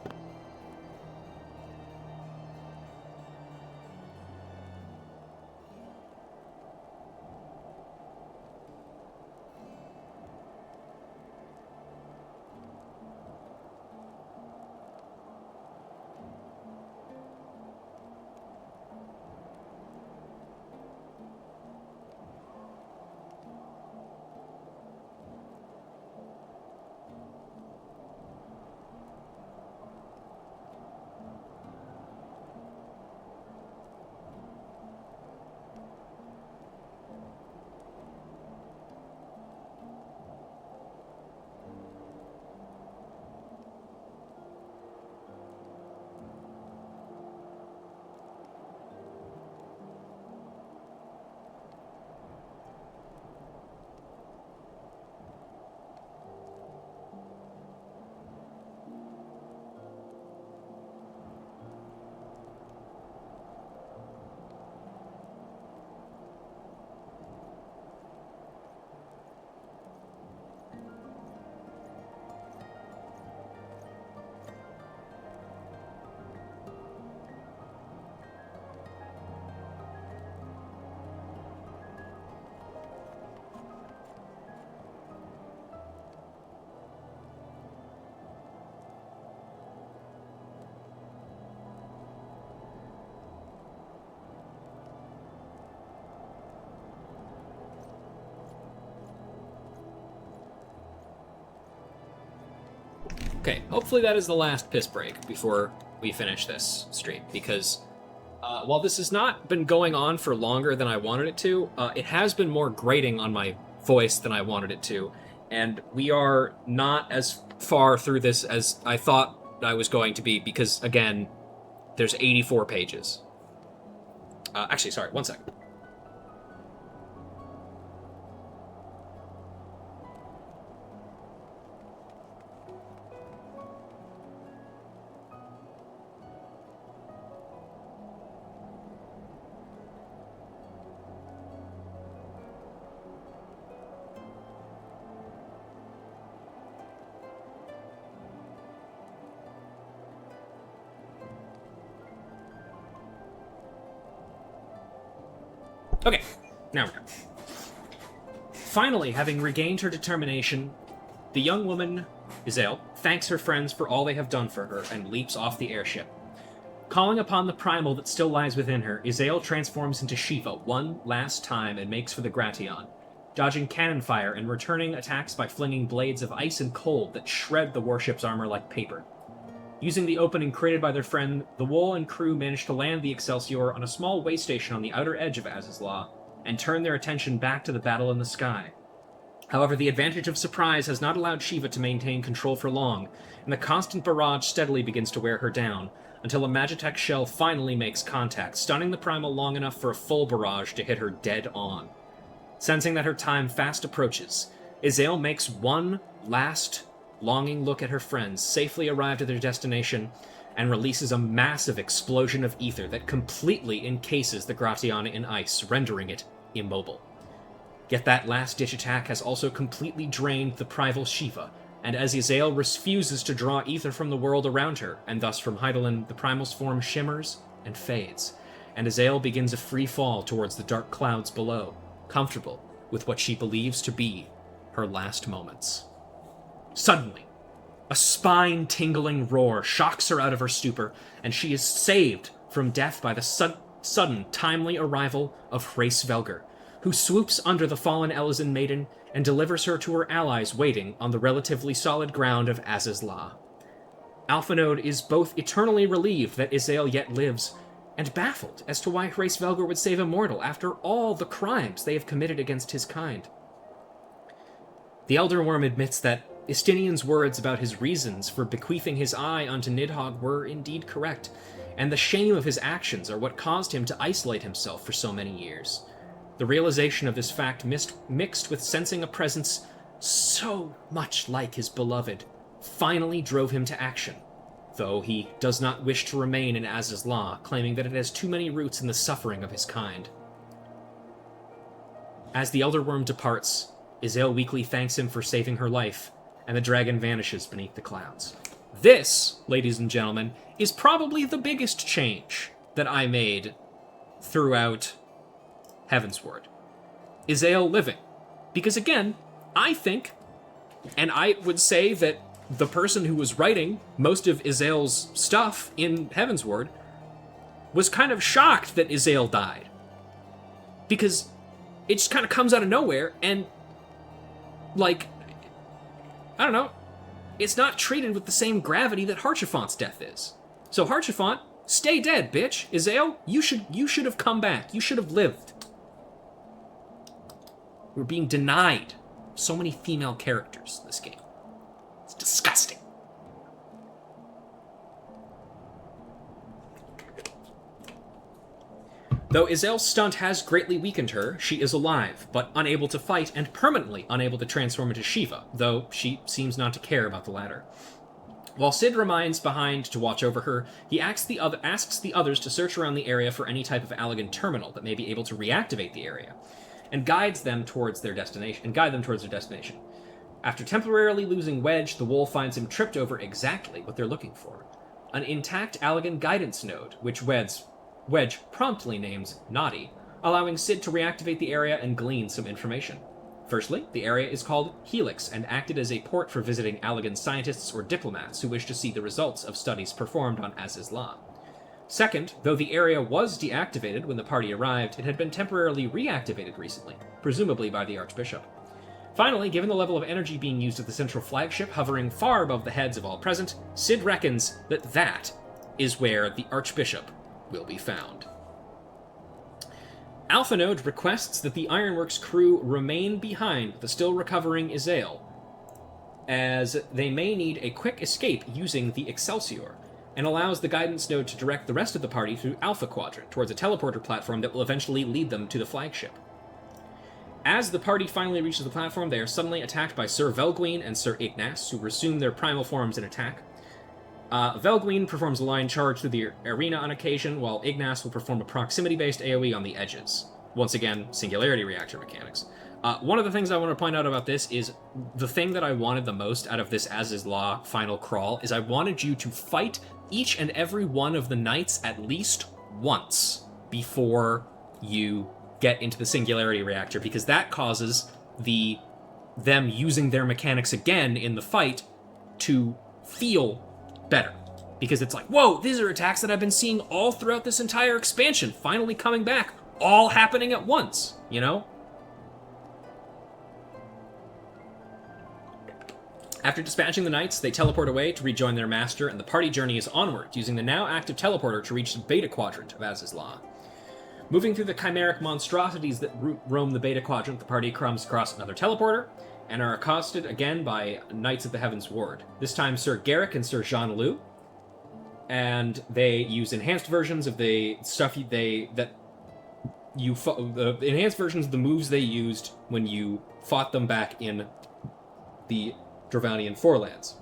Okay, hopefully that is the last piss break before we finish this stream, because while this has not been going on for longer than I wanted it to, it has been more grating on my voice than I wanted it to, and we are not as far through this as I thought I was going to be, because, again, there's 84 pages. Actually, sorry, one second. Okay, now we're done. Finally, having regained her determination, the young woman, Izael, thanks her friends for all they have done for her and leaps off the airship. Calling upon the primal that still lies within her, Izael transforms into Shiva one last time and makes for the Gratian, dodging cannon fire and returning attacks by flinging blades of ice and cold that shred the warship's armor like paper. Using the opening created by their friend, the Wool and crew manage to land the Excelsior on a small way station on the outer edge of Az's Law, and turn their attention back to the battle in the sky. However, the advantage of surprise has not allowed Shiva to maintain control for long, and the constant barrage steadily begins to wear her down, until a Magitech shell finally makes contact, stunning the Primal long enough for a full barrage to hit her dead on. Sensing that her time fast approaches, Izael makes one last longing look at her friends, safely arrived at their destination, and releases a massive explosion of ether that completely encases the Gratian in ice, rendering it immobile. Yet that last-ditch attack has also completely drained the primal Shiva, and as Izael refuses to draw ether from the world around her, and thus from Hydaelyn, the Primal's form shimmers and fades, and Azael begins a free fall towards the dark clouds below, comfortable with what she believes to be her last moments. Suddenly, a spine-tingling roar shocks her out of her stupor, and she is saved from death by the sudden, timely arrival of Heavensward, who swoops under the fallen Elysian maiden and delivers her to her allies waiting on the relatively solid ground of Azizla. Alphanode is both eternally relieved that Azael yet lives, and baffled as to why Heavensward would save a mortal after all the crimes they have committed against his kind. The Elder Worm admits that Istinian's words about his reasons for bequeathing his eye unto Nidhogg were indeed correct, and the shame of his actions are what caused him to isolate himself for so many years. The realization of this fact, mixed with sensing a presence so much like his beloved, finally drove him to action, though he does not wish to remain in Azizla, claiming that it has too many roots in the suffering of his kind. As the Elder Worm departs, Azael weakly thanks him for saving her life, and the dragon vanishes beneath the clouds. This, ladies and gentlemen, is probably the biggest change that I made throughout Heavensward. Azael living. Because again, I think, and I would say that the person who was writing most of Azael's stuff in Heavensward was kind of shocked that Azael died. Because it just kind of comes out of nowhere, and, like, I don't know, it's not treated with the same gravity that Harchifant's death is. So Harchifant, stay dead, bitch. Azael, you should have come back. You should have lived. We're being denied so many female characters in this game. It's disgusting. Though Azael's stunt has greatly weakened her, she is alive, but unable to fight and permanently unable to transform into Shiva, though she seems not to care about the latter. While Cid remains behind to watch over her, he asks the others to search around the area for any type of Allagan terminal that may be able to reactivate the area, and guide them towards their destination. After temporarily losing Wedge, the Wolf finds him tripped over exactly what they're looking for: an intact Allagan guidance node, which Wedge promptly names Naughty, allowing Cid to reactivate the area and glean some information. Firstly, the area is called Helix and acted as a port for visiting Allagan scientists or diplomats who wish to see the results of studies performed on Azizla. Second, though the area was deactivated when the party arrived, it had been temporarily reactivated recently, presumably by the Archbishop. Finally, given the level of energy being used at the central flagship hovering far above the heads of all present, Cid reckons that is where the Archbishop will be found. Alphanode requests that the Ironworks crew remain behind with the still recovering Azael, as they may need a quick escape using the Excelsior, and allows the guidance node to direct the rest of the party through Alpha Quadrant towards a teleporter platform that will eventually lead them to the flagship. As the party finally reaches the platform, they are suddenly attacked by Sir Velguin and Sir Ignace, who resume their primal forms and attack. Velguin performs a line charge through the arena on occasion, while Ignace will perform a proximity-based AoE on the edges. Once again, Singularity Reactor mechanics. One of the things I want to point out about this is the thing that I wanted the most out of this Azizla final crawl is I wanted you to fight each and every one of the knights at least once before you get into the Singularity Reactor, because that causes them using their mechanics again in the fight to feel better. Because it's like, whoa, these are attacks that I've been seeing all throughout this entire expansion, finally coming back, all happening at once, you know? After dispatching the knights, they teleport away to rejoin their master, and the party journeys onward, using the now active teleporter to reach the Beta Quadrant of Azizla. Moving through the chimeric monstrosities that roam the Beta Quadrant, the party comes across another teleporter, and are accosted again by Knights of the Heavensward. This time Sir Garrick and Sir Jean-Loup, and they use enhanced versions of the stuff the enhanced versions of the moves they used when you fought them back in the Dravanian Forelands.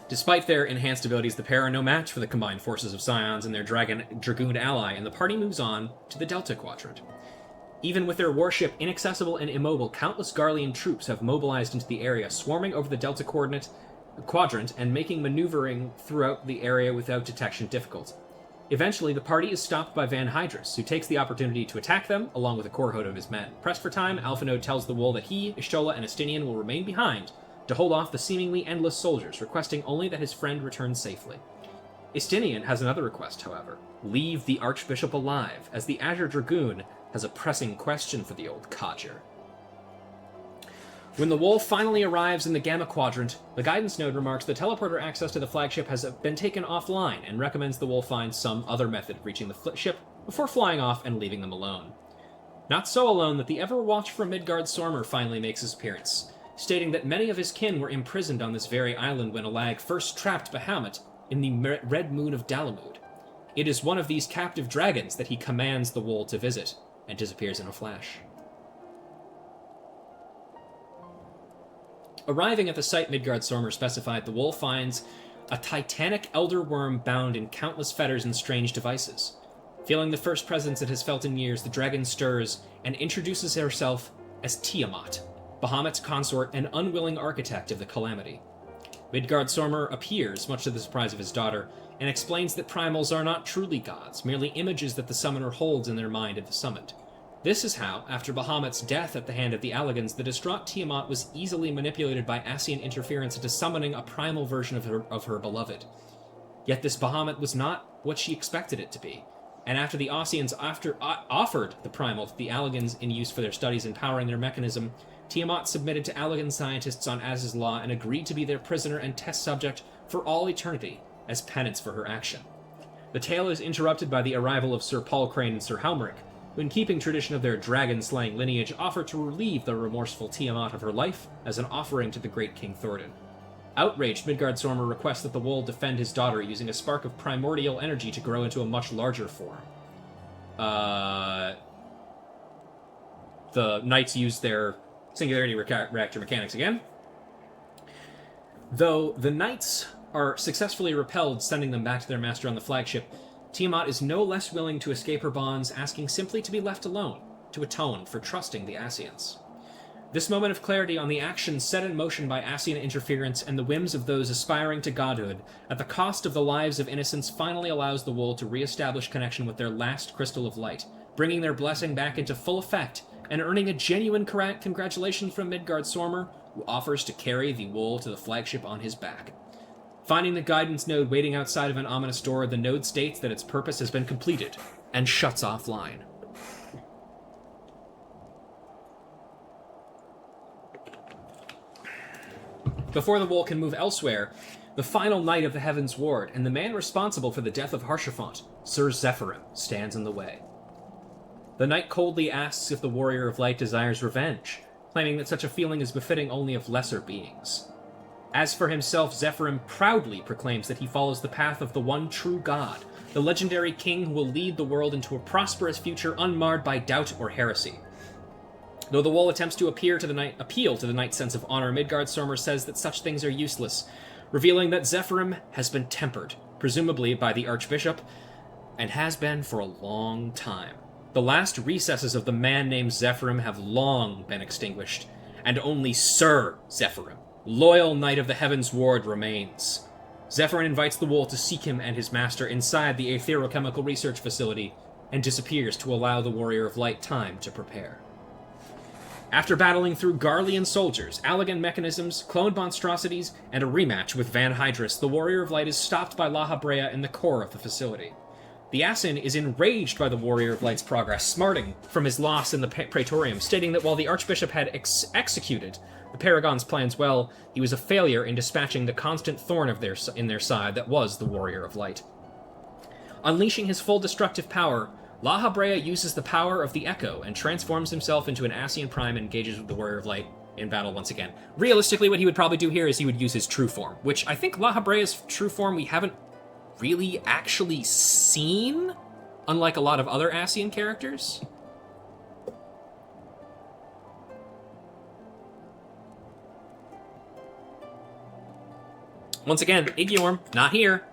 Despite their enhanced abilities, the pair are no match for the combined forces of Scions and their Dragoon ally, and the party moves on to the Delta Quadrant. Even with their warship inaccessible and immobile, countless Garlean troops have mobilized into the area, swarming over the Delta Quadrant and making maneuvering throughout the area without detection difficult. Eventually, the party is stopped by Van Hydrus, who takes the opportunity to attack them, along with a cohort of his men. Pressed for time, Alphinaud tells the Wool that he, Y'shtola, and Estinian will remain behind to hold off the seemingly endless soldiers, requesting only that his friend return safely. Estinian has another request, however. Leave the Archbishop alive, as the Azure Dragoon has a pressing question for the old codger. When the Wool finally arrives in the Gamma Quadrant, the guidance node remarks the teleporter access to the flagship has been taken offline and recommends the Wool find some other method of reaching the ship before flying off and leaving them alone. Not so alone that the ever-watchful Midgard Sormer finally makes his appearance, stating that many of his kin were imprisoned on this very island when Alag first trapped Bahamut in the Red Moon of Dalamud. It is one of these captive dragons that he commands the Wool to visit, and disappears in a flash. Arriving at the site Midgard Sormer specified, the Wool finds a titanic elder worm bound in countless fetters and strange devices. Feeling the first presence it has felt in years, the dragon stirs and introduces herself as Tiamat, Bahamut's consort and unwilling architect of the calamity. Midgard Sormer appears, much to the surprise of his daughter, and explains that primals are not truly gods, merely images that the summoner holds in their mind of the summoned. This is how, after Bahamut's death at the hand of the Allagans, the distraught Tiamat was easily manipulated by Ascian interference into summoning a primal version of her beloved. Yet this Bahamut was not what she expected it to be, and after the Ascians offered the primal to the Allagans in use for their studies in powering their mechanism, Tiamat submitted to Allagan scientists on Az's law and agreed to be their prisoner and test subject for all eternity as penance for her action. The tale is interrupted by the arrival of Sir Paul Crane and Sir Helmeric, who, in keeping tradition of their dragon-slaying lineage, offer to relieve the remorseful Tiamat of her life as an offering to the great King Thordan. Outraged, Midgard Sormer requests that the Wool defend his daughter using a spark of primordial energy to grow into a much larger form. The Knights use their Singularity Reactor mechanics again. Though the Knights are successfully repelled, sending them back to their master on the flagship, Tiamat is no less willing to escape her bonds, asking simply to be left alone, to atone for trusting the Ascians. This moment of clarity on the actions set in motion by Ascian interference and the whims of those aspiring to godhood, at the cost of the lives of innocents, finally allows the Wool to re-establish connection with their last crystal of light, bringing their blessing back into full effect, and earning a genuine congratulation from Midgard Sormer, who offers to carry the Wool to the flagship on his back. Finding the guidance node waiting outside of an ominous door, the node states that its purpose has been completed, and shuts offline. Before the Wool can move elsewhere, the final knight of the Heavensward, and the man responsible for the death of Haurchefant, Sir Zephyrim, stands in the way. The knight coldly asks if the Warrior of Light desires revenge, claiming that such a feeling is befitting only of lesser beings. As for himself, Zephyrim proudly proclaims that he follows the path of the one true God, the legendary king who will lead the world into a prosperous future unmarred by doubt or heresy. Though the Wool attempts to appeal to the knight's sense of honor, Midgard Sormer says that such things are useless, revealing that Zephyrim has been tempered, presumably by the Archbishop, and has been for a long time. The last recesses of the man named Zephyrim have long been extinguished, and only Sir Zephyrim, loyal knight of the Heavensward, remains. Zephyrin invites the Wool to seek him and his master inside the Aetherochemical Research Facility, and disappears to allow the Warrior of Light time to prepare. After battling through Garlean soldiers, Allagan mechanisms, cloned monstrosities, and a rematch with Van Hydrus, the Warrior of Light is stopped by La Habrea in the core of the facility. The Assin is enraged by the Warrior of Light's progress, smarting from his loss in the Praetorium, stating that while the Archbishop had executed the Paragon's plans well, he was a failure in dispatching the constant thorn in their side that was the Warrior of Light. Unleashing his full destructive power, La Habrea uses the power of the Echo and transforms himself into an Ascian Prime and engages with the Warrior of Light in battle once again. Realistically, what he would probably do here is he would use his true form, which I think La Habrea's true form we haven't really actually seen, unlike a lot of other Ascian characters. Once again, Igyorm, not here.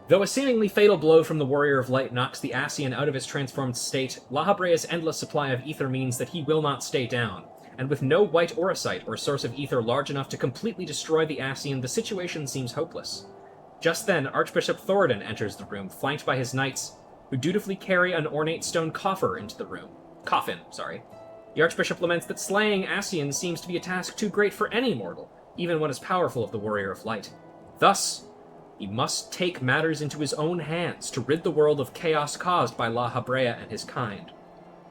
Though a seemingly fatal blow from the Warrior of Light knocks the Ascian out of his transformed state, La Habrea's endless supply of ether means that he will not stay down, and with no white orosite or source of ether large enough to completely destroy the Ascian, the situation seems hopeless. Just then, Archbishop Thoradin enters the room, flanked by his knights, who dutifully carry an ornate stone coffin into the room. The Archbishop laments that slaying Ascians seems to be a task too great for any mortal, even one as powerful as the Warrior of Light. Thus, he must take matters into his own hands to rid the world of chaos caused by La Habrea and his kind.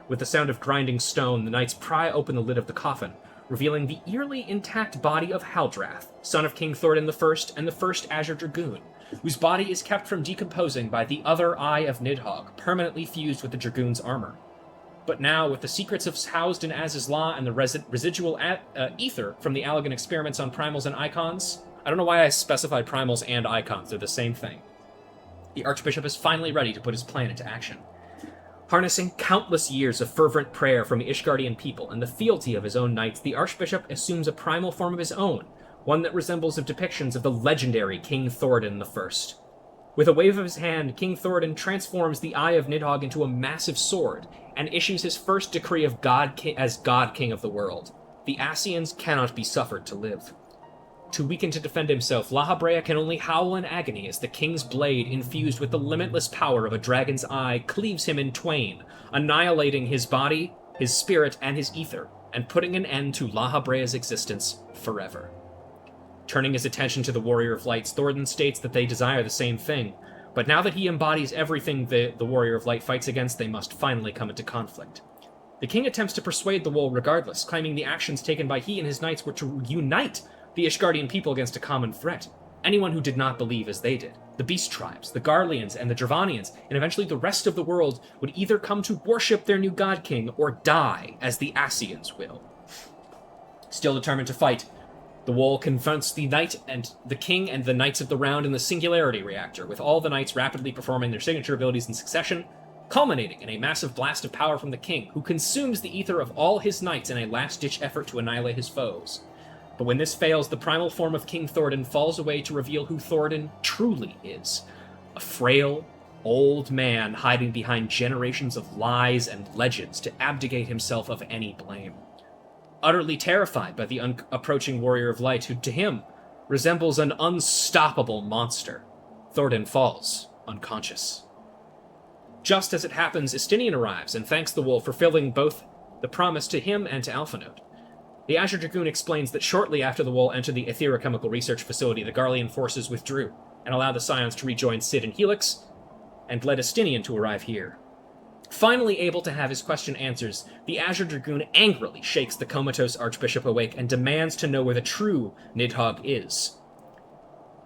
With the sound of grinding stone, the knights pry open the lid of the coffin, revealing the eerily intact body of Haldrath, son of King Thoradin I and the First Azure Dragoon, whose body is kept from decomposing by the other Eye of Nidhogg, permanently fused with the Dragoon's armor. But now, with the secrets housed in Aziz's Law and the residual ether from the Allagan experiments on primals and icons, I don't know why I specified primals and icons, they're the same thing. The Archbishop is finally ready to put his plan into action. Harnessing countless years of fervent prayer from the Ishgardian people and the fealty of his own knights, the Archbishop assumes a primal form of his own, one that resembles the depictions of the legendary King Thoradin I. With a wave of his hand, King Thoradin transforms the Eye of Nidhogg into a massive sword, and issues his first decree of as God King of the world. The Ascians cannot be suffered to live. Too weakened to defend himself, La Habrea can only howl in agony as the king's blade, infused with the limitless power of a dragon's eye, cleaves him in twain, annihilating his body, his spirit, and his ether, and putting an end to La Habrea's existence forever. Turning his attention to the Warrior of Light, Thoradin states that they desire the same thing, but now that he embodies everything the Warrior of Light fights against, they must finally come into conflict. The king attempts to persuade the Wool regardless, claiming the actions taken by he and his knights were to unite the Ishgardian people against a common threat. Anyone who did not believe as they did, the Beast Tribes, the Garleans, and the Dravanians, and eventually the rest of the world, would either come to worship their new god king or die as the Ascians will. Still determined to fight, the Wool confronts the knight and the king and the knights of the round in the Singularity Reactor, with all the knights rapidly performing their signature abilities in succession, culminating in a massive blast of power from the king, who consumes the ether of all his knights in a last-ditch effort to annihilate his foes. But when this fails, the primal form of King Thoradin falls away to reveal who Thoradin truly is. A frail, old man hiding behind generations of lies and legends to abdicate himself of any blame. Utterly terrified by the approaching Warrior of Light, who to him resembles an unstoppable monster, Thoradin falls unconscious. Just as it happens, Estinian arrives and thanks the Wolf for fulfilling both the promise to him and to Alphinaud. The Azure Dragoon explains that shortly after the Wool entered the Etherochemical Research Facility, the Garlean forces withdrew and allowed the Scions to rejoin Cid and Helix, and led Estinian to arrive here. Finally able to have his question answered, the Azure Dragoon angrily shakes the comatose Archbishop awake and demands to know where the true Nidhogg is.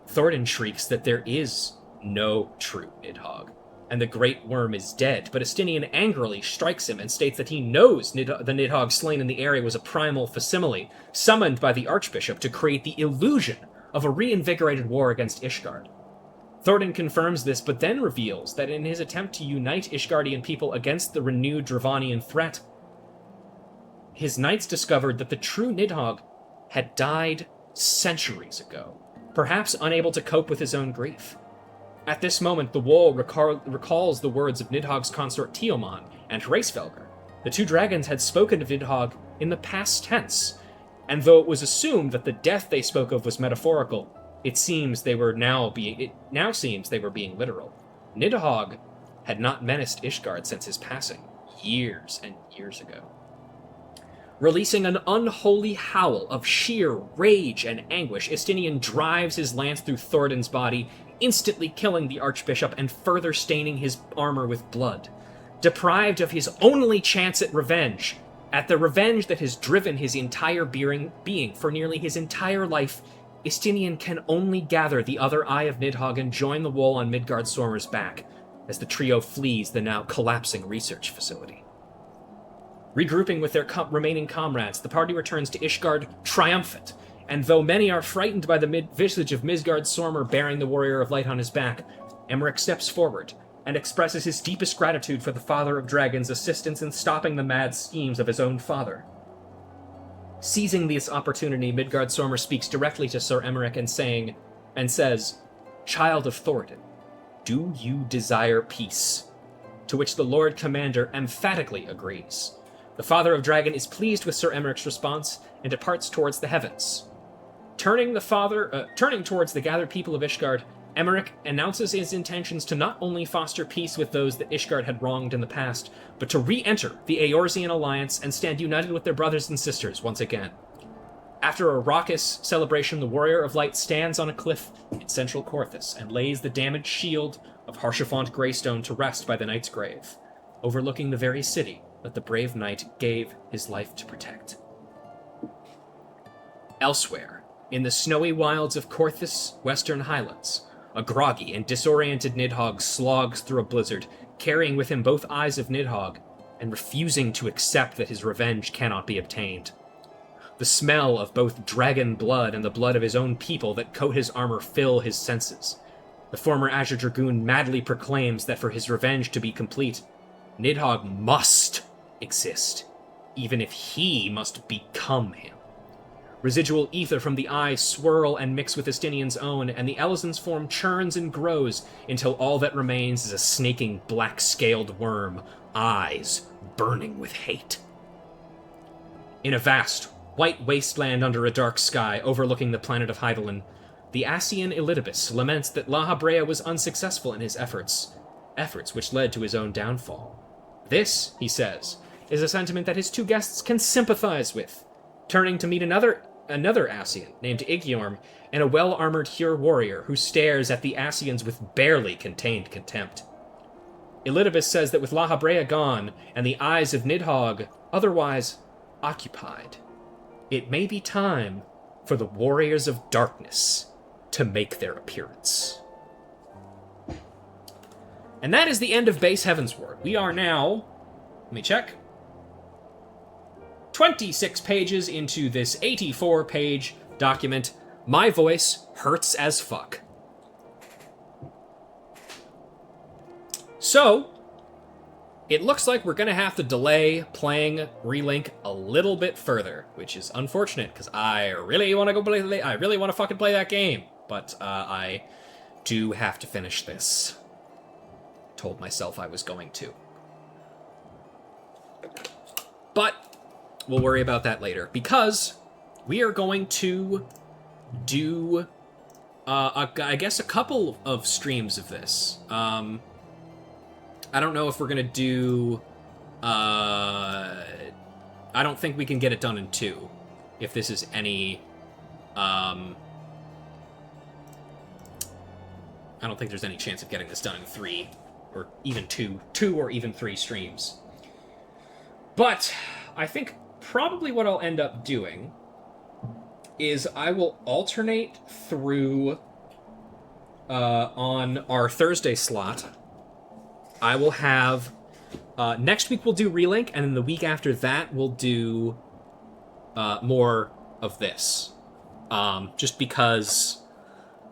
Thoradin shrieks that there is no true Nidhogg, and the Great Worm is dead, but Estinian angrily strikes him and states that he knows the Nidhogg slain in the area was a primal facsimile, summoned by the Archbishop to create the illusion of a reinvigorated war against Ishgard. Thoradin confirms this, but then reveals that in his attempt to unite Ishgardian people against the renewed Dravanian threat, his knights discovered that the true Nidhogg had died centuries ago, perhaps unable to cope with his own grief. At this moment, the Wool recalls the words of Nidhogg's consort Tiaman and Hraesvelgr. The two dragons had spoken of Nidhogg in the past tense, and though it was assumed that the death they spoke of was metaphorical, it now seems they were being literal. Nidhogg had not menaced Ishgard since his passing, years and years ago. Releasing an unholy howl of sheer rage and anguish, Estinian drives his lance through Thoradin's body, instantly killing the Archbishop and further staining his armor with blood. Deprived of his only chance at revenge, at the revenge that has driven his entire being for nearly his entire life, Estinian can only gather the other Eye of Nidhogg and join the Wool on Midgard-Sormer's back, as the trio flees the now collapsing research facility. Regrouping with their remaining comrades, the party returns to Ishgard triumphant, and though many are frightened by the visage of Midgard-Sormer bearing the Warrior of Light on his back, Emmerich steps forward and expresses his deepest gratitude for the Father of Dragons' assistance in stopping the mad schemes of his own father. Seizing this opportunity, Midgard-Sormer speaks directly to Sir Emmerich and says, "Child of Thoradin, do you desire peace?" To which the Lord Commander emphatically agrees. The Father of Dragon is pleased with Sir Emmerich's response and departs towards the heavens. Turning towards the gathered people of Ishgard, Emmerich announces his intentions to not only foster peace with those that Ishgard had wronged in the past, but to re-enter the Eorzean alliance and stand united with their brothers and sisters once again. After a raucous celebration, the Warrior of Light stands on a cliff in central Korthus and lays the damaged shield of Haurchefant Greystone to rest by the knight's grave, overlooking the very city that the brave knight gave his life to protect. Elsewhere, in the snowy wilds of Korthus' western highlands, a groggy and disoriented Nidhogg slogs through a blizzard, carrying with him both eyes of Nidhogg, and refusing to accept that his revenge cannot be obtained. The smell of both dragon blood and the blood of his own people that coat his armor fill his senses. The former Azure Dragoon madly proclaims that for his revenge to be complete, Nidhogg must exist, even if he must become him. Residual ether from the eye swirl and mix with Estinian's own, and the Elizon's form churns and grows until all that remains is a snaking black-scaled worm, eyes burning with hate. In a vast, white wasteland under a dark sky overlooking the planet of Hydaelyn, the Asian Elidibus laments that Lahabrea was unsuccessful in his efforts which led to his own downfall. This, he says, is a sentiment that his two guests can sympathize with, turning to meet another Asian named Igyorm, and a well-armored Hyr warrior who stares at the Asians with barely contained contempt. Elidibus says that with Lahabrea gone, and the eyes of Nidhogg otherwise occupied, it may be time for the Warriors of Darkness to make their appearance. And that is the end of Base Heavensward. We are now, let me check, 26 pages into this 84-page document. My voice hurts as fuck. So, it looks like we're going to have to delay playing Relink a little bit further, which is unfortunate, because I really want to go play. I really want to fucking play that game, but I do have to finish this. Told myself I was going to. But we'll worry about that later, because we are going to do, I guess, a couple of streams of this. I don't know if we're going to do... I don't think we can get it done in 2, if this is any... I don't think there's any chance of getting this done in 3, or even 2 or even 3 streams. But I think probably what I'll end up doing is I will alternate through on our Thursday slot. I will have next week we'll do Relink, and then the week after that we'll do more of this. Just because,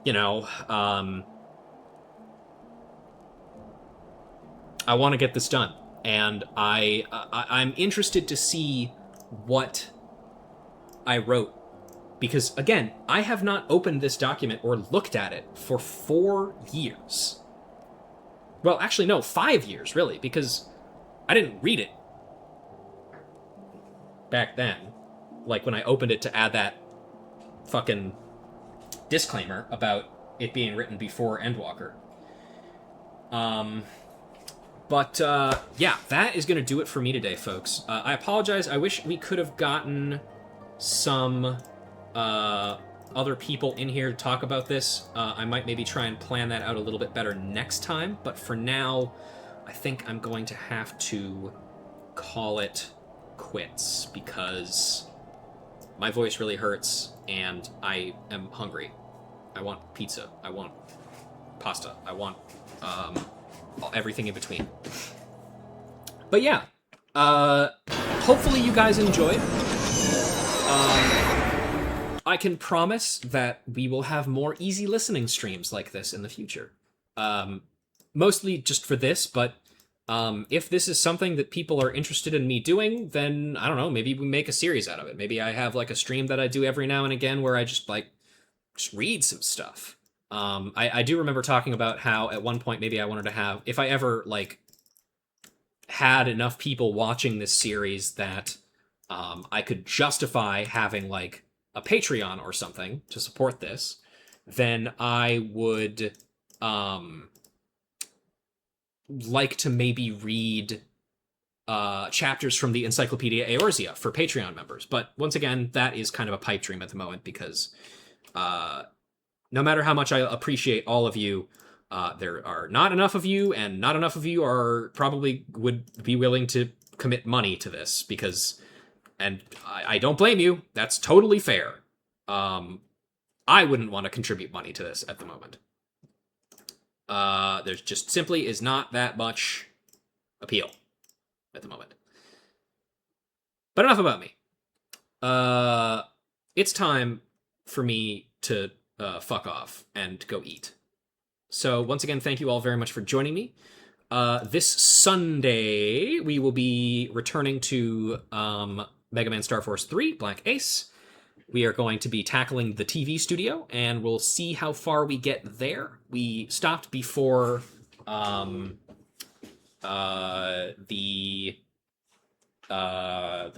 you know, I want to get this done, and I'm interested to see what I wrote, because again, I have not opened this document or looked at it for 4 years. Well, actually, no, 5 years, really, because I didn't read it back then, like when I opened it to add that fucking disclaimer about it being written before Endwalker. But, yeah, that is going to do it for me today, folks. I apologize. I wish we could have gotten some other people in here to talk about this. I might maybe try and plan that out a little bit better next time. But for now, I think I'm going to have to call it quits, because my voice really hurts, and I am hungry. I want pizza. I want pasta. I want... everything in between. But yeah, hopefully you guys enjoyed. I can promise that we will have more easy listening streams like this in the future. Mostly just for this, but if this is something that people are interested in me doing, then, I don't know, maybe we make a series out of it. Maybe I have, like, a stream that I do every now and again where I just read some stuff. I do remember talking about how at one point maybe I wanted to have, if I ever, like, had enough people watching this series that I could justify having like a Patreon or something to support this, then I would like to maybe read chapters from the Encyclopedia Eorzea for Patreon members. But once again, that is kind of a pipe dream at the moment because no matter how much I appreciate all of you, there are not enough of you, and not enough of you are probably would be willing to commit money to this because, and I don't blame you. That's totally fair. I wouldn't want to contribute money to this at the moment. There's just simply is not that much appeal at the moment. But enough about me. It's time for me to fuck off and go eat. So once again, thank you all very much for joining me. This Sunday, we will be returning to Mega Man Star Force 3, Black Ace. We are going to be tackling the TV studio, and we'll see how far we get there. We stopped before the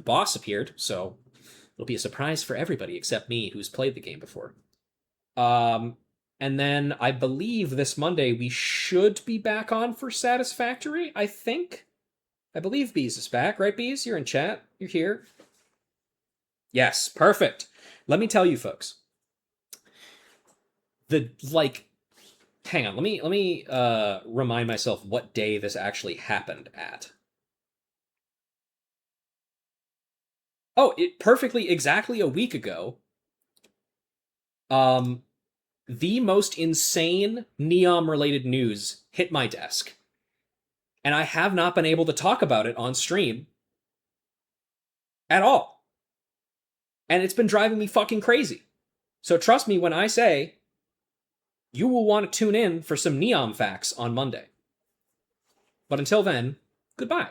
boss appeared, so it'll be a surprise for everybody except me, who's played the game before. And then I believe this Monday we should be back on for Satisfactory, I think. I believe Bees is back, right, Bees? You're in chat. You're here. Yes, perfect. Let me tell you, folks. Hang on, let me remind myself what day this actually happened at. Oh, it perfectly exactly a week ago. The most insane Neom-related news hit my desk. And I have not been able to talk about it on stream at all. And it's been driving me fucking crazy. So trust me when I say you will want to tune in for some Neom facts on Monday. But until then, goodbye.